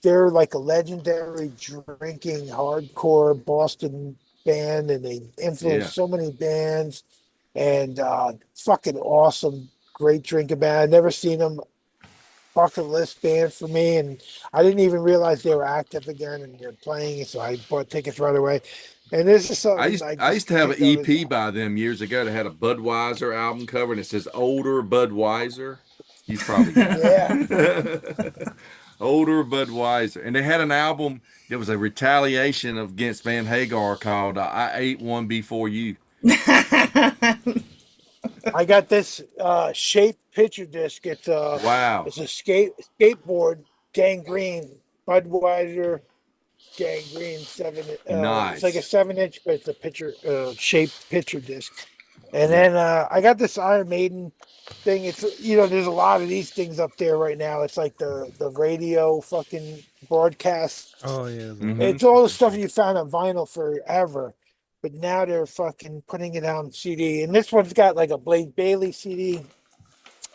They're like a legendary drinking hardcore Boston band, and they Yeah. influenced so many bands. And fucking awesome, great drinking band. I've never seen them. Bucket list band for me, and I didn't even realize they were active again and they're playing. So I bought tickets right away. And this is I something used I I just used to have an think of as EP by them years ago that had a Budweiser album cover and it says older Budweiser. You've probably got yeah. it. Older Budweiser. And they had an album that was a retaliation against Van Hagar called I Ate One Before You. I got this shaped picture disc. Wow. It's a skateboard gangrene Budweiser gangrene 7. It's like a Nice. 7-inch, but it's a picture shaped picture disc. And Yeah. then I got this Iron Maiden thing. It's there's a lot of these things up there right now. It's like the radio fucking broadcast. oh yeah. Mm-hmm. It's all the stuff you found on vinyl forever, but now they're fucking putting it on CD. And this one's got like a Blake Bailey CD,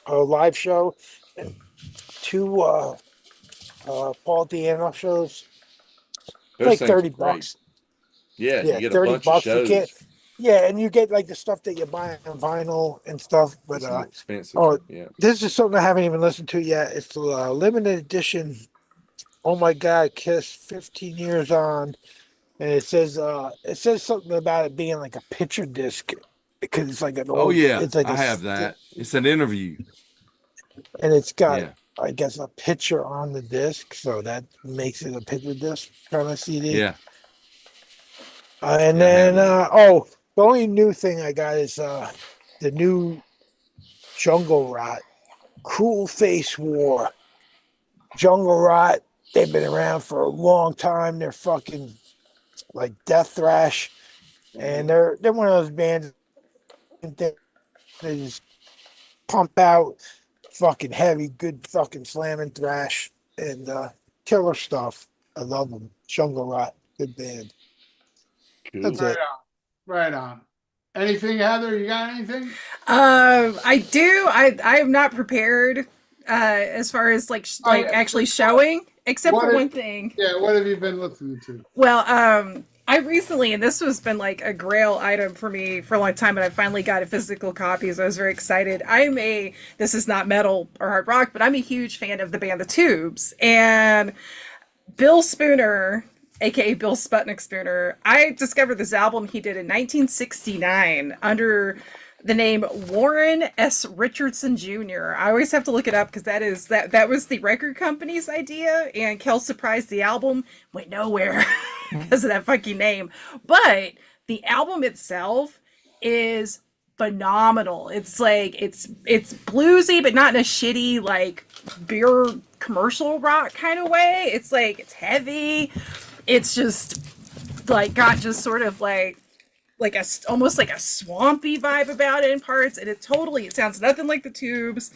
a live show, and two Paul Diano shows. It's Those like things are 30 great. bucks. Yeah, you Yeah, get a 30 bunch of bucks. You can't. shows. Yeah, and you get like the stuff that you buy on vinyl and stuff. But It's a little expensive. oh, Yeah. this is something I haven't even listened to yet. It's a limited edition. Oh my God, Kiss 15 years on. And it says something about it being like a picture disc because it's like an Oh old, yeah, it's like I have that. It's an interview. and it's got, Yeah. I guess, a picture on the disc, so that makes it a picture disc kind of CD. Yeah. And Yeah, I have then, that. the only new thing I got is the new Jungle Rot, Cruel Face War. Jungle Rot, they've been around for a long time. They're fucking like death thrash, and they're one of those bands that they just pump out fucking heavy, good fucking slamming thrash and killer stuff. I love them. Jungle Rot, good band. That's Cool. Right it. on. Right on. Anything, Heather? You got anything? I do. I am not prepared as far as Oh, like yeah. actually showing, except What for is- one thing. Yeah, what have you been listening to? Well, I recently, and this has been like a grail item for me for a long time, and I finally got a physical copy, so I was very excited. This is not metal or hard rock, but I'm a huge fan of the band The Tubes. And Bill Spooner, aka Bill Sputnik Spooner, I discovered this album he did in 1969 under the name Warren S. Richardson Jr. I always have to look it up because that was the record company's idea, and Kel surprised the album went nowhere because of that fucking name. But the album itself is phenomenal. It's like it's bluesy, but not in a shitty like beer commercial rock kind of way. It's like it's heavy. It's just like got just sort of like a almost like a swampy vibe about it in parts, and it sounds nothing like the Tubes.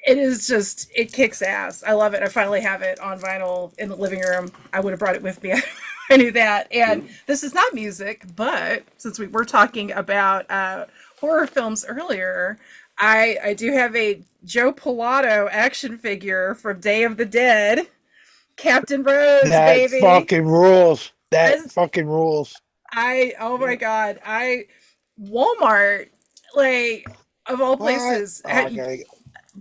It is just, it kicks ass. I love it. I finally have it on vinyl in the living room. I would have brought it with me. I knew that. And this is not music, but since we were talking about horror films earlier, I do have a Joe Pilato action figure from Day of the Dead. Captain Rhodes, That baby. fucking rules. That That's- fucking rules. Oh my God. Walmart, like, of all places. Oh, I gotta-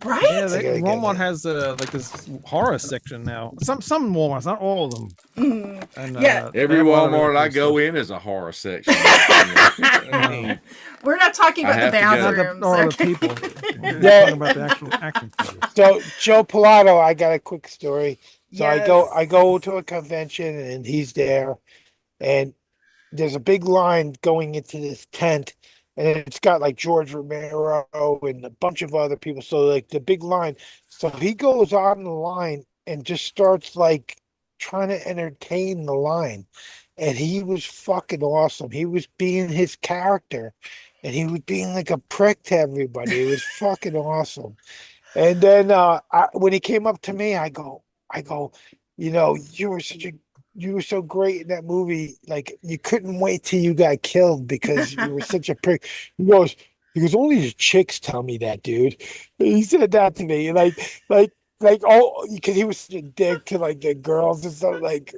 Right? Yeah, I gotta get Walmart it. has like this horror section now. Some Walmarts, not all of them. Mhm. And, Yeah. they Every have a lot of really Walmart I cool go stuff. in is a horror section. I mean, We're not talking I about the have to go. Not the, bathrooms. or the okay? people. We're Yeah. talking about the actual action figures. So Joe Pilato, I got a quick story. So I Yes. go to a convention and he's there, and there's a big line going into this tent, and it's got like George Romero and a bunch of other people. So like the big line. So he goes on the line and just starts like trying to entertain the line. And he was fucking awesome. He was being his character and he was being like a prick to everybody. It was fucking awesome. And then when he came up to me, I go, you were you were so great in that movie. Like you couldn't wait till you got killed because you were such a prick. He goes, only the chicks tell me that, dude. He said that to me, oh, because he was such a dick to like the girls and stuff. Like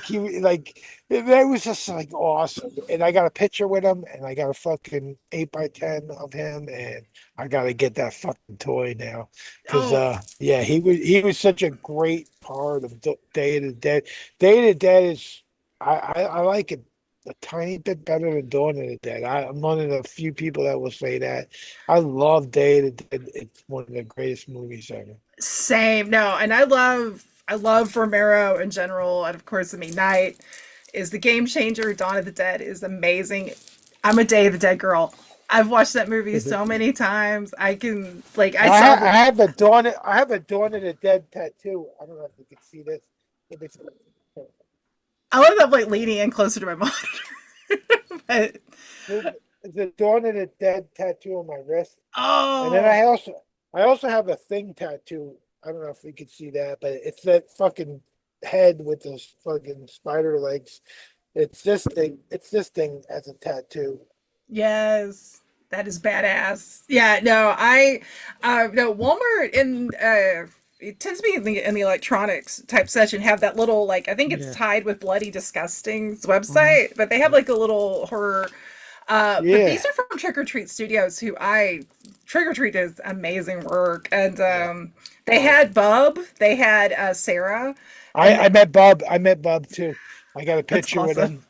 he like that was just like awesome. And I got a picture with him, and I got a fucking 8x10 of him, and I gotta get that fucking toy now. Because Oh, yeah, he was such a great part of Day of the Dead. Day of the Dead is I like it a tiny bit better than Dawn of the Dead. I'm one of the few people that will say that. I love Day of the Dead. It's one of the greatest movies ever. same. No, and I love Romero in general, and of course, I mean, Night is the game changer. Dawn of the Dead is amazing. I'm a Day of the Dead girl. I've watched that movie so many times. I can like I saw I the have I have a Dawn of the Dead tattoo. I don't know if you can see this. I love that like leaning in closer to my monitor. But There's a Dawn of the Dead tattoo on my wrist. And then oh I also have a thing tattoo. I don't know if you can see that, but it's that fucking head with those fucking spider legs. It's this thing. It's this thing as a tattoo. yes, that is badass. Yeah, no, no Walmart in it tends to be in the electronics type section have that little like I think it's Yeah. tied with Bloody Disgusting's Hmm. website, but they have like a little horror. But these Yeah, are from Trick or Treat Studios, who I Trick or Treat does amazing work, and yeah. they had Bub, they had Sarah, and I met Bob. I met Bob too. I got a that's picture with awesome. him,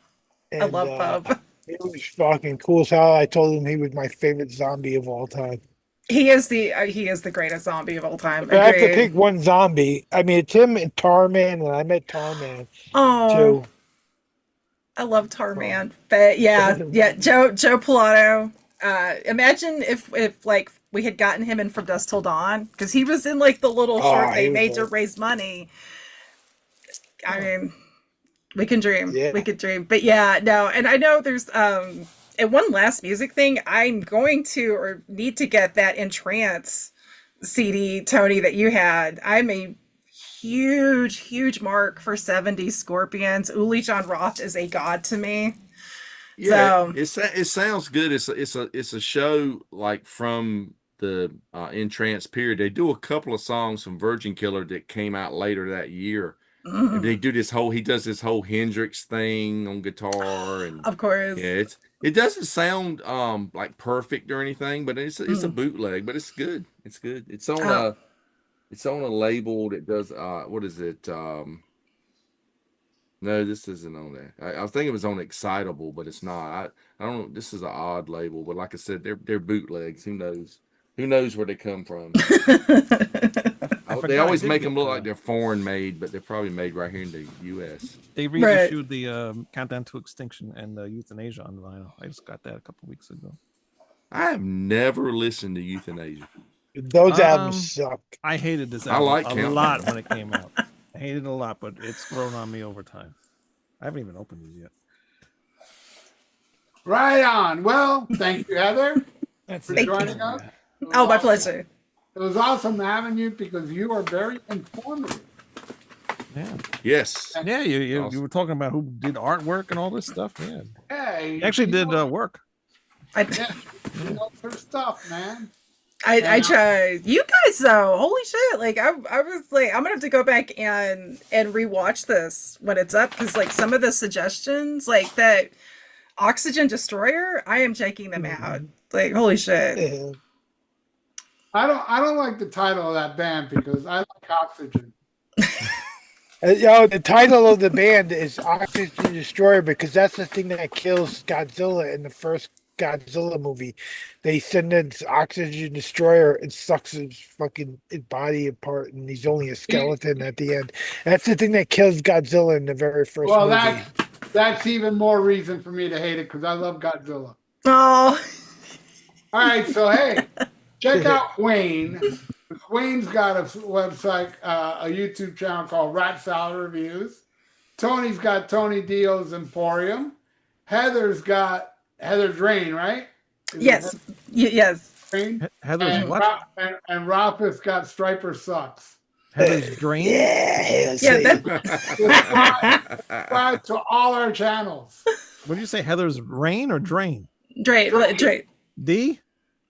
I and love Bub. it was fucking cool as hell. I told him he was my favorite zombie of all time. He is the greatest zombie of all time. If I have to Agreed. pick one zombie, I mean it's him and Tarman, and I met Tarman Oh, too. I love Oh. Tarman. But yeah, yeah, Joe Pilato. Imagine if like we had gotten him in From Dusk Till Dawn because he was in like the little short Oh, they he was made to a raise money. I oh, mean, we can dream. We yeah. could dream. But yeah, no, and I know there's and one last music thing. I'm going to or need to get that Entrance CD, Tony, that you had. I'm a huge mark for 70s Scorpions. Uli John Roth is a god to me. Yeah, So, it sounds good. It's a show like from the Entrance period. They do a couple of songs from Virgin Killer that came out later that year. And they mm, do this whole he does this whole Hendrix thing on guitar, and of yeah, course. it doesn't sound like perfect or anything, but it's a Mm, bootleg, but it's good. It's good. oh, It's on a label that does what is it? No, this isn't on there. I think it was on Excitable, but it's not. I don't. This is an odd label, but like I said, they're bootlegs. Who knows? Who knows where they come from? I They forgot. I always did make get them look like they're foreign made, but they're probably made right here in the U.S. they right. reissued the Countdown to Extinction and Euthanasia on vinyl. I just got that a couple weeks ago. I have never listened to Euthanasia. Those albums Um, suck. I hated this I album like a lot Countdown. when it came out. I hated it a lot, but it's grown on me over time. I haven't even opened these yet. Right on. Well, thank you, Heather, That's for it. Thank you. joining us. It was Oh, my awesome. pleasure. It was awesome having you because you are very informative. Yeah, Yes. yeah. You Awesome. were talking about who did artwork and all this stuff. Yeah, Hey, he actually she did knows, work. I, yeah, she Yeah, knows her stuff, man. I And try. You guys though, holy shit! Like I was like, I'm gonna have to go back and rewatch this when it's up because like some of the suggestions, like that Oxygen Destroyer, I am checking them out. Like holy shit! Yeah. I don't like the title of that band because I like oxygen. The title of the band is Oxygen Destroyer because that's the thing that kills Godzilla in the first Godzilla movie. They send in this Oxygen Destroyer and sucks his body apart, and he's only a E- skeleton at the end. That's the thing that kills Godzilla in the very first Well, movie. that's even more reason for me to hate it because I love Godzilla. Oh, All right, so hey, check out Wayne. Wayne's got a website, a YouTube channel called Rat Salad Reviews. Tony's got Tony Dio's Emporium. Heather's got Heather's Rain, right? Is it Yes. Yes. Rain? Heather's And, what? and Ralph has got Striper Sucks. Heather's Drain? Yeah, Yeah, Subscribe to all our channels. What did you say? Heather's Rain or Drain? Drake. D?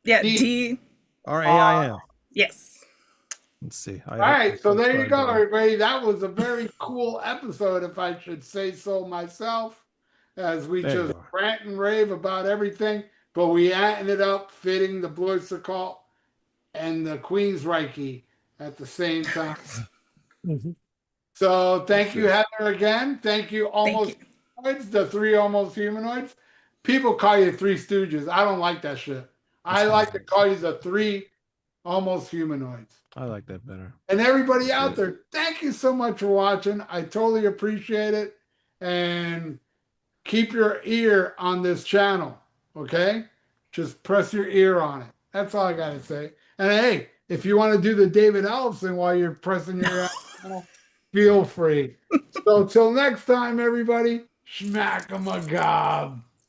Yeah, D. D. Rain. Yes. Let's see. All right, so there you go, subscribe everybody. That was a very cool episode, if I should say so myself, as we There you just are. rant and rave about everything, but we ended up fitting the B.O.C and the Queensryche at the same time. Mhm. So thank you, Heather, again. Thank you, Almost you. Humanoids, the three Almost Humanoids. People call you Three Stooges. I don't like that shit. I like to call you the three Almost Humanoids. I like that better. And everybody out there, thank you so much for watching. I totally appreciate it. And keep your ear on this channel, okay? Just press your ear on it. That's all I got to say. And hey, if you want to do the David Ellison while you're pressing your ear on the channel, feel free. So till next time, everybody, schmack 'em a gob.